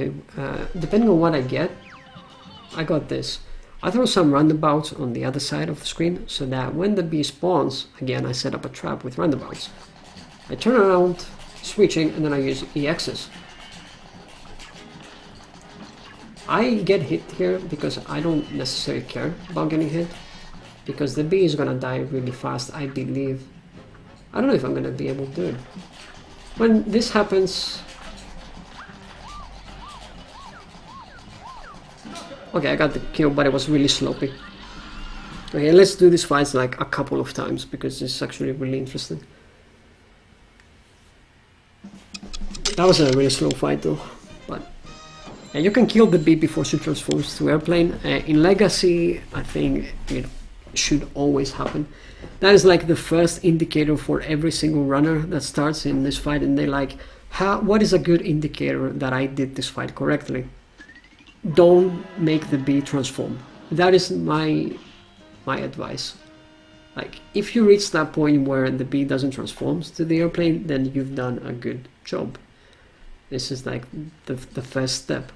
Speaker 1: depending on what I get, I got this. I throw some roundabouts on the other side of the screen so that when the bee spawns, again I set up a trap with roundabouts. I turn around, switching, and then I use EXs. I get hit here because I don't necessarily care about getting hit, because the bee is gonna die really fast, I believe. I don't know if I'm gonna be able to do it. When this happens... Okay, I got the kill, but it was really sloppy. Okay, let's do these fights like a couple of times, because it's actually really interesting. That was a really slow fight though, but you can kill the bee before she transforms to airplane. In Legacy, I think it should always happen. That is like the first indicator for every single runner that starts in this fight, and they're like, what is a good indicator that I did this fight correctly? Don't make the bee transform. That is my advice. Like, if you reach that point where the bee doesn't transform to the airplane, then you've done a good job. This is like the first step.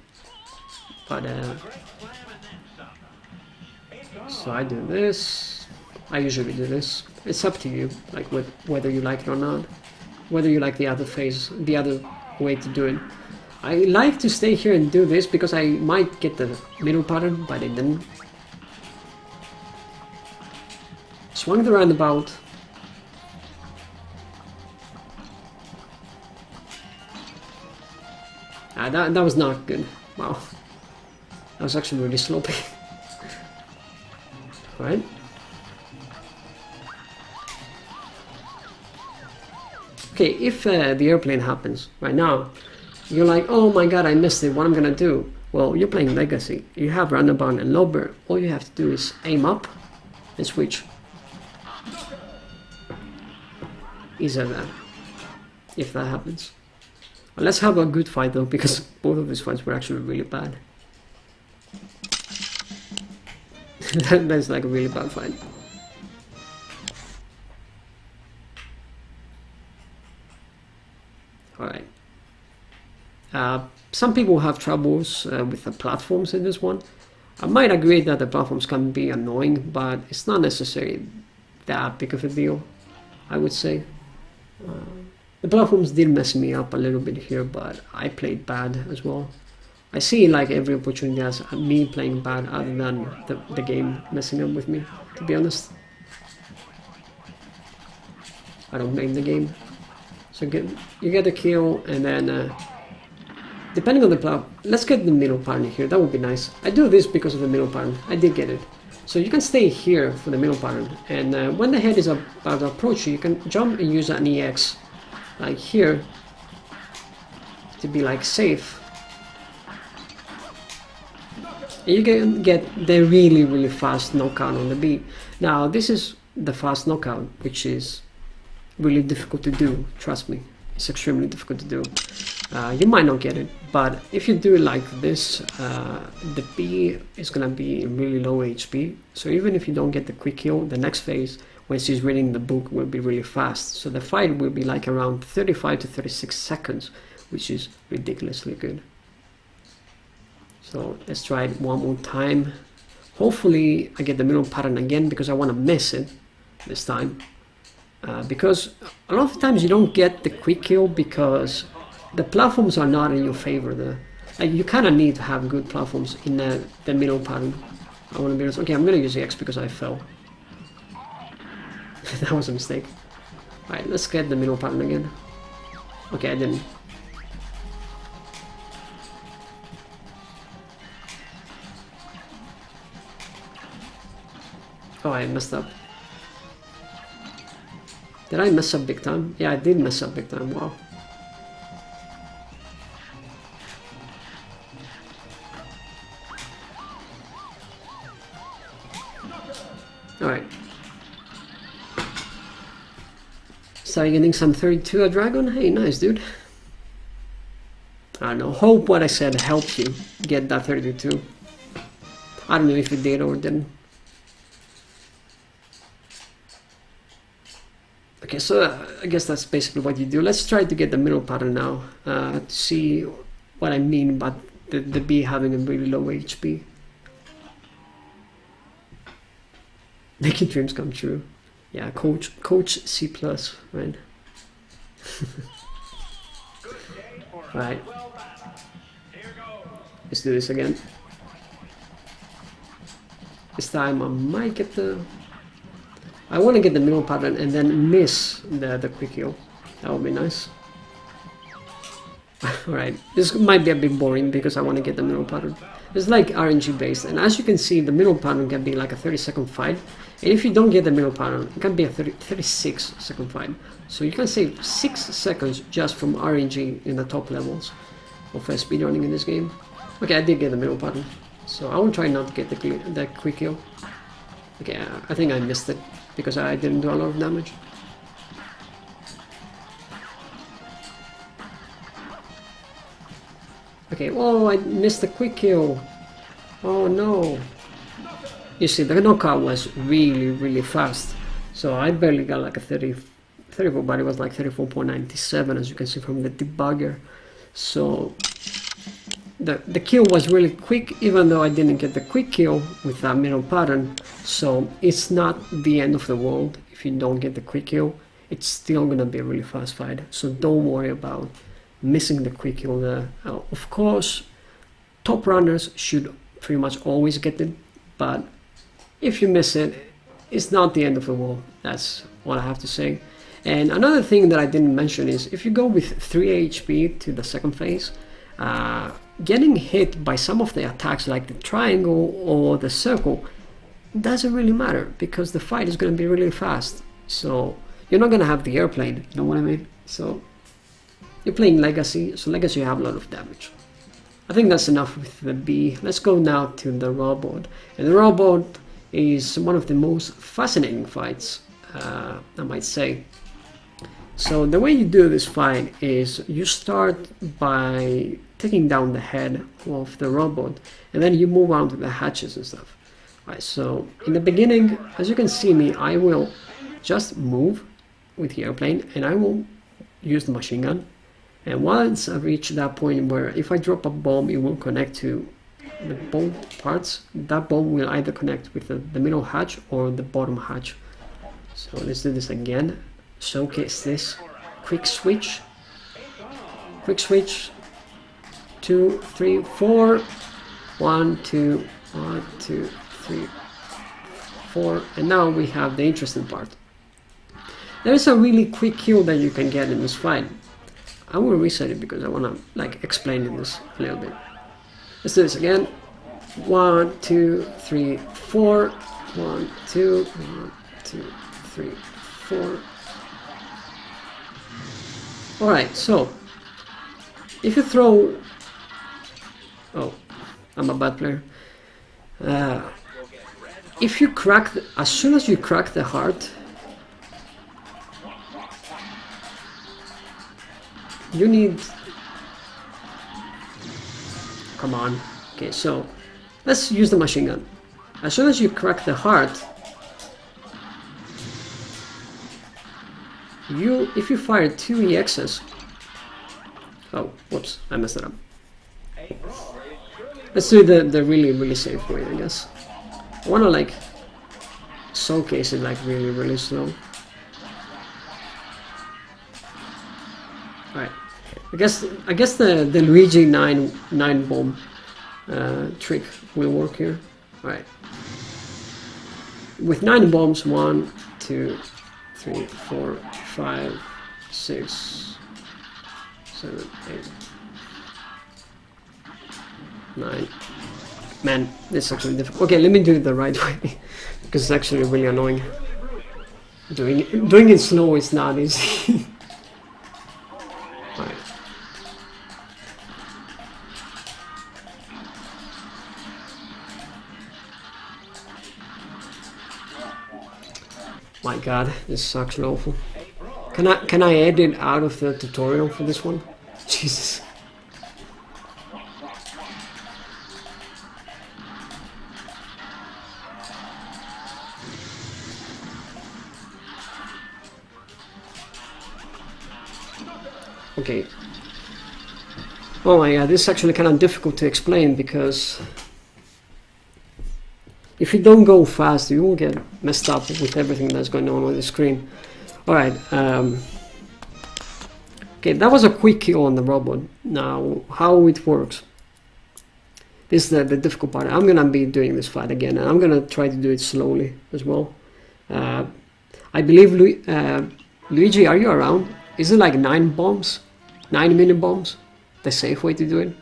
Speaker 1: But so I do this. I usually do this. It's up to you, like whether you like it or not, whether you like the other phase, the other way to do it. I like to stay here and do this because I might get the middle pattern, but I didn't. Swung the roundabout. That was not good. Wow. That was actually really sloppy. Alright. Okay, if the airplane happens right now, you're like, oh my god, I missed it, what am I gonna do? Well, you're playing Legacy. You have roundabout and lower. All you have to do is aim up and switch. Easier than if that happens. Well, let's have a good fight though, because both of these fights were actually really bad. That's like a really bad fight. Alright. Some people have troubles with the platforms in this one. I might agree that the platforms can be annoying, but it's not necessarily that big of a deal, I would say. The platforms did mess me up a little bit here, but I played bad as well. I see like every opportunity as me playing bad other than the game messing up with me, to be honest. I don't blame the game. So you get the kill, and then depending on the platform, let's get the middle pattern here, that would be nice. I do this because of the middle pattern, I did get it. So you can stay here for the middle pattern, and when the head is about to approach you, you can jump and use an EX, like here, to be like safe. And you can get the really fast knockout on the bee. Now this is the fast knockout, which is really difficult to do, trust me. It's extremely difficult to do. You might not get it, but if you do it like this, the bee is gonna be really low HP. So even if you don't get the quick kill, the next phase, when she's reading the book, will be really fast. So the fight will be like around 35 to 36 seconds, which is ridiculously good. So let's try it one more time. Hopefully I get the middle pattern again, because I want to miss it this time. Because a lot of times you don't get the quick kill because the platforms are not in your favor. Like, you kind of need to have good platforms in the middle pattern. I want to be honest. Okay, I'm going to use the X because I fell. That was a mistake. Alright, let's get the middle pattern again. Okay, I didn't. Oh, I messed up. Did I mess up big time? Yeah, I did mess up big time, wow. are you getting some 32 a dragon? Hey, nice, dude. I don't know, hope what I said helped you get that 32. I don't know if it did or didn't. Okay, so I guess that's basically what you do. Let's try to get the middle pattern now to see what I mean by the bee having a really low HP. Making dreams come true. Yeah, Coach C+, right? Right. Let's do this again. This time I might get the... I want to get the middle pattern and then miss the quick heal. That would be nice. Alright, this might be a bit boring because I want to get the middle pattern. It's like RNG based, and as you can see, the middle pattern can be like a 30-second fight. And if you don't get the middle pattern, it can be a 36-second fight. So you can save 6 seconds just from RNG in the top levels of speedrunning in this game. Okay, I did get the middle pattern, so I will try not to get the quick kill. Okay, I think I missed it because I didn't do a lot of damage. Okay, oh, I missed the quick kill. Oh no. You see, the knockout was really fast. So I barely got like a 34, but it was like 34.97 as you can see from the debugger. So the kill was really quick, even though I didn't get the quick kill with that middle pattern. So it's not the end of the world if you don't get the quick kill. It's still gonna be a really fast fight. So don't worry about missing the quick kill there. Of course, top runners should pretty much always get it, but if you miss it, it's not the end of the world. That's what I have to say. And another thing that I didn't mention is if you go with 3 HP to the second phase, getting hit by some of the attacks like the triangle or the circle doesn't really matter because the fight is going to be really fast. So you're not going to have the airplane, you know what I mean? So you're playing Legacy, so Legacy you have a lot of damage. I think that's enough with the bee. Let's go now to the robot. And the robot is one of the most fascinating fights, I might say. So the way you do this fight is you start by taking down the head of the robot and then you move on to the hatches and stuff. Right, so in the beginning, as you can see me, I will just move with the airplane and I will use the machine gun. And once I reach that point where if I drop a bomb, it will connect to the both parts. That bomb will either connect with the middle hatch or the bottom hatch. So let's do this again. Showcase this. Quick switch. 2, 3, 4. 1, 2, 1, 2, 3, 4. And now we have the interesting part. There is a really quick kill that you can get in this fight. I will reset it because I want to like explain this a little bit. Let's do this again. 1, 2, 3, 4. 1, 2, 1, 2, 3, 4. Alright, so if you throw... Oh, I'm a bad player. If you crack... As soon as you crack the heart, you need... Come on. Okay, so let's use the machine gun. As soon as you crack the heart, if you fire 2 EXs... Oh, whoops, I messed it up. Let's do the really safe way, I guess. I wanna like showcase it like really slow. Alright. I guess the Luigi 9 bomb trick will work here. Alright. With 9 bombs, 1, 2, 3, 4, 5, 6, 7, 8, 9. Man, this is actually difficult. Okay, let me do it the right way because it's actually really annoying. Doing it slow is not easy. Alright. My god, this is actually awful. Can I edit out of the tutorial for this one? Jesus. Okay. Oh my god, this is actually kind of difficult to explain because if you don't go fast, you will get messed up with everything that's going on the screen. Alright, okay, that was a quick kill on the robot. Now, how it works. This is the difficult part. I'm gonna be doing this fight again, and I'm gonna try to do it slowly as well. I believe Luigi, are you around? Is it like 9 bombs? 9 mini bombs? The safe way to do it?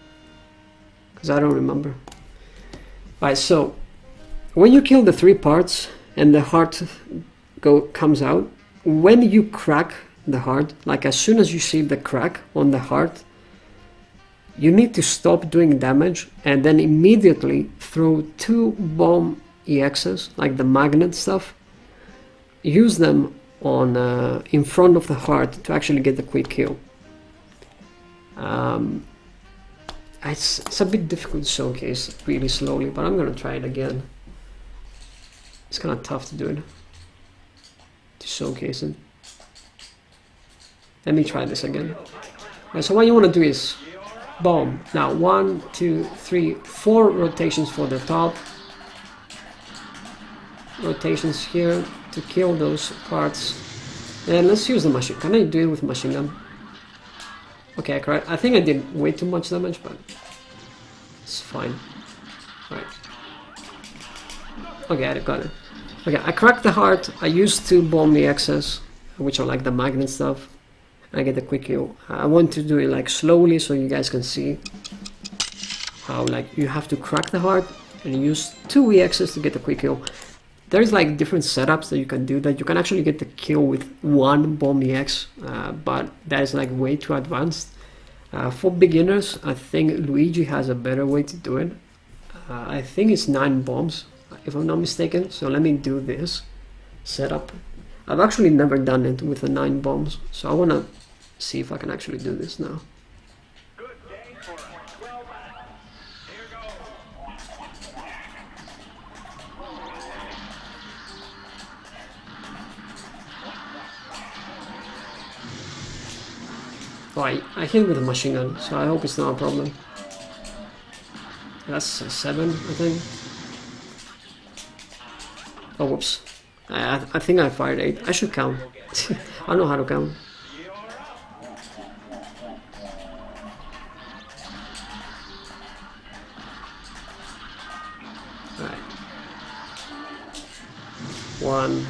Speaker 1: Because I don't remember. Alright, so when you kill the 3 parts and the heart comes out, when you crack the heart, like as soon as you see the crack on the heart, you need to stop doing damage and then immediately throw 2 bomb EXs, like the magnet stuff. Use them on in front of the heart to actually get the quick kill. It's a bit difficult to showcase really slowly, but I'm gonna try it again. It's kind of tough to do it, to showcase it. Let me try this again. Right, so what you want to do is bomb. Now 1, 2, 3, 4 rotations for the top. Rotations here to kill those parts. And let's use the machine. Can I do it with machine gun? Okay, correct. I think I did way too much damage, but it's fine. Right. Okay, I got it. Okay, I cracked the heart. I used 2 bomb EXs, which are like the magnet stuff. I get the quick kill. I want to do it like slowly so you guys can see how like you have to crack the heart and use 2 EXs to get the quick kill. There's like different setups that you can do that you can actually get the kill with 1 bomb EX, but that is like way too advanced. For beginners, I think Luigi has a better way to do it. I think it's 9 bombs, if I'm not mistaken. So let me do this setup. I've actually never done it with the 9 bombs, so I want to see if I can actually do this now. Oh, I hit with a machine gun, so I hope it's not a problem. That's a 7, I think. Oh, whoops. I think I fired 8. I should count. I don't know how to count. Alright. 1,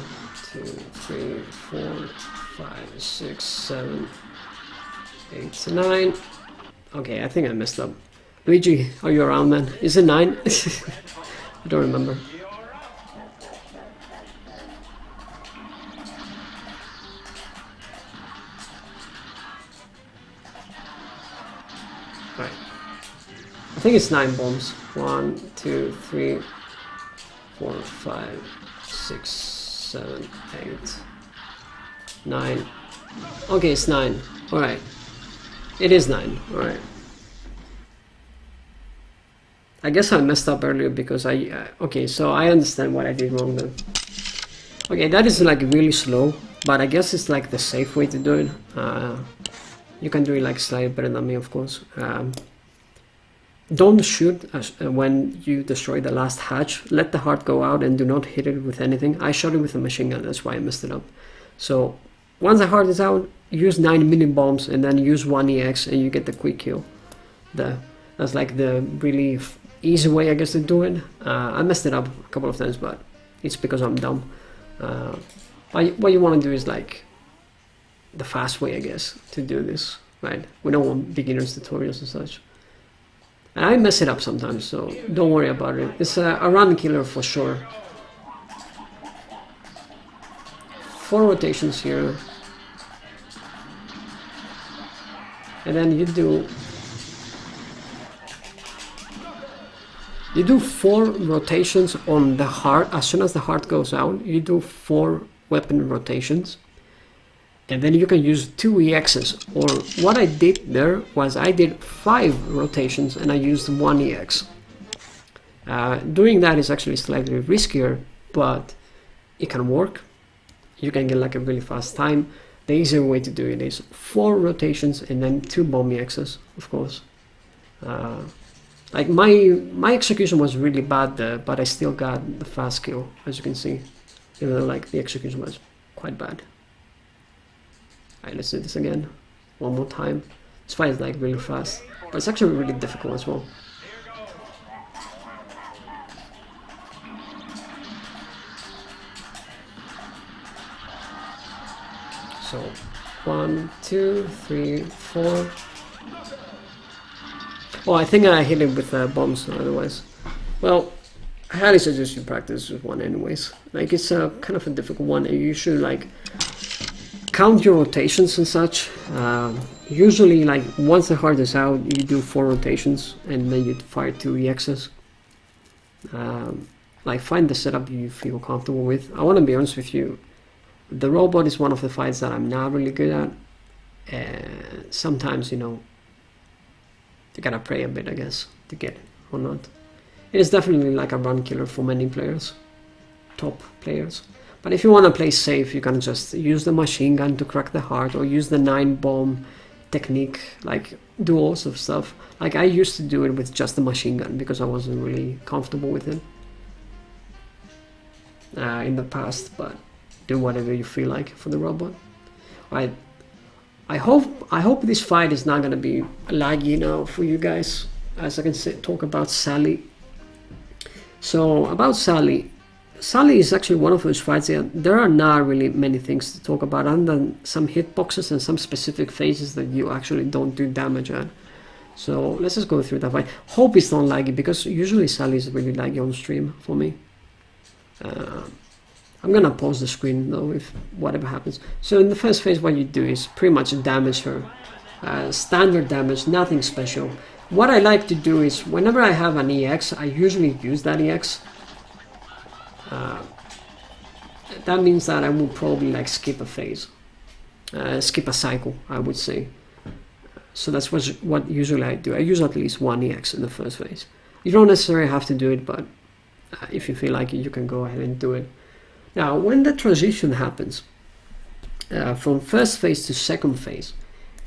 Speaker 1: 2, 3, 4, 5, 6, 7, 8, 9. Okay, I think I messed up. Luigi, are you around, man? Is it 9? I don't remember. Right. I think it's 9 bombs. 1, 2, 3, 4, 5, 6, 7, 8, 9. Okay, it's 9. Alright. It is 9. Alright. I guess I messed up earlier because okay, so I understand what I did wrong then. Okay, that is like really slow, but I guess it's like the safe way to do it. You can do it like slightly better than me, of course. Don't shoot when you destroy the last hatch. Let the heart go out and do not hit it with anything. I shot it with a machine gun, that's why I messed it up. So once the heart is out, use 9 mini bombs and then use 1 EX and you get the quick kill. That's like the really easy way, I guess, to do it. I messed it up a couple of times, but it's because I'm dumb. What you want to do is like the fast way, I guess, to do this, right? We don't want beginners tutorials and such. And I mess it up sometimes, so don't worry about it. It's a run killer for sure. 4 rotations here. And then you do 4 rotations on the heart. As soon as the heart goes out, you do 4 weapon rotations. and then you can use 2 EXs, or what I did there was I did 5 rotations and I used 1 EX. Doing that is actually slightly riskier, but it can work. You can get like a really fast time. The easier way to do it is 4 rotations and then 2 bomb EXs, of course. Like my execution was really bad there, but I still got the fast kill, as you can see, even though like the execution was quite bad. Alright, let's do this again, one more time. This fight is like really fast, but it's actually really difficult as well. So 1, 2, 3, 4. Oh, I think I hit it with bombs otherwise. Well, I highly suggest you practice with one anyways. Like, it's a kind of a difficult one, and you should like count your rotations and such. Usually, like, once the heart is out, you do 4 rotations and then you fire 2 EXs. Like, find the setup you feel comfortable with. I want to be honest with you, the robot is one of the fights that I'm not really good at. Sometimes, you know, you gotta pray a bit, I guess, to get it or not. It is definitely like a run killer for many players, top players. But if you want to play safe, you can just use the machine gun to crack the heart, or use the 9 bomb technique, like do all sorts of stuff. Like, I used to do it with just the machine gun because I wasn't really comfortable with it in the past, but do whatever you feel like for the robot. Right. I hope this fight is not gonna be laggy now for you guys, as I can talk about Sally. So about Sally is actually one of those fights that there are not really many things to talk about other than some hitboxes and some specific phases that you actually don't do damage at. So let's just go through that fight. Hope it's not laggy, because usually Sally is really laggy on stream for me. I'm gonna pause the screen though if whatever happens. So in the first phase, what you do is pretty much damage her. Standard damage, nothing special. What I like to do is whenever I have an EX, I usually use that EX. That means that I will probably like skip a phase, skip a cycle, I would say. So that's what usually I do. I use at least 1 EX in the first phase. You don't necessarily have to do it, but if you feel like it, you can go ahead and do it. Now, when the transition happens from first phase to second phase,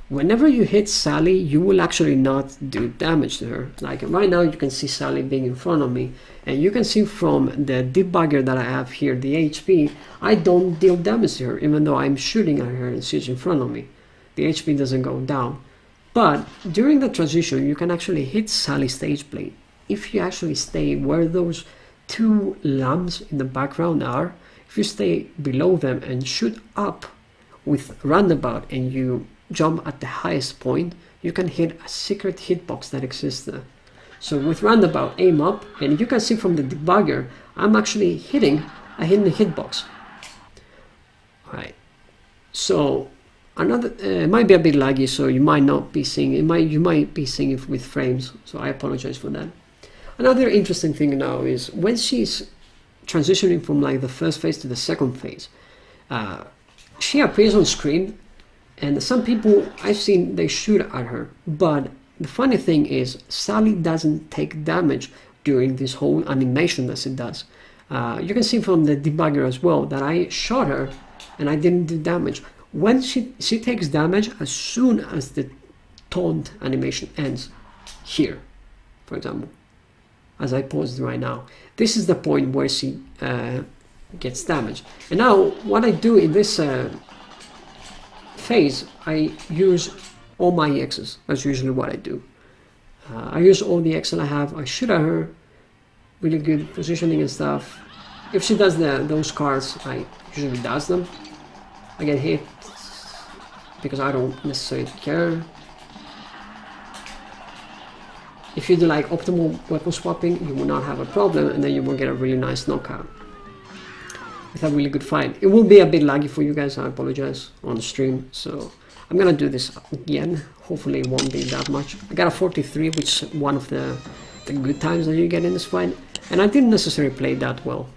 Speaker 1: whenever you hit Sally, you will actually not do damage to her. Like right now, you can see Sally being in front of me, and you can see from the debugger that I have here, the HP, I don't deal damage to her, even though I'm shooting at her and she's in front of me. The HP doesn't go down. But during the transition, you can actually hit Sally Stageplay. If you actually stay where those 2 lamps in the background are, if you stay below them and shoot up with roundabout and you jump at the highest point, you can hit a secret hitbox that exists there. So with roundabout, aim up, and you can see from the debugger, I'm actually hitting a hidden hitbox. Alright, so another, it might be a bit laggy, so you might not be seeing it. You might be seeing it with frames, so I apologize for that. Another interesting thing now is when she's transitioning from like the first phase to the second phase, she appears on screen, and some people I've seen, they shoot at her, but the funny thing is Sally doesn't take damage during this whole animation as it does. You can see from the debugger as well that I shot her and I didn't do damage. When she takes damage as soon as the taunt animation ends, here, for example, as I paused right now. This is the point where she gets damaged. And now, what I do in this phase, I use all my EXs. That's usually what I do. I use all the EXs I have. I shoot at her, really good positioning and stuff. If she does those cards, I usually does them. I get hit because I don't necessarily care. If you do like optimal weapon swapping, you will not have a problem, and then you will get a really nice knockout with a really good fight. It will be a bit laggy for you guys, I apologize, on stream, so I'm gonna do this again. Hopefully it won't be that much. I got a 43, which is one of the good times that you get in this fight, and I didn't necessarily play that well.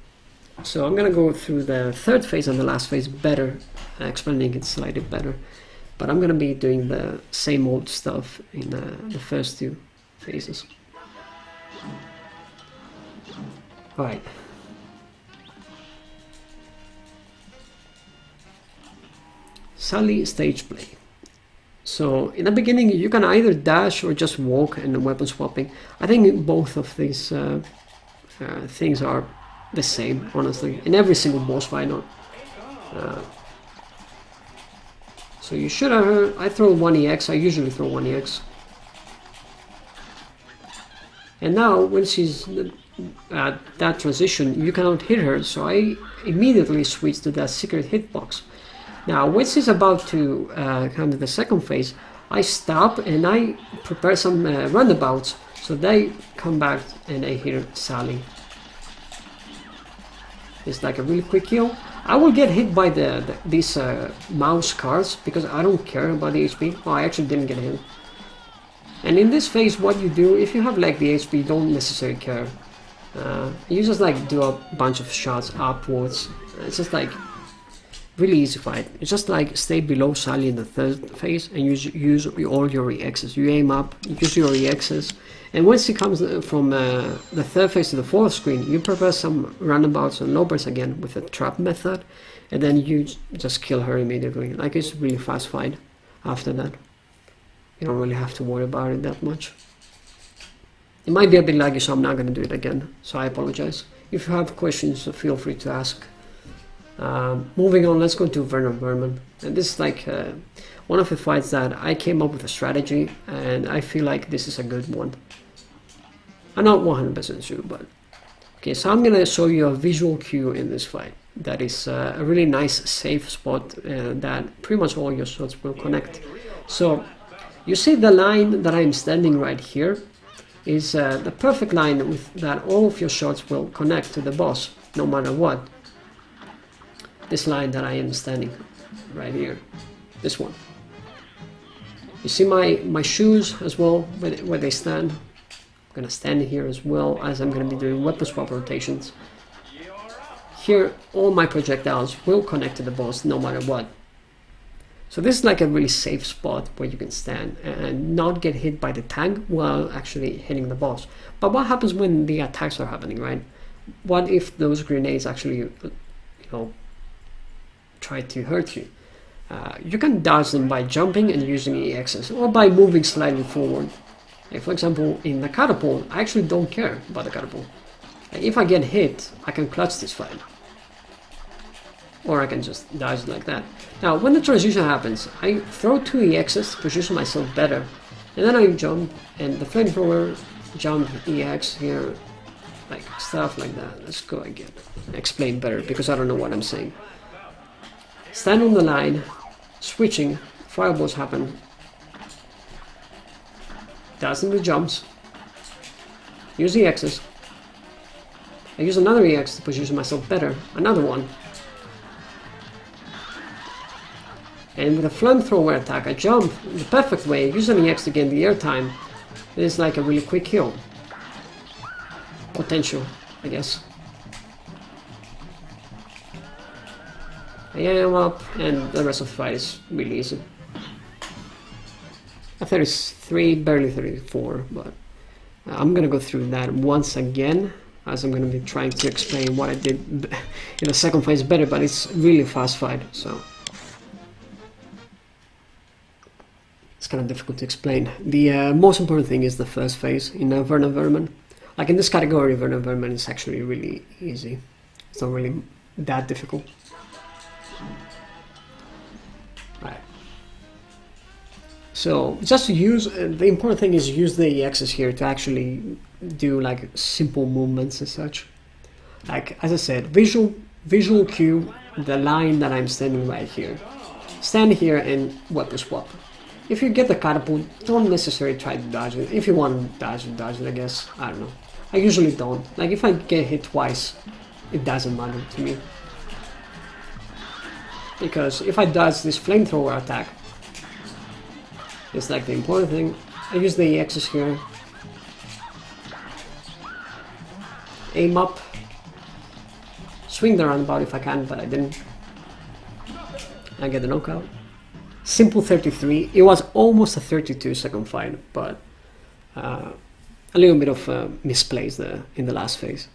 Speaker 1: So I'm gonna go through the third phase and the last phase better explaining it slightly better. But I'm gonna be doing the same old stuff in the first two phases. Alright. Sally Stageplay. So in the beginning you can either dash or just walk and weapon swapping. I think both of these things are the same, honestly, in every single boss fight. So you should have heard, I throw 1 EX, I usually throw 1 EX. And now when she's at that transition, you cannot hit her, so I immediately switch to that secret hitbox. Now when she's about to come to the second phase, I stop and I prepare some roundabouts, so they come back and I hit Sally. It's like a really quick kill. I will get hit by these mouse cards because I don't care about the HP. Oh, I actually didn't get hit. And in this phase, what you do, if you have like the HP, you don't necessarily care. You just like do a bunch of shots upwards. It's just like really easy fight. It's just like stay below Sally in the third phase and use all your EXs. You aim up, use your EXs. And once he comes from the third phase to the fourth screen, you prepare some roundabouts and lowbirds again with the trap method, and then you just kill her immediately. Like, it's really fast fight after that. You don't really have to worry about it that much. It might be a bit laggy, so I'm not going to do it again, so I apologize. If you have questions, feel free to ask. Moving on, let's go to Werner Werman. And this is like one of the fights that I came up with a strategy, and I feel like this is a good one. I'm not 100% sure, but... Okay, so I'm gonna show you a visual cue in this fight. That is a really nice safe spot that pretty much all your shots will connect. So, you see the line that I'm standing right here is the perfect line with that all of your shots will connect to the boss, no matter what. This line that I am standing right here, this one. You see my shoes as well, where they stand. I'm gonna stand here as well, as I'm gonna be doing weapon swap rotations. Here, all my projectiles will connect to the boss no matter what. So this is like a really safe spot where you can stand and not get hit by the tank while actually hitting the boss. But what happens when the attacks are happening, right? What if those grenades actually, you know, try to hurt you? You can dodge them by jumping and using EXs, or by moving slightly forward. Like for example, in the catapult, I actually don't care about the catapult. Like if I get hit, I can clutch this fight. Or I can just dodge like that. Now, when the transition happens, I throw 2 EXs to position myself better. And then I jump, and the flamethrower, jump, EX here, like stuff like that. Let's go again. Explain better, because I don't know what I'm saying. Stand on the line, switching, fireballs happen. Dodging the jumps. Use the EXs. I use another EX to position myself better. Another one. And with a flamethrower attack, I jump in the perfect way, use an EX to gain the airtime. It is like a really quick kill. Potential, I guess. I am up, and the rest of the fight is really easy. At 33, barely 34, but I'm gonna go through that once again, as I'm gonna be trying to explain what I did in the second phase better, but it's really fast fight, so it's kind of difficult to explain. The most important thing is the first phase in Werner Werman. Like in this category, Werner Werman is actually really easy. It's not really that difficult. Right. So just to use, the important thing is use the EXs here to actually do like simple movements and such. Like as I said, visual cue, the line that I'm standing right here. Stand here and weapon swap. If you get the catapult, don't necessarily try to dodge it. If you want to dodge it, I guess. I don't know. I usually don't. Like if I get hit twice, it doesn't matter to me. Because if I dodge this flamethrower attack, it's like the important thing. I use the EXs here. Aim up. Swing the roundabout if I can, but I didn't. I get the knockout. Simple 33. It was almost a 32-second fight, but a little bit of misplays there in the last phase.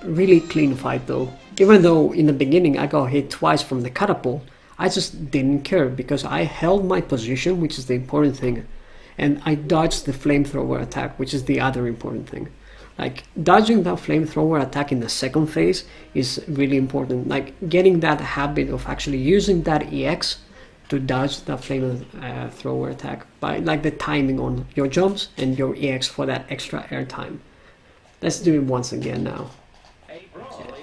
Speaker 1: Really clean fight though. Even though in the beginning I got hit twice from the catapult, I just didn't care because I held my position, which is the important thing, and I dodged the flamethrower attack, which is the other important thing. Like, dodging that flamethrower attack in the second phase is really important. Like, getting that habit of actually using that EX to dodge that flamethrower attack by, like, the timing on your jumps and your EX for that extra air time. Let's do it once again now.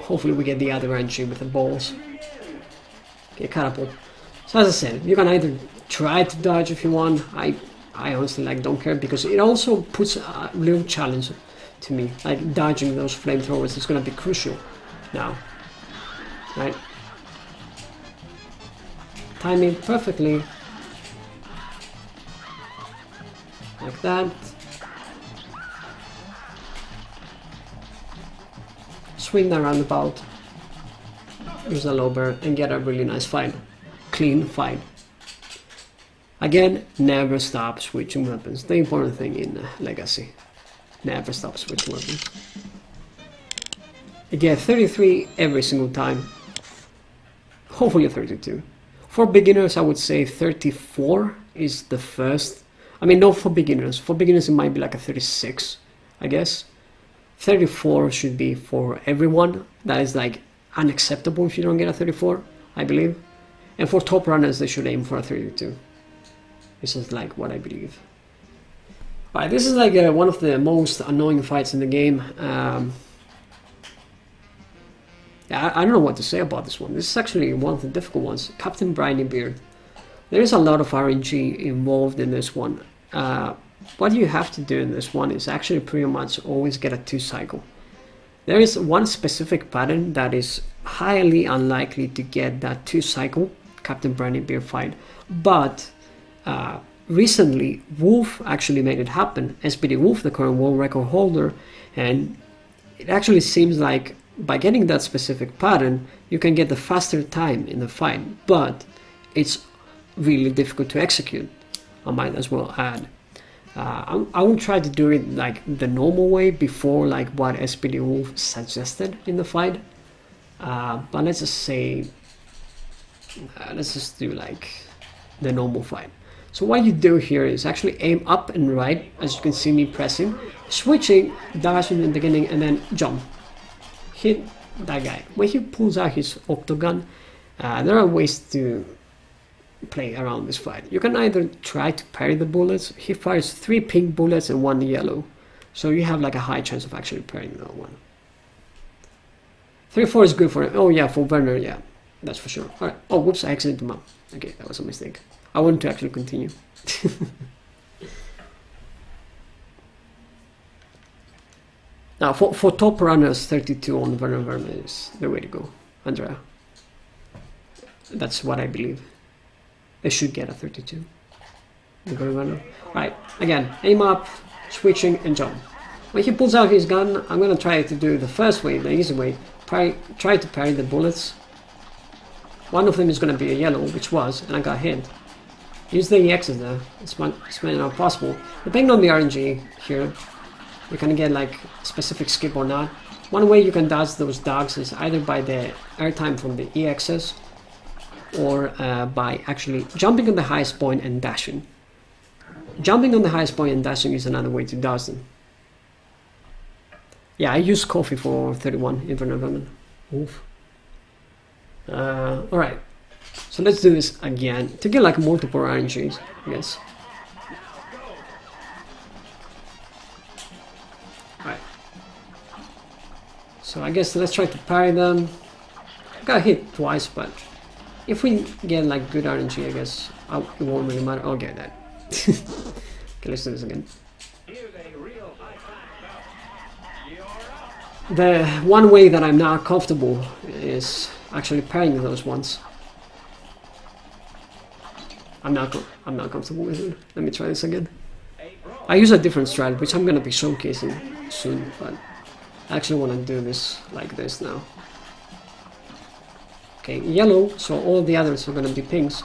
Speaker 1: Hopefully we get the other entry with the balls. Okay, catapult. So as I said, you can either try to dodge if you want. I honestly like don't care because it also puts a real challenge to me. Like dodging those flamethrowers is going to be crucial now, right? Timing perfectly, like that. Swing the roundabout, use the low bird, and get a really nice fight. Clean fight. Again, never stop switching weapons. The important thing in Legacy. Never stop switching weapons. You get 33 every single time. Hopefully 32. For beginners, I would say 34 is the first. I mean, not for beginners. For beginners, it might be like a 36, I guess. 34 should be for everyone. That is like unacceptable if you don't get a 34, I believe. And for top runners, they should aim for a 32. This is like what I believe. Alright, this is like one of the most annoying fights in the game. Yeah, I don't know what to say about this one. This is actually one of the difficult ones. Captain Brineybeard. There is a lot of RNG involved in this one. What you have to do in this one is actually pretty much always get a 2-cycle. There is one specific pattern that is highly unlikely to get that 2-cycle Captain Brineybeard fight, but recently Wolf actually made it happen. SPD Wolf, the current world record holder, and it actually seems like by getting that specific pattern you can get the faster time in the fight, but it's really difficult to execute, I might as well add. I will try to do it like the normal way before like what SPD Wolf suggested in the fight, but let's just say let's just do like the normal fight. So what you do here is actually aim up and right, as you can see me pressing, switching, dashing in the beginning, and then jump. Hit that guy. When he pulls out his octagon, there are ways to play around this fight. You can either try to parry the bullets. He fires 3 pink bullets and 1 yellow, so you have like a high chance of actually parrying that one. 3-4 is good for him. Oh yeah, for Werner, yeah, that's for sure. Alright. Oh, whoops, I exited the map. Okay, that was a mistake. I wanted to actually continue. Now, for top runners, 32 on Werner Werman is the way to go. Andrea. That's what I believe. They should get a 32. Right, again, aim up, switching, and jump. When he pulls out his gun, I'm going to try to do the first way, the easy way. Try to parry the bullets. One of them is going to be a yellow, which was, and I got hit. Use the EXs there, it's not possible. Depending on the RNG here, you can get like specific skip or not. One way you can dodge those dogs is either by the airtime from the EXs, or by actually jumping on the highest point and dashing. Jumping on the highest point and dashing is another way to dodge them. Yeah, I use coffee for 31 in Werner Werman. Oof. Alright, so let's do this again to get like multiple RNGs, I guess. Alright, so I guess let's try to parry them. I got hit twice, but if we get like good RNG, I guess it won't really matter. I'll get that. Okay, let's do this again. The one way that I'm not comfortable is actually parrying those ones. I'm not comfortable with it. Let me try this again. I use a different strat, which I'm gonna be showcasing soon, but I actually want to do this like this now. Okay, yellow, so all the others are gonna be pinks.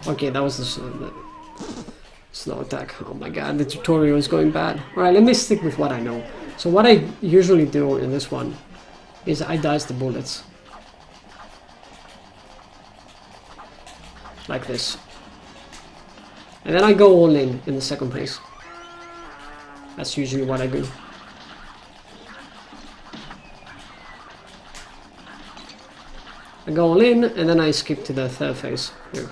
Speaker 1: Okay, that was the slow attack. Oh my god, the tutorial is going bad. Alright, let me stick with what I know. So what I usually do in this one is I dodge the bullets. Like this. And then I go all in the second phase. That's usually what I do. I go all in and then I skip to the third phase here.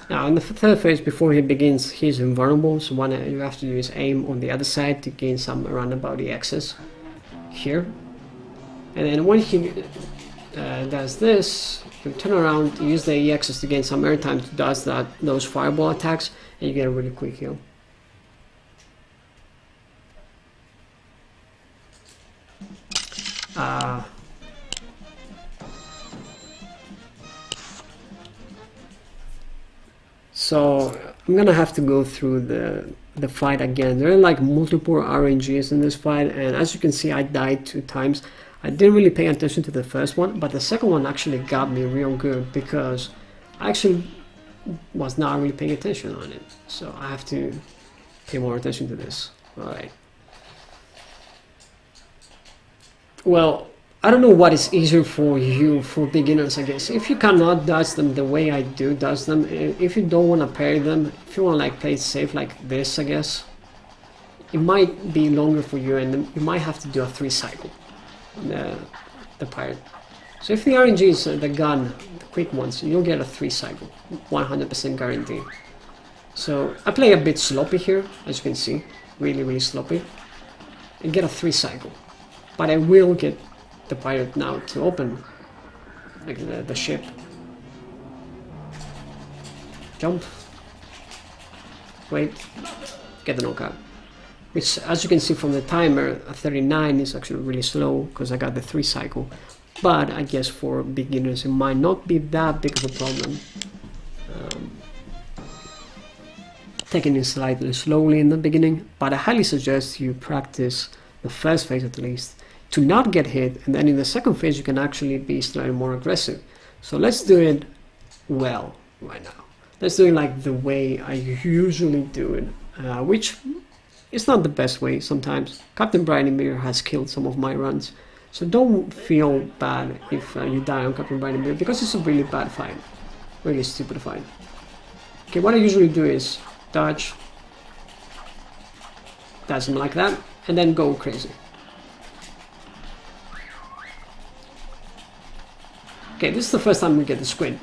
Speaker 1: Now in the third phase, before he begins, he's invulnerable, so what you have to do is aim on the other side to gain some roundabout EXs here. And then when he does this, you turn around, you use the EXs to gain some airtime to dodge those fireball attacks, and you get a really quick heal. So I'm gonna have to go through the fight again. There are like multiple RNGs in this fight, and as you can see, I died 2 times. I didn't really pay attention to the first one, but the second one actually got me real good because I actually was not really paying attention on it. So I have to pay more attention to this. Alright. Well, I don't know what is easier for you, for beginners, I guess. If you cannot dodge them the way I do dodge them, if you don't want to parry them, if you want to like play it safe like this, I guess, it might be longer for you, and you might have to do a 3 cycle on the pirate. So if the RNG is the gun, the quick ones, you'll get a 3 cycle, 100% guarantee. So I play a bit sloppy here, as you can see, really sloppy, and get a 3 cycle. But I will get the pirate now to open like the ship. Jump. Wait. Get the knockout. Which, as you can see from the timer, a 39 is actually really slow because I got the 3 cycle. But I guess for beginners it might not be that big of a problem. Taking it slightly slowly in the beginning, but I highly suggest you practice the first phase at least to not get hit, and then in the second phase you can actually be slightly more aggressive. So let's do it well right now. Let's do it like the way I usually do it, which is not the best way sometimes. Captain Brineybeard has killed some of my runs, so don't feel bad if you die on Captain Brineybeard, because it's a really bad fight, really stupid fight. Okay, what I usually do is dodge him like that, and then go crazy. Okay, this is the first time we get the squid.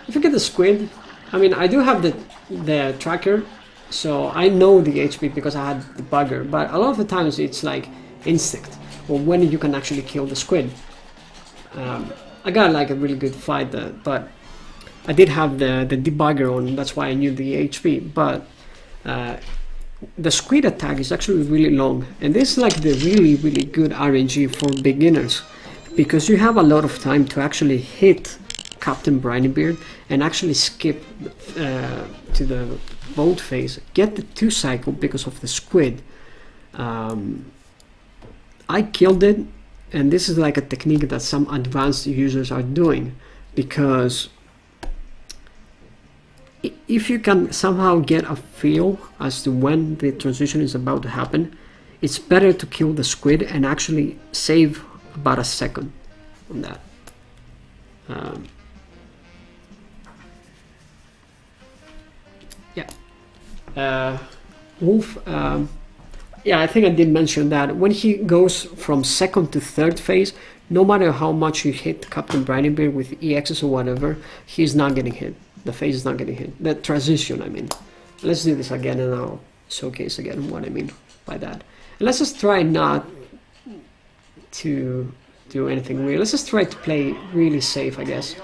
Speaker 1: If you get the squid, I mean, I do have the tracker, so I know the HP because I had the bugger, but a lot of the times it's like instinct, or when you can actually kill the squid. I got like a really good fight there, but I did have the debugger on, that's why I knew the HP, but the squid attack is actually really long, and this is like the really good RNG for beginners, because you have a lot of time to actually hit Captain Brineybeard and actually skip to the boat phase, get the 2 cycle because of the squid. I killed it, and this is like a technique that some advanced users are doing, because if you can somehow get a feel as to when the transition is about to happen, it's better to kill the squid and actually save about a second on that. Wolf, yeah, I think I did mention that when he goes from second to third phase, no matter how much you hit Captain Brineybeard with EXs or whatever, he's not getting hit. The phase is not getting hit. The transition, I mean. Let's do this again and I'll showcase again what I mean by that. And let's just try not to do anything weird. Let's just try to play really safe, I guess.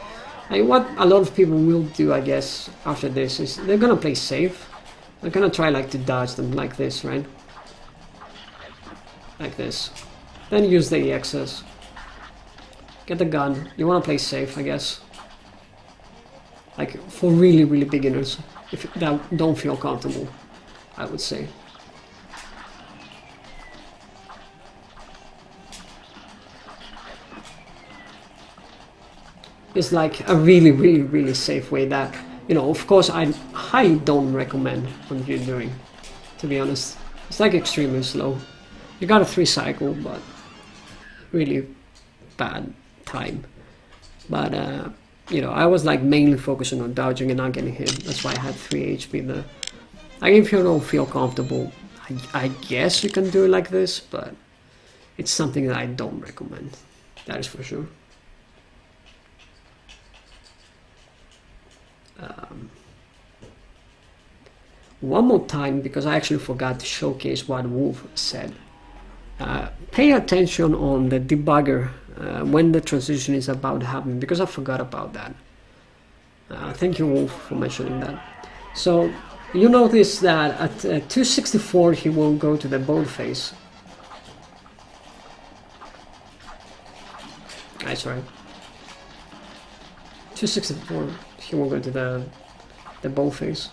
Speaker 1: Like what a lot of people will do, I guess, after this is they're gonna play safe. They're gonna try like to dodge them like this, right? Like this. Then use the EXs. Get the gun. You wanna play safe, I guess. Like for really beginners, if that don't feel comfortable, I would say. is like a really safe way that, you know, of course I highly don't recommend what you're doing, to be honest. It's like extremely slow. You got a 3 cycle, but really bad time. But you know, I was like mainly focusing on dodging and not getting hit. That's why I had 3 HP there. Like, if you don't feel comfortable, I guess you can do it like this, but it's something that I don't recommend. That is for sure. One more time, because I actually forgot to showcase what Wolf said. Pay attention on the debugger when the transition is about to happen, because I forgot about that. Thank you, Wolf, for mentioning that. So you notice that at 264 he will go to the bold phase. Sorry. 264 he will go to the bold phase.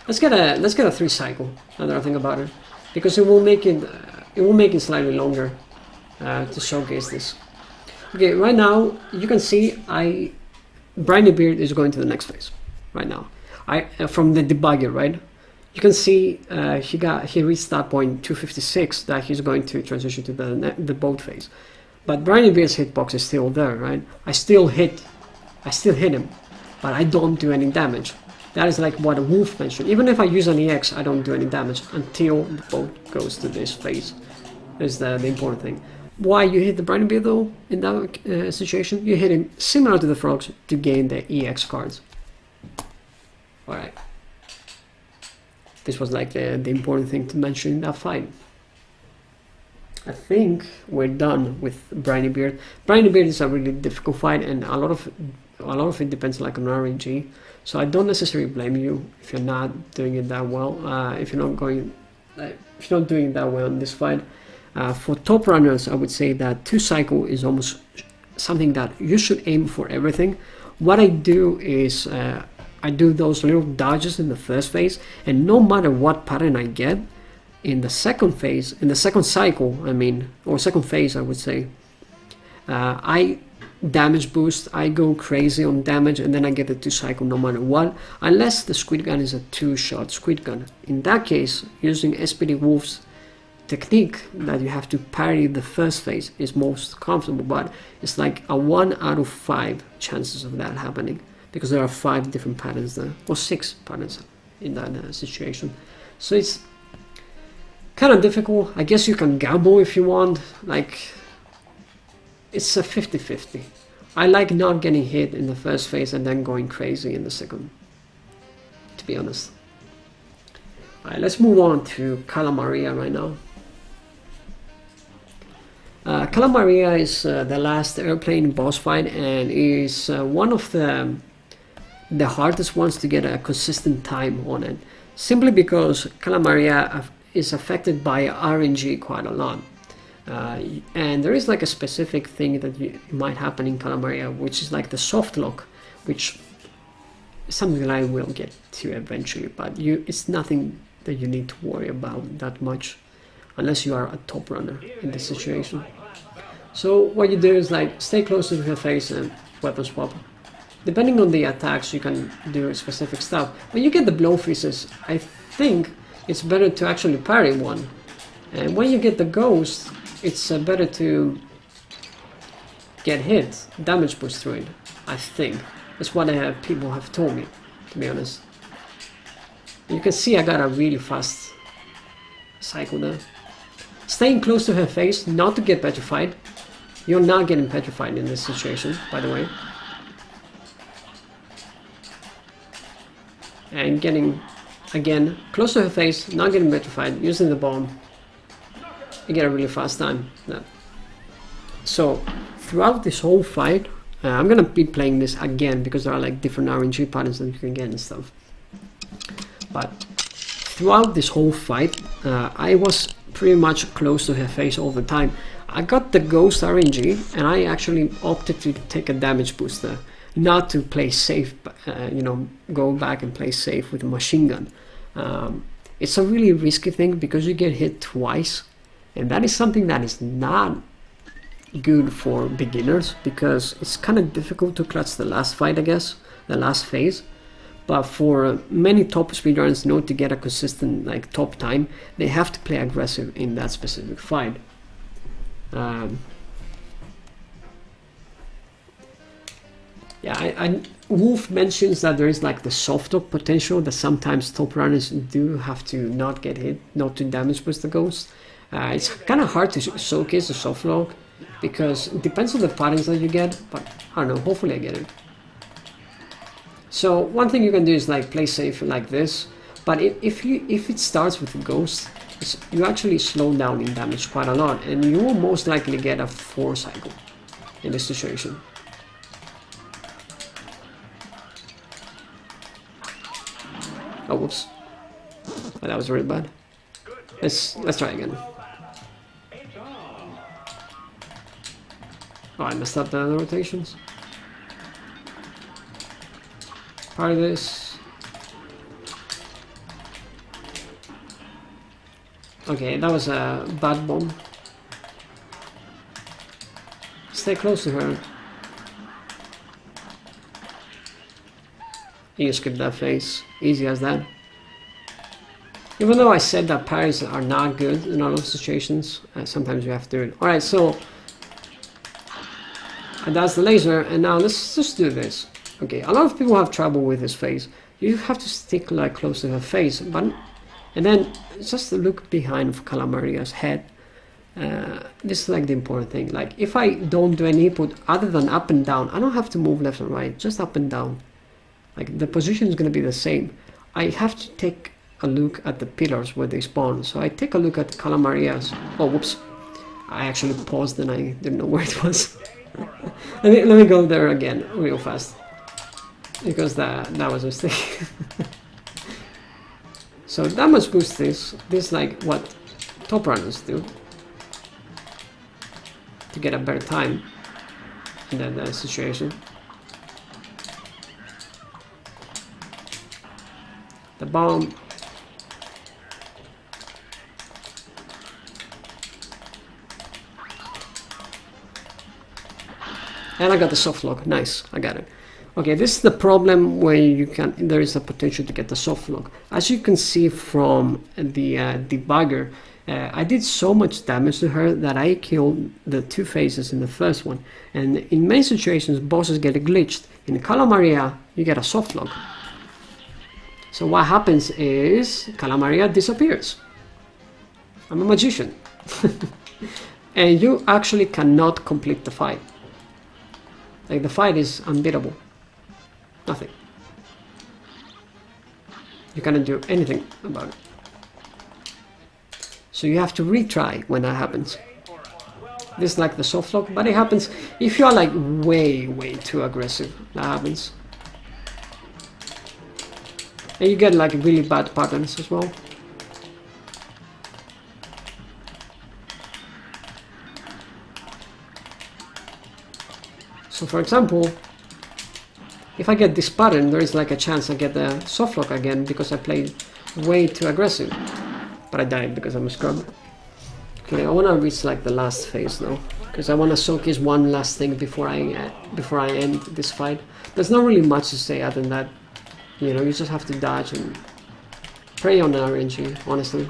Speaker 1: Let's get a 3 cycle. Now that I think about it, because it will make it slightly longer to showcase this. Okay, right now you can see Brineybeard is going to the next phase. Right now, from the debugger, right? You can see he reached that point 256 that he's going to transition to the boat phase. But Brineybeard's hitbox is still there, right? I still hit him, but I don't do any damage. That is like what Wolf mentioned. Even if I use an EX, I don't do any damage until the boat goes to this phase. Is the important thing. Why you hit the Brineybeard though in that situation? You hit him similar to the frogs to gain the EX cards. Alright. This was like the important thing to mention in that fight. I think we're done with Brineybeard. Brineybeard is a really difficult fight, and a lot of it depends like on RNG. So I don't necessarily blame you if you're not doing it that well. If you're not doing it that well in this fight. For top runners, I would say that 2 cycle is almost something that you should aim for everything. What I do is I do those little dodges in the first phase, and no matter what pattern I get in the second phase, in the second cycle, or second phase, I would say, I damage boost, I go crazy on damage, and then I get the 2 cycle no matter what, unless the squid gun is a 2-shot squid gun. In that case, using SPD Wolf's technique that you have to parry the first phase is most comfortable, but it's like a 1 out of 5 chances of that happening, because there are 5 different patterns there, or 6 patterns in that situation. So it's kind of difficult. I guess you can gamble if you want. Like, it's a 50-50. I like not getting hit in the first phase and then going crazy in the second, to be honest. Alright, let's move on to Cala Maria right now. Cala Maria is the last airplane boss fight, and is one of the hardest ones to get a consistent time on it, simply because Cala Maria is affected by RNG quite a lot. And there is like a specific thing that might happen in Cala Maria, which is like the soft lock, which is something that I will get to eventually, but it's nothing that you need to worry about that much unless you are a top runner in this situation. So what you do is like stay close to her face and weapon swap. Depending on the attacks, you can do specific stuff. When you get the blow pieces, I think it's better to actually parry one, and when you get the ghost, it's better to get hit, damage boost through it. I think that's what people have told me, to be honest. You can see I got a really fast cycle there. Staying close to her face, not to get petrified. You're not getting petrified in this situation, by the way. And getting, again, close to her face, not getting petrified, using the bomb. You get a really fast time. So, throughout this whole fight, I'm gonna be playing this again because there are like different RNG patterns that you can get and stuff. But throughout this whole fight, I was pretty much close to her face all the time. I got the ghost RNG, and I actually opted to take a damage booster, not to play safe, go back and play safe with a machine gun. It's a really risky thing because you get hit twice, and that is something that is not good for beginners because it's kind of difficult to clutch the last fight, I guess, the last phase. But for many top speedrunners, in order to get a consistent like top time, they have to play aggressive in that specific fight. Yeah, Wolf mentions that there is like the soft lock potential that sometimes top runners do have to not get hit, not to damage boost the ghost. It's kind of hard to showcase the soft lock because it depends on the patterns that you get, but I don't know, hopefully I get it. So one thing you can do is like play safe like this, but if it starts with a ghost, you actually slow down in damage quite a lot, and you will most likely get a 4 cycle in this situation. Oh, whoops. Oh, that was really bad. Let's try again. Oh, I messed up the rotations. Part of this. Okay, that was a bad bomb. Stay close to her. You skip that phase, easy as that. Even though I said that parries are not good in all those situations, sometimes you have to do it. Alright, so that's the laser, and now let's just do this. Okay, a lot of people have trouble with this phase. You have to stick like close to her face, and then just look behind of Cala Maria's head. This is like the important thing. Like if I don't do any input other than up and down, I don't have to move left and right, just up and down. Like the position is going to be the same. I have to take a look at the pillars where they spawn. So I take a look at Cala Maria's. Oh, whoops! I actually paused and I didn't know where it was. let me go there again real fast because that was a mistake. So damage boost this is like what top runners do to get a better time in that situation. The bomb. And I got the soft lock. Nice, I got it. Okay, this is the problem where there is a potential to get the soft lock. As you can see from the debugger, I did so much damage to her that I killed the 2 phases in the first one. And in many situations, bosses get glitched. In Cala Maria, you get a soft lock. So what happens is Cala Maria disappears. I'm a magician. And you actually cannot complete the fight. Like the fight is unbeatable. Nothing. You cannot do anything about it. So you have to retry when that happens. This is like the soft lock, but it happens if you are like way too aggressive. That happens. And you get like really bad patterns as well. So for example, if I get this pattern, there is like a chance I get the soft lock again because I played way too aggressive. But I died because I'm a scrub. Okay, I want to reach like the last phase now, because I want to showcase one last thing before I end this fight. There's not really much to say other than that. You know, you just have to dodge and pray on the RNG, honestly.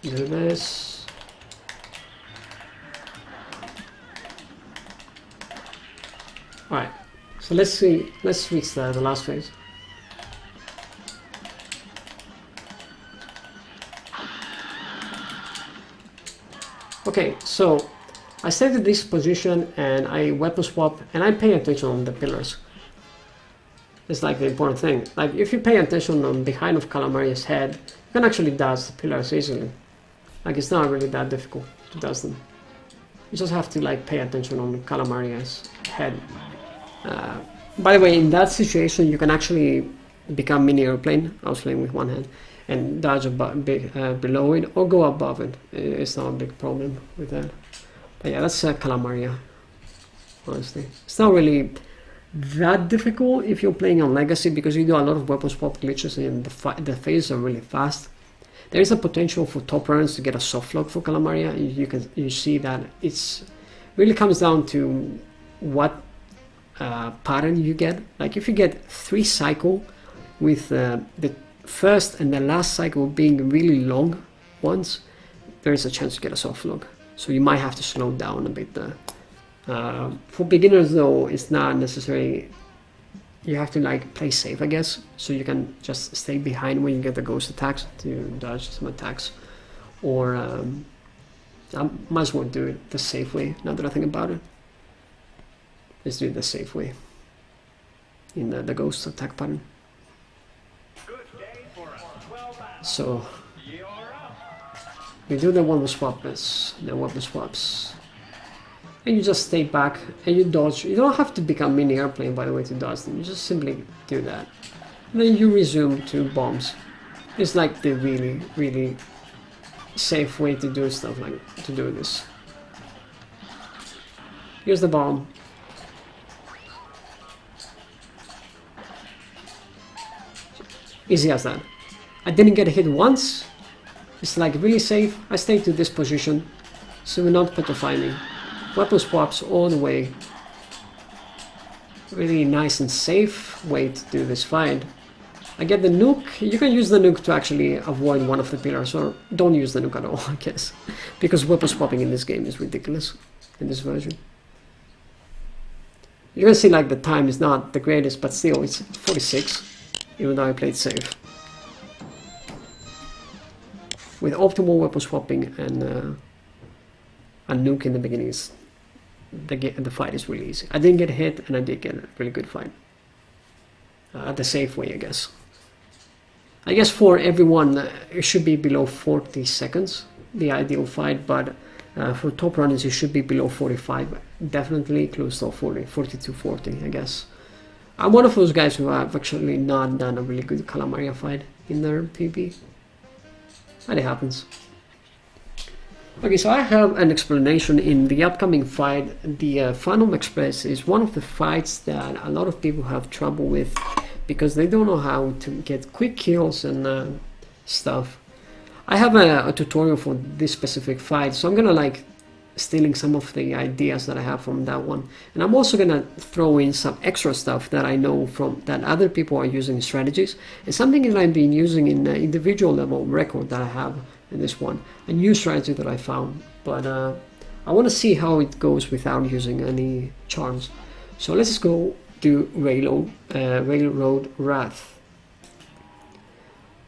Speaker 1: Do this. Alright, so let's reach the last phase. Okay, so I stayed at this position and I weapon swap and I pay attention on the pillars. It's like the important thing. Like if you pay attention on behind of Cala Maria's head, you can actually dodge the pillars easily. Like it's not really that difficult to dodge them. You just have to like pay attention on Cala Maria's head. By the way, in that situation you can actually become mini airplane. I was playing with one hand. And dodge below it or go above it. It's not a big problem with that. But yeah, that's Cala Maria, honestly. It's not really that difficult if you're playing on Legacy, because you do a lot of weapon swap glitches and the phases are really fast. There is a potential for top runners to get a soft lock for Cala Maria. You see that it's really comes down to what pattern you get. Like if you get 3 cycle with the first and the last cycle being really long ones, there is a chance to get a soft lock. So you might have to slow down a bit there. For beginners though, it's not necessary. You have to like play safe, I guess, so you can just stay behind when you get the ghost attacks to dodge some attacks, or I might as well do it the safe way. Now that I think about it, let's do it the safe way in the ghost attack pattern. So we do the weapon swaps, and you just stay back and you dodge. You don't have to become mini airplane, by the way, to dodge them. You just simply do that, and then you resume to bombs. It's like the really safe way to do stuff, like to do this. Here's the bomb. Easy as that. I didn't get hit once. It's like really safe. I stay to this position, so we're not petrify me. Weapon swaps all the way. Really nice and safe way to do this fight. I get the nuke. You can use the nuke to actually avoid one of the pillars, or don't use the nuke at all, I guess. Because weapon swapping in this game is ridiculous, in this version. You can see like the time is not the greatest, but still it's 46, even though I played safe. With optimal weapon swapping and a nuke in the beginning, the fight is really easy. I didn't get hit, and I did get a really good fight. The safe way, I guess. I guess for everyone, it should be below 40 seconds, the ideal fight, but for top runners, it should be below 45. Definitely close to 40, 42, 40, I guess. I'm one of those guys who have actually not done a really good Cala Maria fight in their PvP. And it happens. Okay, so I have an explanation in the upcoming fight. The Phantom Express is one of the fights that a lot of people have trouble with because they don't know how to get quick kills and stuff. I have a tutorial for this specific fight, so I'm gonna like stealing some of the ideas that I have from that one, and I'm also gonna throw in some extra stuff that I know from that other people are using in strategies, and something that I've been using in individual level record that I have in this one, a new strategy that I found, but I want to see how it goes without using any charms. So let's just go to Railroad Wrath.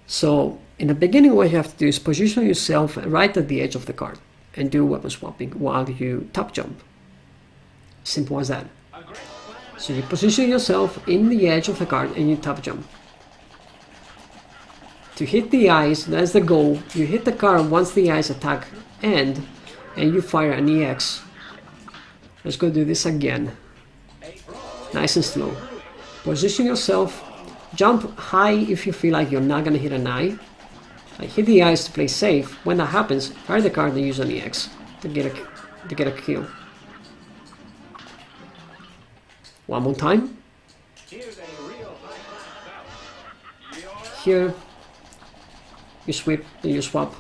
Speaker 1: So in the beginning, what you have to do is position yourself right at the edge of the card and do weapon swapping while you top jump. Simple as that. So you position yourself in the edge of the card and you top jump. To hit the eyes, that's the goal. You hit the card once the eyes attack end and you fire an EX. Let's go do this again. Nice and slow. Position yourself, jump high if you feel like you're not gonna hit an eye. Like hit the eyes to play safe. When that happens, fire the card and use an EX to get a kill. One more time. Here, you sweep and you swap.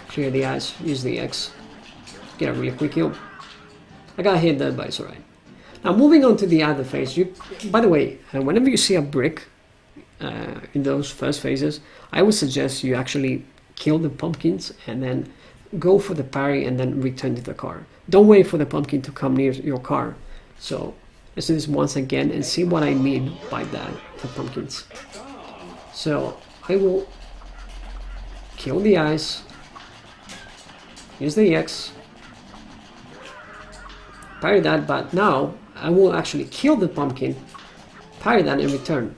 Speaker 1: Clear the eyes, use the EX. Get a really quick kill. I got hit there, but it's alright. Now moving on to the other phase. By the way, whenever you see a brick in those first phases, I would suggest you actually kill the pumpkins and then go for the parry and then return to the car. Don't wait for the pumpkin to come near your car. So let's do this once again and see what I mean by that, the pumpkins. So I will kill the eyes, use the EX, parry that, but now I will actually kill the pumpkin, parry that and return.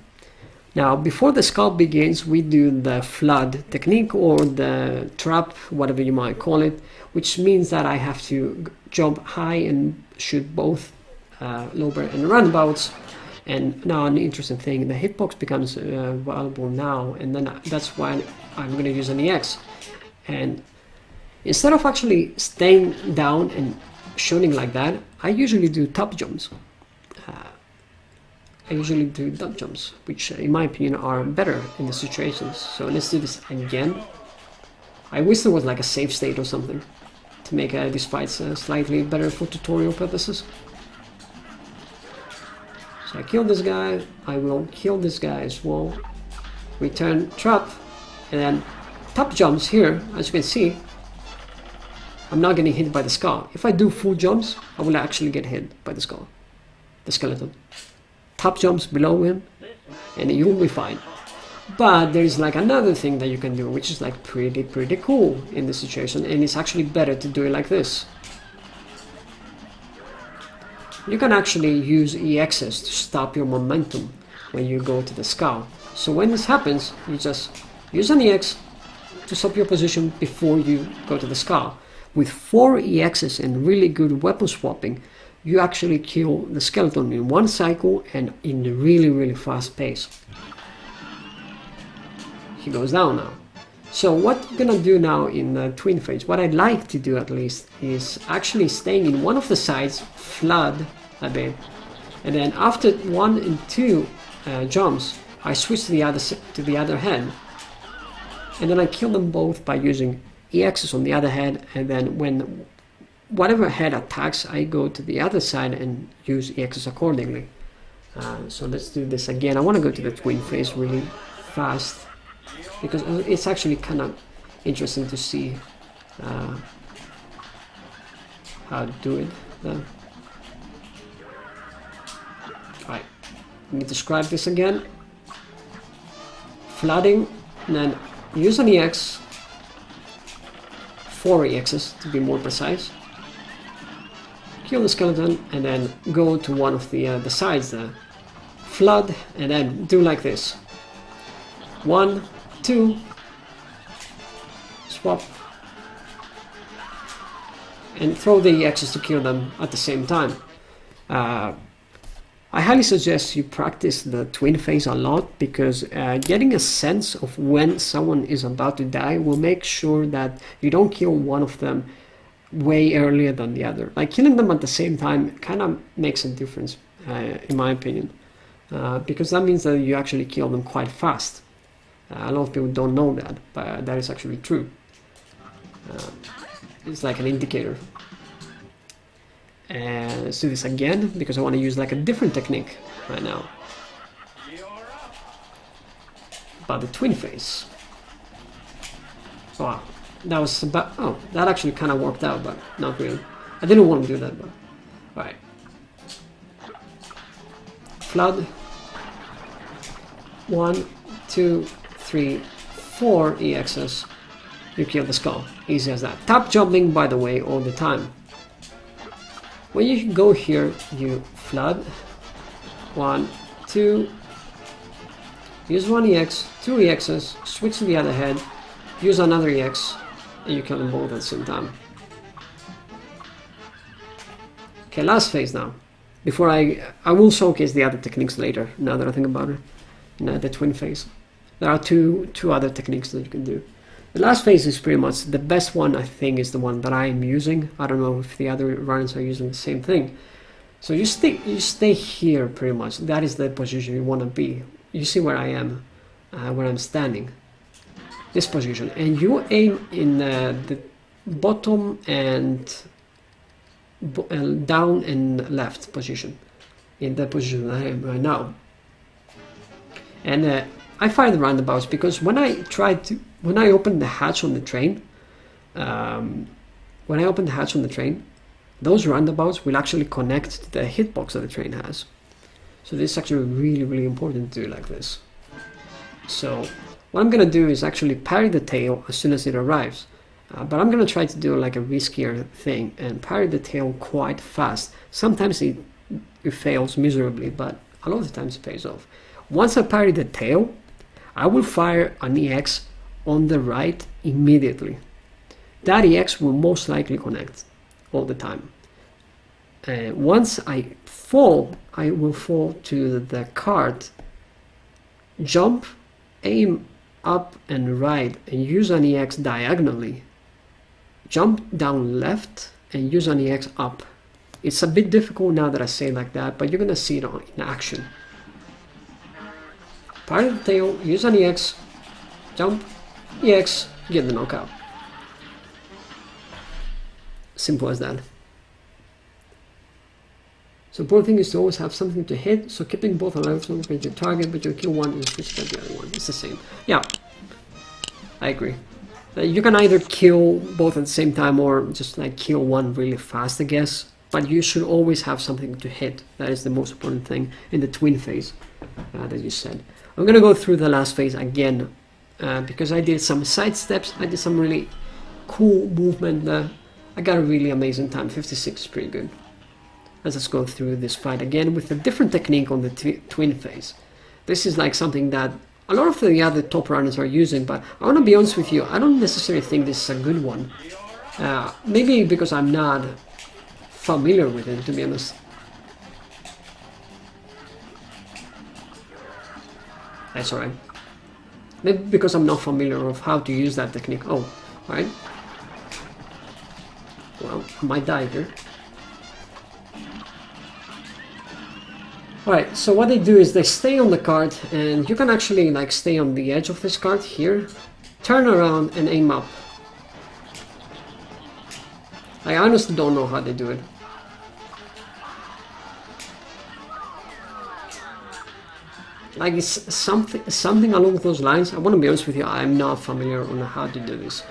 Speaker 1: Now before the sculpt begins, we do the flood technique or the trap, whatever you might call it, which means that I have to jump high and shoot both lower and roundabouts. And now an interesting thing, the hitbox becomes valuable now, and then that's why I'm going to use an EX. And instead of actually staying down and shooting like that, I usually do top jumps. I usually do dot jumps, which in my opinion are better in the situations. So let's do this again. I wish there was like a save state or something to make these fights slightly better for tutorial purposes. So I kill this guy, I will kill this guy as well. Return trap, and then top jumps here, as you can see, I'm not getting hit by the skull. If I do full jumps, I will actually get hit by the skull, the skeleton. Top jumps below him, and you will be fine. But there is like another thing that you can do, which is like pretty cool in this situation, and it's actually better to do it like this. You can actually use EXs to stop your momentum when you go to the skull. So when this happens, you just use an EX to stop your position before you go to the skull. With 4 EXs and really good weapon swapping, you actually kill the skeleton in one cycle and in a really fast pace. He goes down now. So what I'm gonna do now in the twin phase, what I'd like to do at least, is actually staying in one of the sides, flood a bit, and then after 1 and 2 jumps, I switch to the other head, and then I kill them both by using EXs on the other head, and then when whatever head attacks, I go to the other side and use EXs accordingly. So let's do this again. I want to go to the twin phase really fast, because it's actually kind of interesting to see how to do it. Alright, let me describe this again. Flooding, and then use an EX, 4 EXs to be more precise. Kill the skeleton, and then go to one of the sides there. Flood, and then do like this. 1, 2, swap, and throw the EXs to kill them at the same time. I highly suggest you practice the twin phase a lot, because getting a sense of when someone is about to die will make sure that you don't kill one of them way earlier than the other. Like killing them at the same time kind of makes a difference, in my opinion, because that means that you actually kill them quite fast. A lot of people don't know that, but that is actually true. It's like an indicator. And let's do this again, because I want to use like a different technique right now. But the twin phase. Wow, that was about, oh, that actually kind of worked out, but not really. I didn't want to do that, but alright. Flood. 1, 2, 3, 4 EXs. You kill the skull. Easy as that. Tap jumping, by the way, all the time. When you go here, you flood. 1, 2. Use 1 EX, 2 EXs, switch to the other head, use another EX, and you kill them both at the same time. Okay, last phase now. Before I will showcase the other techniques later, now that I think about it. The twin phase. There are two other techniques that you can do. The last phase is pretty much the best one. I think is the one that I am using. I don't know if the other runners are using the same thing. So you stay here pretty much. That is the position you want to be. You see where I am, where I'm standing. This position, and you aim in the bottom and down and left position, in the position I am right now. And I fire the roundabouts because when I open the hatch on the train, those roundabouts will actually connect to the hitbox that the train has. So this is actually really important to do like this. So what I'm gonna do is actually parry the tail as soon as it arrives, but I'm gonna try to do like a riskier thing and parry the tail quite fast. Sometimes it fails miserably, but a lot of the times it pays off. Once I parry the tail, I will fire an EX on the right immediately. That EX will most likely connect all the time. Once I fall, I will fall to the cart, jump, aim up and right, and use an EX diagonally. Jump down left and use an EX up. It's a bit difficult now that I say it like that, but you're gonna see it in action. Parry the tail, use an EX, jump, EX, get the knockout. Simple as that. So important thing is to always have something to hit, so keeping both alive so you target, but you kill one and switch to the other one. It's the same. Yeah, I agree. You can either kill both at the same time or just like kill one really fast, I guess. But you should always have something to hit. That is the most important thing in the twin phase that you said. I'm gonna go through the last phase again because I did some side steps. I did some really cool movement there. I got a really amazing time. 56 is pretty good. Let's go through this fight again with a different technique on the twin phase. This is like something that a lot of the other top runners are using, but I want to be honest with you, I don't necessarily think this is a good one. Maybe because I'm not familiar with it, to be honest. That's alright. Maybe because I'm not familiar with how to use that technique. Oh, alright. Well, I might die here. Alright, so what they do is they stay on the card, and you can actually like stay on the edge of this card here, turn around and aim up. I honestly don't know how they do it. Like it's something along those lines. I want to be honest with you, I'm not familiar on how to do this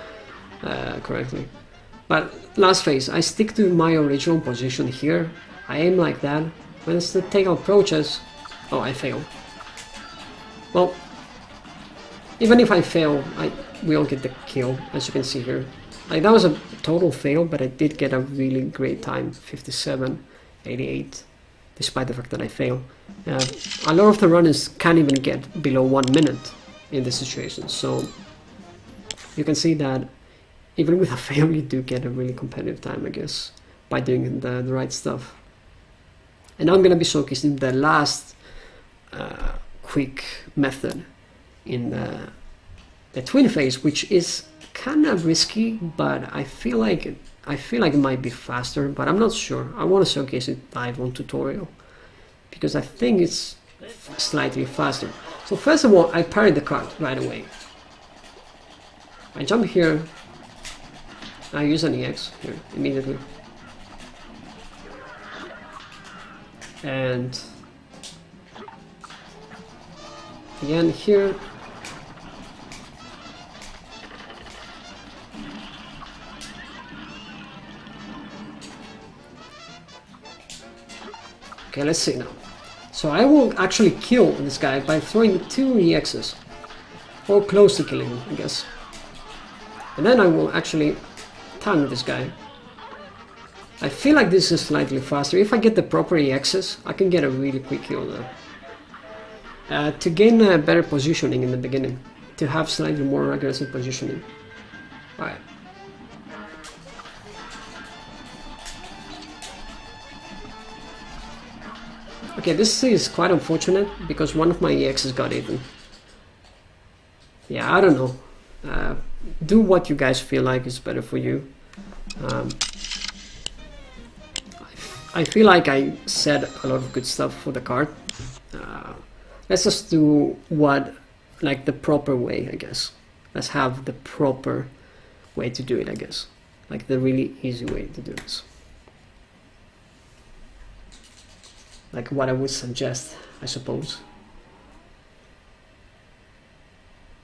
Speaker 1: correctly. But last phase, I stick to my original position here. I aim like that. When the tail approaches, oh, I fail. Well, even if I fail, I will get the kill, as you can see here. Like that was a total fail, but I did get a really great time, 57, 88, despite the fact that I failed. A lot of the runners can't even get below 1 minute in this situation, so you can see that even with a fail, you do get a really competitive time, I guess, by doing the right stuff. And now I'm going to be showcasing the last quick method in the twin phase, which is kind of risky, but I feel like it might be faster, but I'm not sure. I want to showcase it live on tutorial because I think it's slightly faster. So first of all, I parry the card right away. I jump here. I use an EX here immediately. And again here, okay, let's see now. So I will actually kill this guy by throwing 2 EXs, or close to killing him, I guess. And then I will actually tank this guy. I feel like this is slightly faster. If I get the proper EXs, I can get a really quick kill there. To gain a better positioning in the beginning, to have slightly more aggressive positioning. Alright. Okay, this is quite unfortunate because one of my EXs got eaten. Yeah, I don't know. Do what you guys feel like is better for you. I feel like I said a lot of good stuff for the card. Let's just do like the proper way, I guess. Let's have the proper way to do it, I guess. Like the really easy way to do this. Like what I would suggest, I suppose.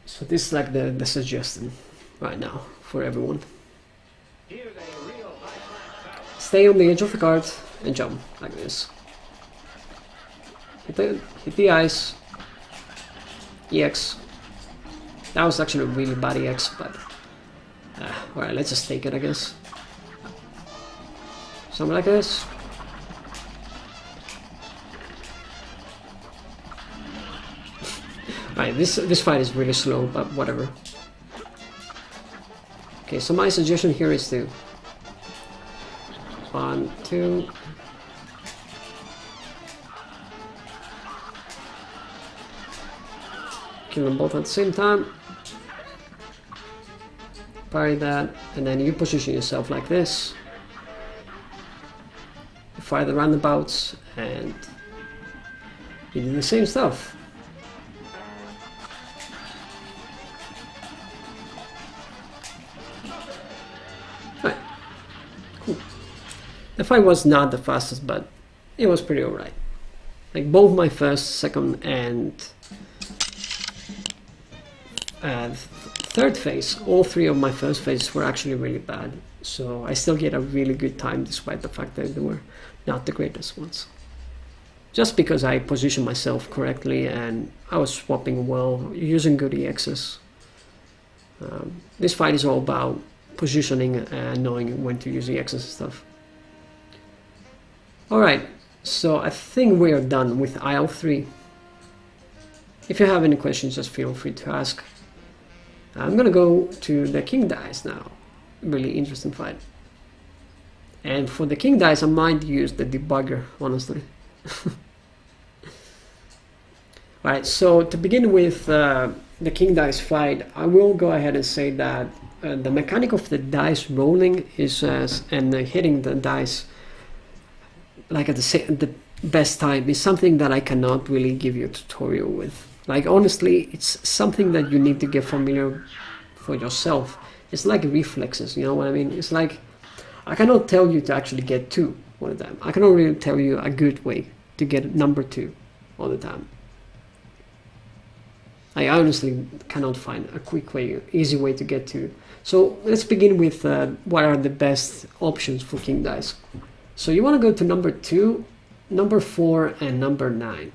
Speaker 1: So this is like the suggestion right now for everyone. Stay on the edge of the card and jump like this. Hit the ice. EX. That was actually a really bad EX, but alright, let's just take it, I guess. Something like this. Alright, this fight is really slow, but whatever. Okay, so my suggestion here is to 1, 2. Kill them both at the same time. Parry that, and then you position yourself like this. You fire the roundabouts, and you do the same stuff. Right. Cool. The fight was not the fastest, but it was pretty alright. Like both my first, second, and third phase, all three of my first phases were actually really bad. So I still get a really good time despite the fact that they were not the greatest ones. Just because I positioned myself correctly and I was swapping well, using good EXs. This fight is all about positioning and knowing when to use EXs and stuff. Alright, so I think we are done with aisle 3. If you have any questions, just feel free to ask. I'm gonna go to the king dice now. Really interesting fight. And for the king dice, I might use the debugger, honestly. Alright, so to begin with the king dice fight, I will go ahead and say that the mechanic of the dice rolling is and hitting the dice like at the best time is something that I cannot really give you a tutorial with. Like honestly, it's something that you need to get familiar for yourself. It's like reflexes, you know what I mean? It's like I cannot tell you to actually get 2 all the time. I cannot really tell you a good way to get number 2 all the time. I honestly cannot find a quick way, easy way to get to. So let's begin with what are the best options for king dice. So you want to go to number 2, number 4, and number 9.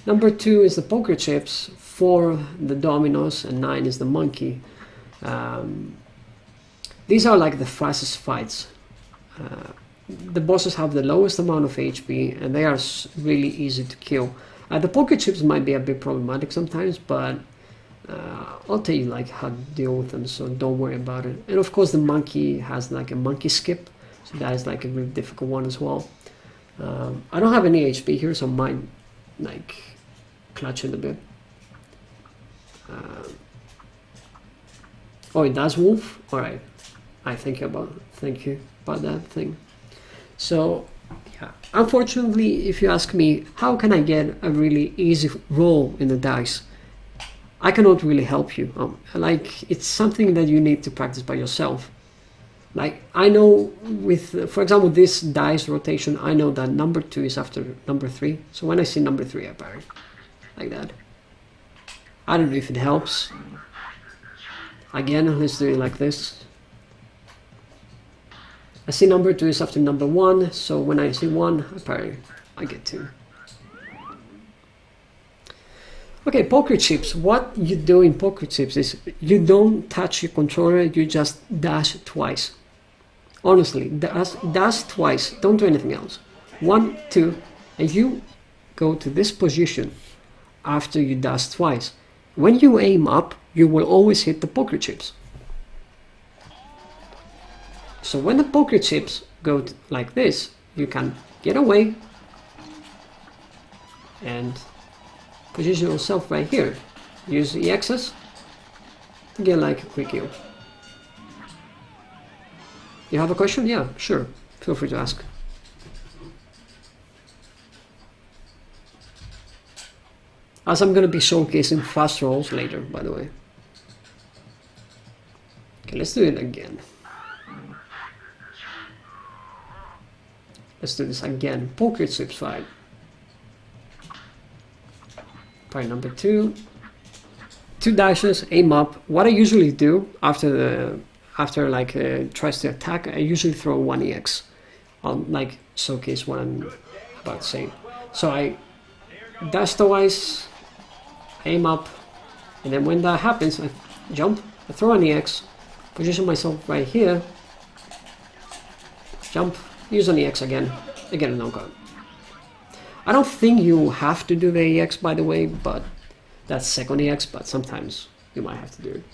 Speaker 1: Number 2 is the poker chips, 4 the dominoes, and 9 is the monkey. These are like the fastest fights. The bosses have the lowest amount of HP and they are really easy to kill. The poker chips might be a bit problematic sometimes, but I'll tell you like how to deal with them, so don't worry about it. And of course the monkey has like a monkey skip, so that is like a really difficult one as well. I don't have any HP here, so I might like clutch it a bit. Oh, it does wolf? Alright. Thank you about that thing. So yeah, unfortunately, if you ask me how can I get a really easy roll in the dice, I cannot really help you. Like it's something that you need to practice by yourself. Like I know with, for example, this dice rotation, I know that number 2 is after number 3. So when I see number 3, I parry like that. I don't know if it helps. Again, let's do it like this. I see number 2 is after number 1, so when I see 1, I parry. I get 2. Okay, poker chips. What you do in poker chips is you don't touch your controller, you just dash twice. Honestly, dash twice, don't do anything else. 1, 2, and you go to this position after you dash twice. When you aim up, you will always hit the poker chips. So when the poker chips go like this, you can get away and position yourself right here. Use the EXs to get like a quick kill. You have a question? Yeah, sure. Feel free to ask. As I'm going to be showcasing fast rolls later, by the way. Okay, let's do it again. Let's do this again. Poker chips fight. Part number 2. 2 dashes, aim up. What I usually do after tries to attack, I usually throw 1 EX. I'll like showcase what I'm about to say. So I dash twice, aim up, and then when that happens, I jump, I throw an EX, position myself right here, jump, use an EX again, I get a knockout. I don't think you have to do the EX, by the way, but that's second EX, but sometimes you might have to do it.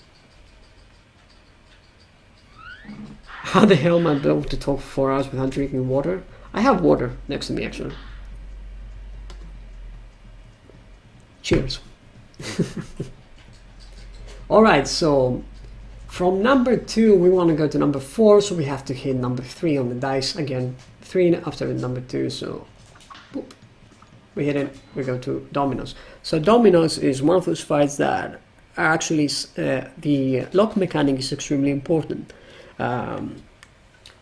Speaker 1: How the hell am I able to talk for 4 hours without drinking water? I have water next to me, actually. Cheers. Alright, so from number 2 we want to go to number 4, so we have to hit number 3 on the dice. Again, 3 after number 2, so boop, we hit it, we go to dominoes. So dominoes is one of those fights that are actually the lock mechanic is extremely important.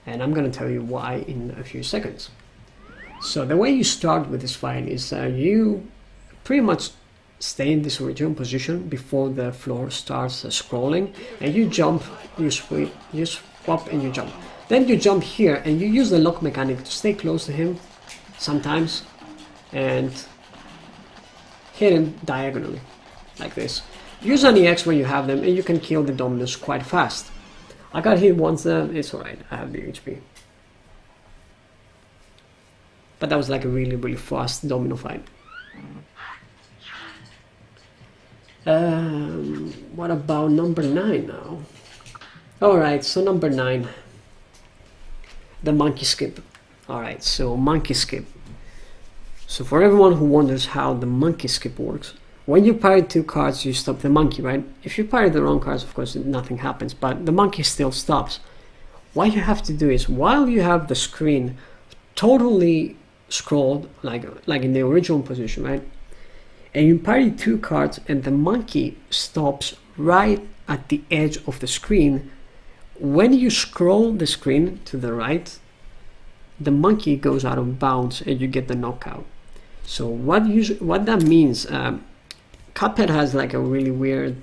Speaker 1: and I'm gonna tell you why in a few seconds. So the way you start with this fight is you pretty much stay in this original position before the floor starts scrolling, and you jump, you swap and you jump. Then you jump here and you use the lock mechanic to stay close to him sometimes and hit him diagonally like this. Use an EX when you have them and you can kill the dominus quite fast. I got hit once, it's alright, I have the HP. But that was like a really fast domino fight. What about number 9 now? Alright, so number 9. The monkey skip. Alright, so monkey skip. So for everyone who wonders how the monkey skip works, when you parry 2 cards, you stop the monkey, right? If you parry the wrong cards, of course, nothing happens, but the monkey still stops. What you have to do is, while you have the screen totally scrolled, like in the original position, right? And you parry 2 cards and the monkey stops right at the edge of the screen. When you scroll the screen to the right, the monkey goes out of bounds and you get the knockout. So what that means, Cuphead has like a really weird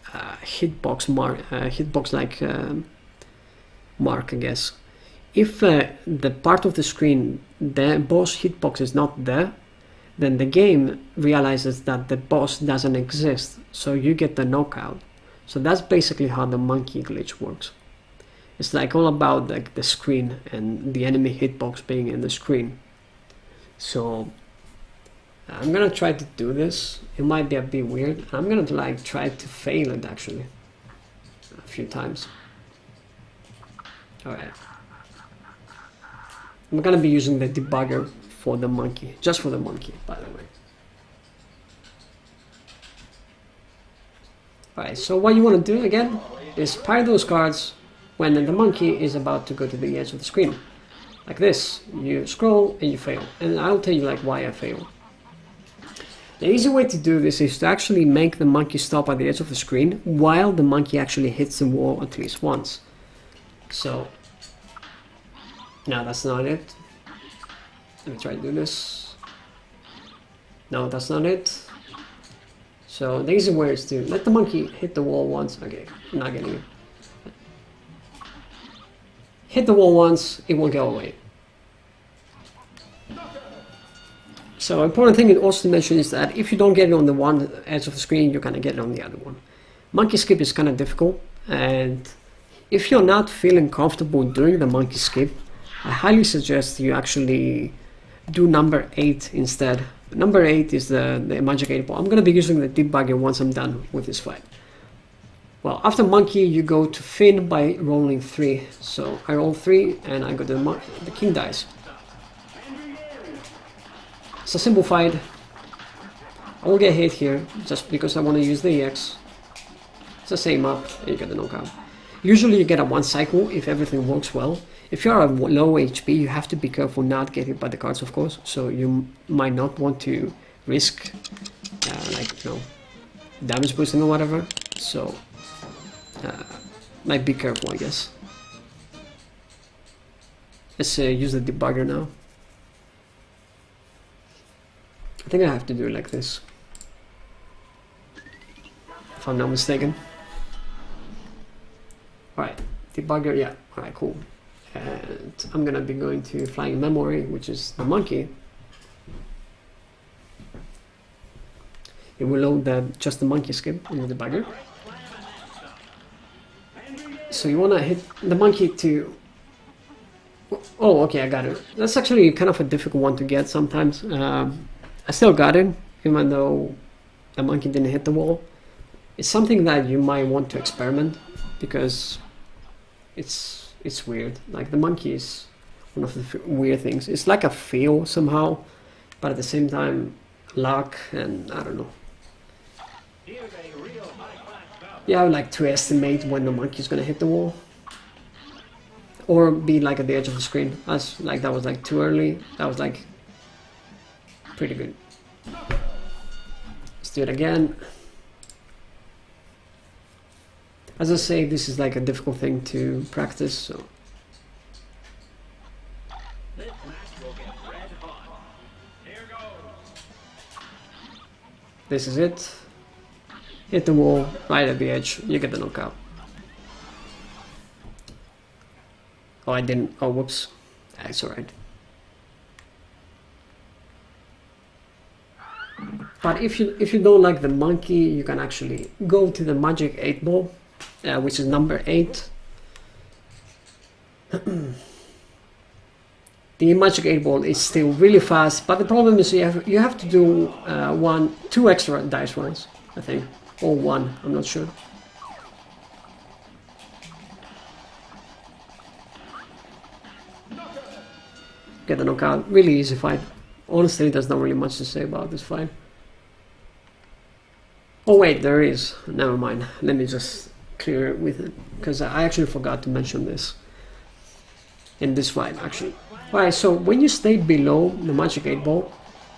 Speaker 1: hitbox mark, I guess. If the part of the screen, the boss hitbox is not there, then the game realizes that the boss doesn't exist, so you get the knockout. So that's basically how the monkey glitch works. It's like all about like the screen and the enemy hitbox being in the screen. So I'm gonna try to do this. It might be a bit weird. I'm gonna like try to fail it actually a few times. Alright. I'm gonna be using the debugger for the monkey, just for the monkey, by the way. Alright, so what you want to do again is parry those cards when the monkey is about to go to the edge of the screen. Like this, you scroll and you fail. And I'll tell you like why I fail. The easy way to do this is to actually make the monkey stop at the edge of the screen while the monkey actually hits the wall at least once. So, no, that's not it. Let me try to do this. No, that's not it. So the easy way is to let the monkey hit the wall once. Okay, I'm not getting it. Hit the wall once, it won't go away. So important thing also to mention is that if you don't get it on the one edge of the screen, you're gonna get it on the other one. Monkey skip is kind of difficult, and if you're not feeling comfortable doing the monkey skip, I highly suggest you actually do number 8 instead. Number 8 is the magic 8 ball. I'm going to be using the debugger once I'm done with this fight. Well, after monkey, you go to Finn by rolling 3. So I roll 3 and I go to the king dice. It's a simple fight. I will get hit here just because I want to use the EX. It's the same up and you get the knockout. Usually you get a 1 cycle if everything works well. If you're at low HP, you have to be careful not get hit by the cards, of course. So you might not want to risk, damage boosting or whatever. So, might be careful, I guess. Let's use the debugger now. I think I have to do it like this, if I'm not mistaken. Alright, debugger, yeah, alright, cool. And I'm gonna be going to flying memory, which is the monkey. It will load just the monkey skip in the debugger. So you wanna hit the monkey to... Oh, okay, I got it. That's actually kind of a difficult one to get sometimes. I still got it, even though the monkey didn't hit the wall. It's something that you might want to experiment, because it's weird. Like, the monkey is one of the weird things. It's like a feel somehow, but at the same time, luck, and I don't know. Yeah, I would like to estimate when the monkey is gonna hit the wall, or be like at the edge of the screen. As like that was like too early. That was like pretty good. Let's do it again. As I say, this is like a difficult thing to practice, so This is it. Hit the wall, right at the edge, you get the knockout. Oh, I didn't. Oh, whoops. That's alright. But if you don't like the monkey, you can actually go to the magic 8 ball, which is number 8. The magic 8 ball is still really fast, but the problem is you have to do 2 extra dice rolls, I think, or 1. I'm not sure. Get the knockout. Really easy fight. Honestly, there's not really much to say about this fight. Oh wait, there is. Never mind. Let me just clear it with it, because I actually forgot to mention this in this fight, actually. Alright, so when you stay below the magic 8 ball,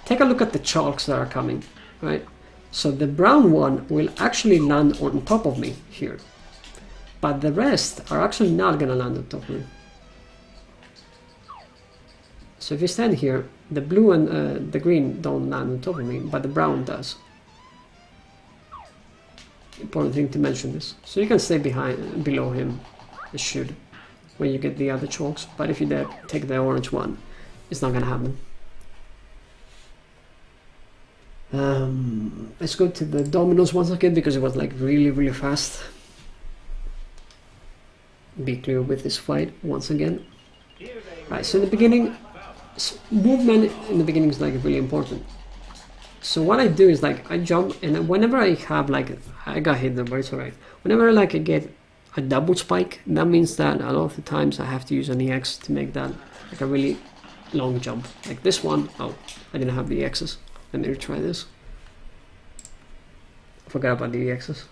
Speaker 1: take a look at the chalks that are coming, right? So the brown one will actually land on top of me here, but the rest are actually not gonna land on top of me. So if you stand here, the blue and the green don't land on top of me, but the brown does. Important thing to mention this. So you can stay below him, it should, when you get the other chalks, but if you take the orange one, it's not gonna happen. Let's go to the dominoes once again, because it was like really fast. Be clear with this fight once again. Right, so in the beginning, movement in the beginning is like really important. So what I do is like I jump, and whenever I have like, I got hit there, but it's alright. Whenever like I get a double spike, that means that a lot of the times I have to use an EX to make that like a really long jump. Like this one, oh, I didn't have the EXs. Let me retry this. Forgot about the EXs.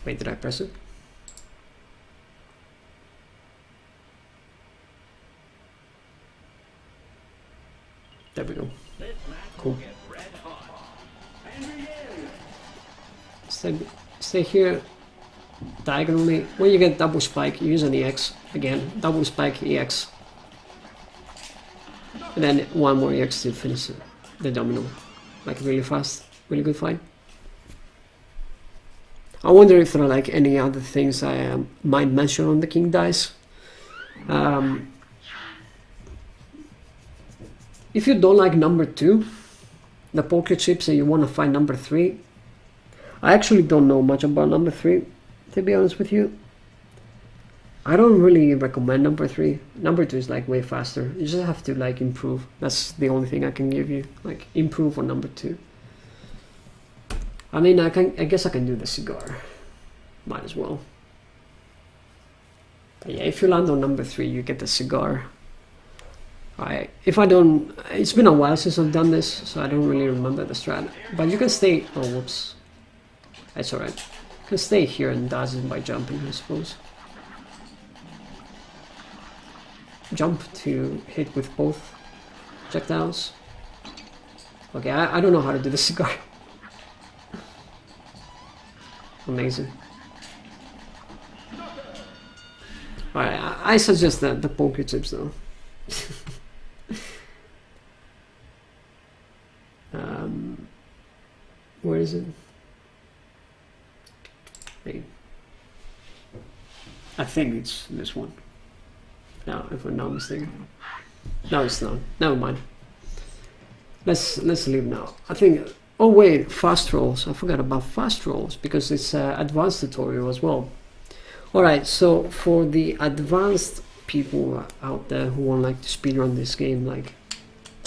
Speaker 1: Wait, did I press it? There we go. Cool. Stay here diagonally. When you get double spike, use an EX. Again, double spike, EX. And then one more EX to finish the domino. Like really fast. Really good fight. I wonder if there are like any other things I might mention on the king dice. If you don't like number 2, the poker chips, and you want to find number 3, I actually don't know much about number 3, to be honest with you. I don't really recommend number 3. Number 2 is like way faster. You just have to like improve. That's the only thing I can give you. Like improve on number 2. I mean, I guess I can do the cigar. Might as well. But yeah, if you land on number 3, you get the cigar. If I don't, it's been a while since I've done this, so I don't really remember the strat. But you can stay, oh whoops, that's alright. You can stay here and dodge it by jumping, I suppose. Jump to hit with both projectiles. Okay, I don't know how to do the cigar. Amazing. Alright, I suggest that the poker chips though. Where is it? Wait. I think it's this one. No, if I'm not mistaken. No, it's not. Never mind. Let's leave now. I think. Oh wait, fast rolls. I forgot about fast rolls because it's advanced tutorial as well. All right, so for the advanced people out there who want like to speedrun this game like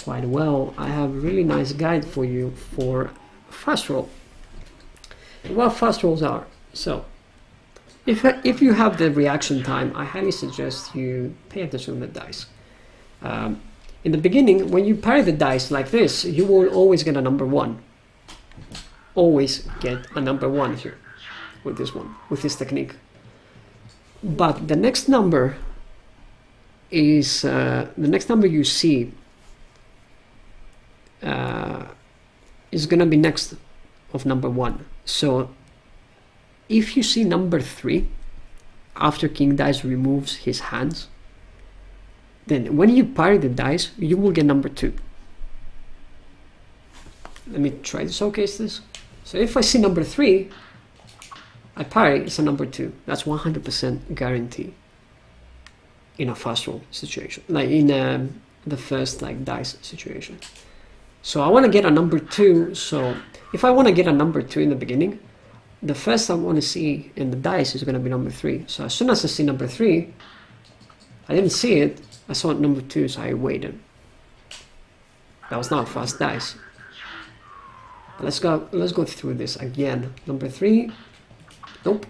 Speaker 1: quite well, I have a really nice guide for you for fast roll. What fast rolls are. So if you have the reaction time, I highly suggest you pay attention to the dice. In the beginning, when you parry the dice like this, you will always get a number 1. Always get a number 1 here with this one, with this technique. But the next number is the next number you see is gonna be next of number 1. So if you see number 3, after king dice removes his hands, then when you parry the dice, you will get number 2. Let me try to showcase this. So if I see number 3, I parry, it's a number 2. That's 100% guarantee in a fast roll situation, like in the first like dice situation. So I want to get a number 2. So if I want to get a number 2 in the beginning, the first I want to see in the dice is going to be number 3. So as soon as I see number 3, I didn't see it, I saw number 2, so I waited. That was not a fast dice. But let's go through this again. Number 3, nope.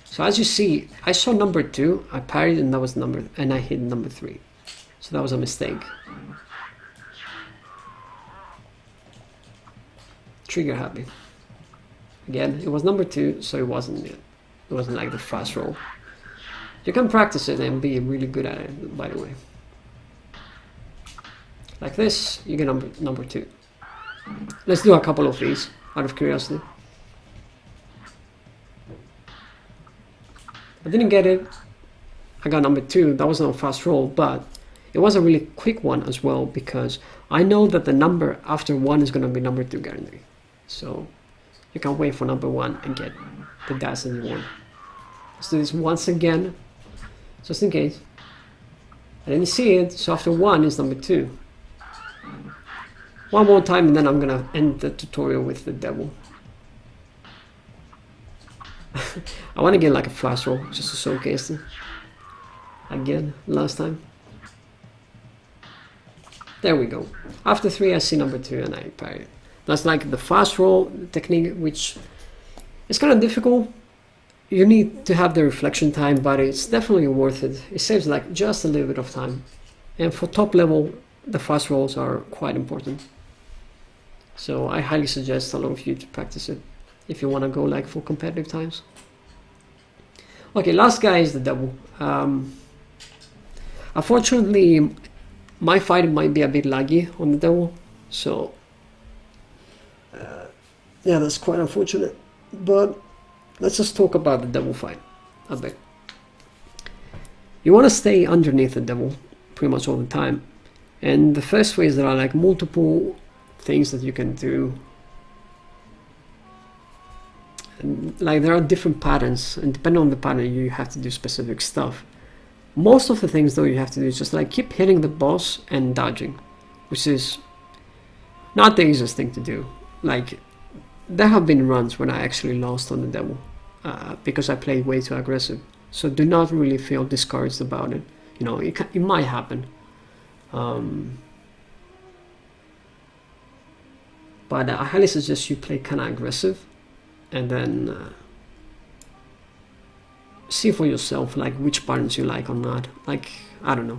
Speaker 1: So as you see, I saw number 2, I parried, and that was and I hit number 3. So that was a mistake. Trigger happy. Again, it was number 2, so it wasn't like the fast roll. You can practice it and be really good at it, by the way. Like this, you get number 2. Let's do a couple of these, out of curiosity. I didn't get it. I got number 2. That was not a fast roll, but it was a really quick one as well, because I know that the number after 1 is going to be number 2 guarantee. So you can wait for number 1 and get the dice that you want. Let's do this once again, just in case. I didn't see it, so after 1 is number 2. One more time, and then I'm gonna end the tutorial with the devil. I want to get like a flash roll just to showcase it again last time. There we go. After 3 I see number 2 and I parry it. That's like the fast roll technique, which is kind of difficult. You need to have the reflection time, but it's definitely worth it. It saves like just a little bit of time, and for top level the fast rolls are quite important. So I highly suggest a lot of you to practice it if you want to go like for competitive times. Okay, last guy is the devil. Unfortunately, my fight might be a bit laggy on the devil, so yeah, that's quite unfortunate. But let's just talk about the devil fight a bit. You want to stay underneath the devil pretty much all the time, and the first way is there are like multiple things that you can do, and like there are different patterns, and depending on the pattern you have to do specific stuff. Most of the things though you have to do is just like keep hitting the boss and dodging, which is not the easiest thing to do. Like there have been runs when I actually lost on the devil because I played way too aggressive, so do not really feel discouraged about it. You know, it might happen. But I highly suggest you play kind of aggressive, and then see for yourself like which patterns you like or not. Like, I don't know.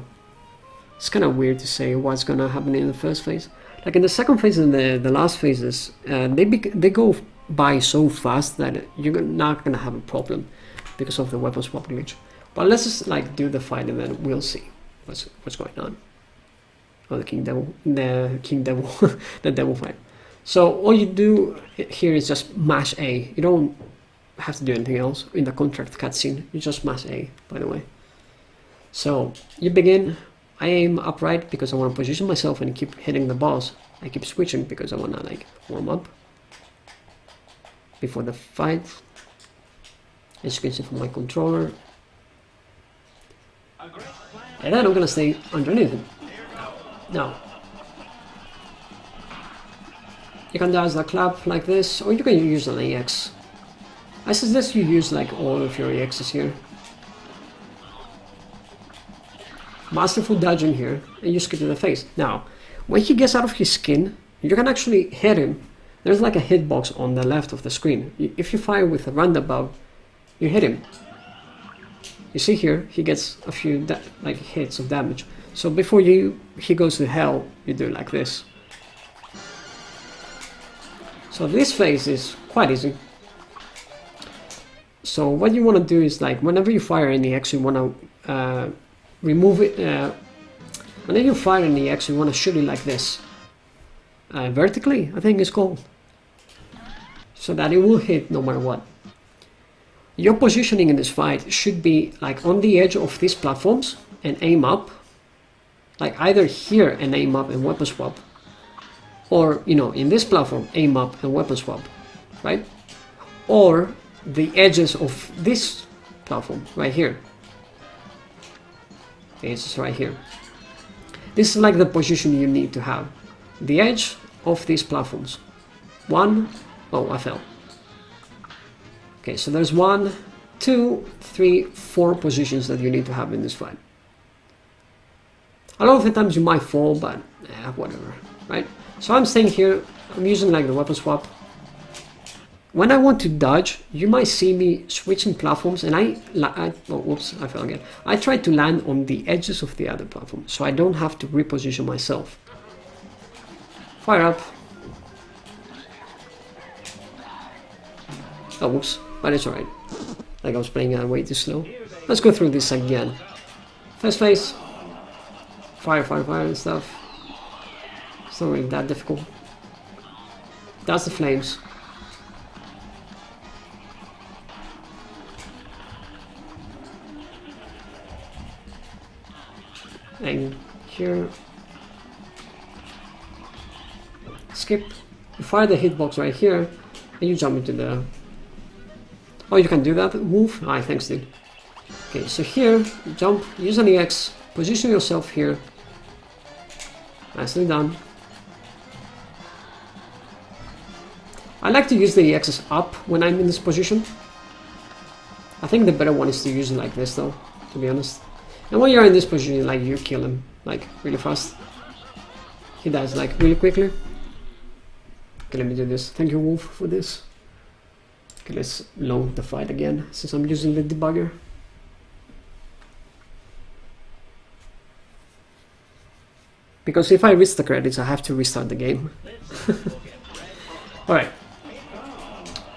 Speaker 1: It's kind of weird to say what's gonna happen in the first phase. Like in the second phase and the last phases, they go by so fast that you're not gonna have a problem because of the weapon swap glitch. But let's just like do the fight and then we'll see what's going on. Oh, the king devil, the devil fight. So all you do here is just mash A. You don't have to do anything else in the contract cutscene. You just mash A, by the way. So you begin. I aim upright because I want to position myself and keep hitting the boss. I keep switching because I want to like warm up before the fight. As you can see from my controller. And then I'm gonna stay underneath it. Now, you can dodge the clap like this, or you can use an EX. I suggest you use like all of your EXs here. Masterful dodging here, and you skip to the face. Now, when he gets out of his skin, you can actually hit him. There's like a hitbox on the left of the screen. If you fire with a roundabout, you hit him. You see here, he gets a few like hits of damage. So before he goes to hell, you do like this. So this phase is quite easy. So what you want to do is like whenever you fire an EX, you want to remove it. Whenever you fire an EX, you want to shoot it like this, vertically, I think it's called, so that it will hit no matter what. Your positioning in this fight should be like on the edge of these platforms and aim up. Like either here and aim up and weapon swap. Or, you know, in this platform, aim up and weapon swap. Right? Or the edges of this platform right here. It's right here. This is like the position you need to have. The edge of these platforms. One, oh, I fell. Okay, so there's 1, 2, 3, 4 positions that you need to have in this fight. A lot of the times you might fall, but whatever, right? So I'm staying here, I'm using like the weapon swap. When I want to dodge, you might see me switching platforms, and oh, whoops, I fell again. I try to land on the edges of the other platform, so I don't have to reposition myself. Fire up. Oh, whoops, but it's alright. Like I was playing way too slow. Let's go through this again. First phase. Fire, fire, fire and stuff. It's not really that difficult. That's the flames. And here, skip, you fire the hitbox right here, and you jump into the... Oh, you can do that move? Ah, thanks dude. Okay, so here, jump, use an EX, position yourself here. Nicely done. I like to use the EXs up when I'm in this position. I think the better one is to use it like this though, to be honest. And when you're in this position, like you kill him like really fast. He dies like really quickly. Okay, let me do this. Thank you, Wolf, for this. Okay, let's load the fight again since I'm using the debugger. Because if I reach the credits, I have to restart the game. Alright.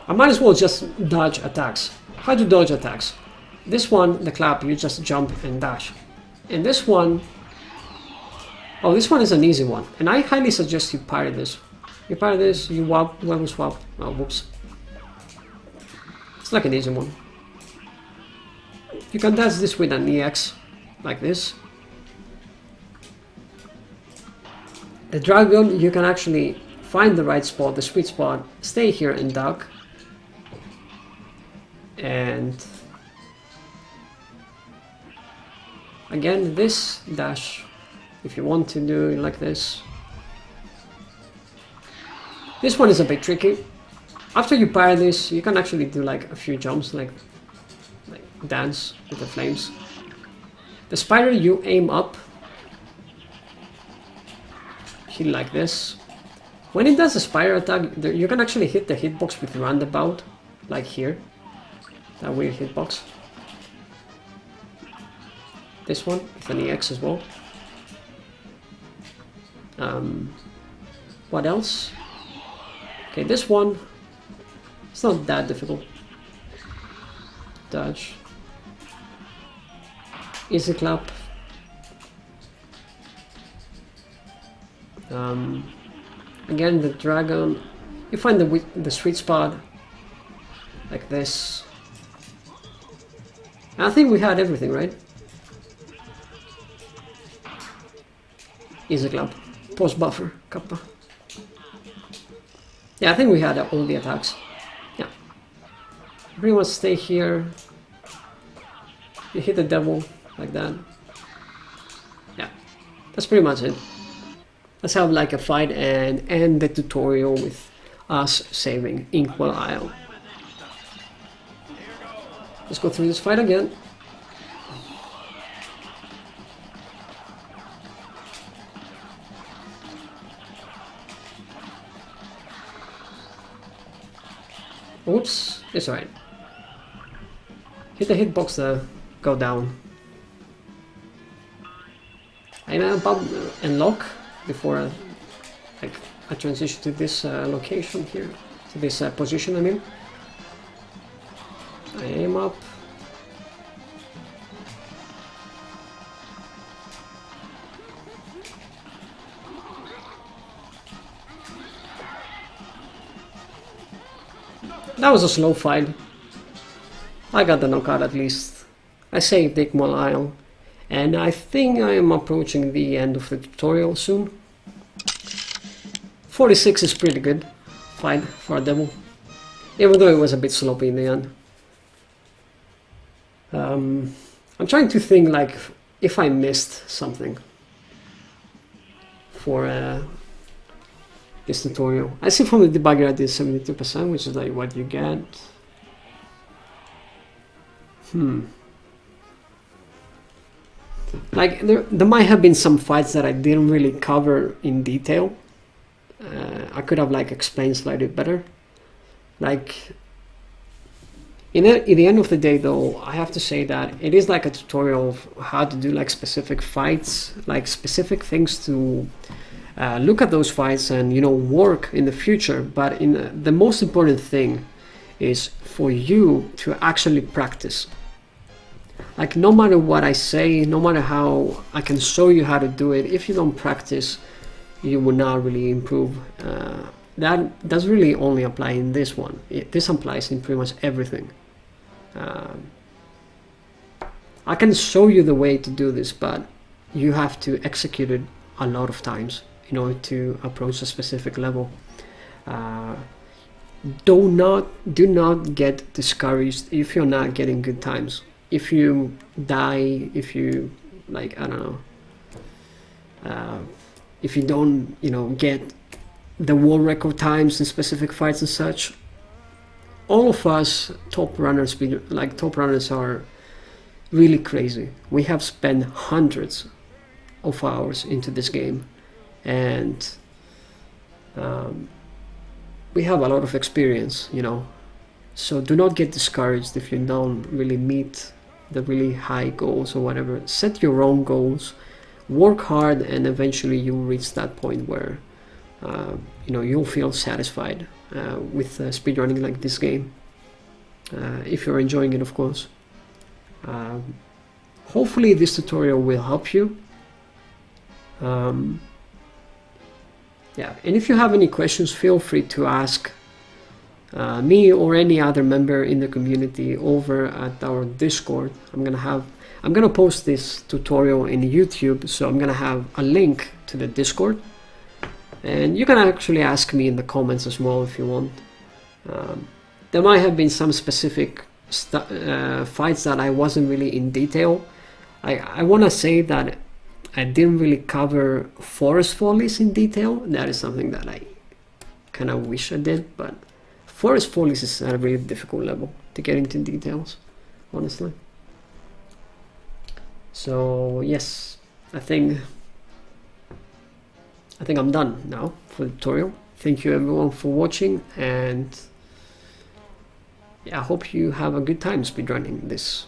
Speaker 1: I might as well just dodge attacks. How to dodge attacks? This one, the clap, you just jump and dash. And this one... Oh, this one is an easy one. And I highly suggest you parry this. You parry this, you weapon swap. Oh, whoops. It's like an easy one. You can dash this with an EX, like this. The dragon, you can actually find the right spot, the sweet spot, stay here and duck. And again, this dash, if you want to do it like this. This one is a bit tricky. After you parry this, you can actually do like a few jumps, like dance with the flames. The spider, you aim up. Hit like this. When it does a spider attack, you can actually hit the hitbox with roundabout, like here. That weird hitbox. This one with an EX as well. What else? Okay, this one, it's not that difficult. Dodge. Easy clap. Again, the dragon, you find the sweet spot, like this. I think we had everything, right? Easy clap. Post buffer, kappa. Yeah, I think we had all the attacks. Yeah. Pretty much stay here. You hit the devil, like that. Yeah. That's pretty much it. Let's have like a fight and end the tutorial with us saving Inkwell Isle. Let's go through this fight again. Oops, it's alright. Hit the hitbox there, go down. I'm about and lock before I transition to this location here, to this position I mean. I aim up. That was a slow fight. I got the knockout at least. I saved Igmal Isle, and I think I am approaching the end of the tutorial soon. 46 is pretty good fight for a devil, even though it was a bit sloppy in the end. I'm trying to think like if I missed something for this tutorial. I see from the debugger I did 72%, which is like what you get. Like there might have been some fights that I didn't really cover in detail. I could have like explained slightly better. Like in the end of the day though, I have to say that it is like a tutorial of how to do like specific fights, like specific things to look at those fights and, you know, work in the future. But the most important thing is for you to actually practice. Like no matter what I say, no matter how I can show you how to do it, if you don't practice, you will not really improve. That does really only apply in this one. This applies in pretty much everything. I can show you the way to do this, but you have to execute it a lot of times in order to approach a specific level. Do not get discouraged if you're not getting good times. If you die, if you, like, I don't know, if you don't, you know, get the world record times in specific fights and such. All of us top runners are really crazy. We have spent hundreds of hours into this game, and we have a lot of experience, you know. So do not get discouraged if you don't really meet the really high goals or whatever. Set your own goals, work hard, and eventually you'll reach that point where you know, you'll feel satisfied with speedrunning like this game, if you're enjoying it, of course. Hopefully this tutorial will help you. Yeah, and if you have any questions, feel free to ask me or any other member in the community over at our Discord. I'm gonna post this tutorial in YouTube, so I'm gonna have a link to the Discord, and you can actually ask me in the comments as well if you want. There might have been some specific fights that I wasn't really in detail. I want to say that I didn't really cover Forest Follies in detail. That is something that I kind of wish I did, but Forest Follies is at a really difficult level to get into details, honestly. So yes, I think I'm done now for the tutorial. Thank you everyone for watching, and yeah, I hope you have a good time speedrunning this.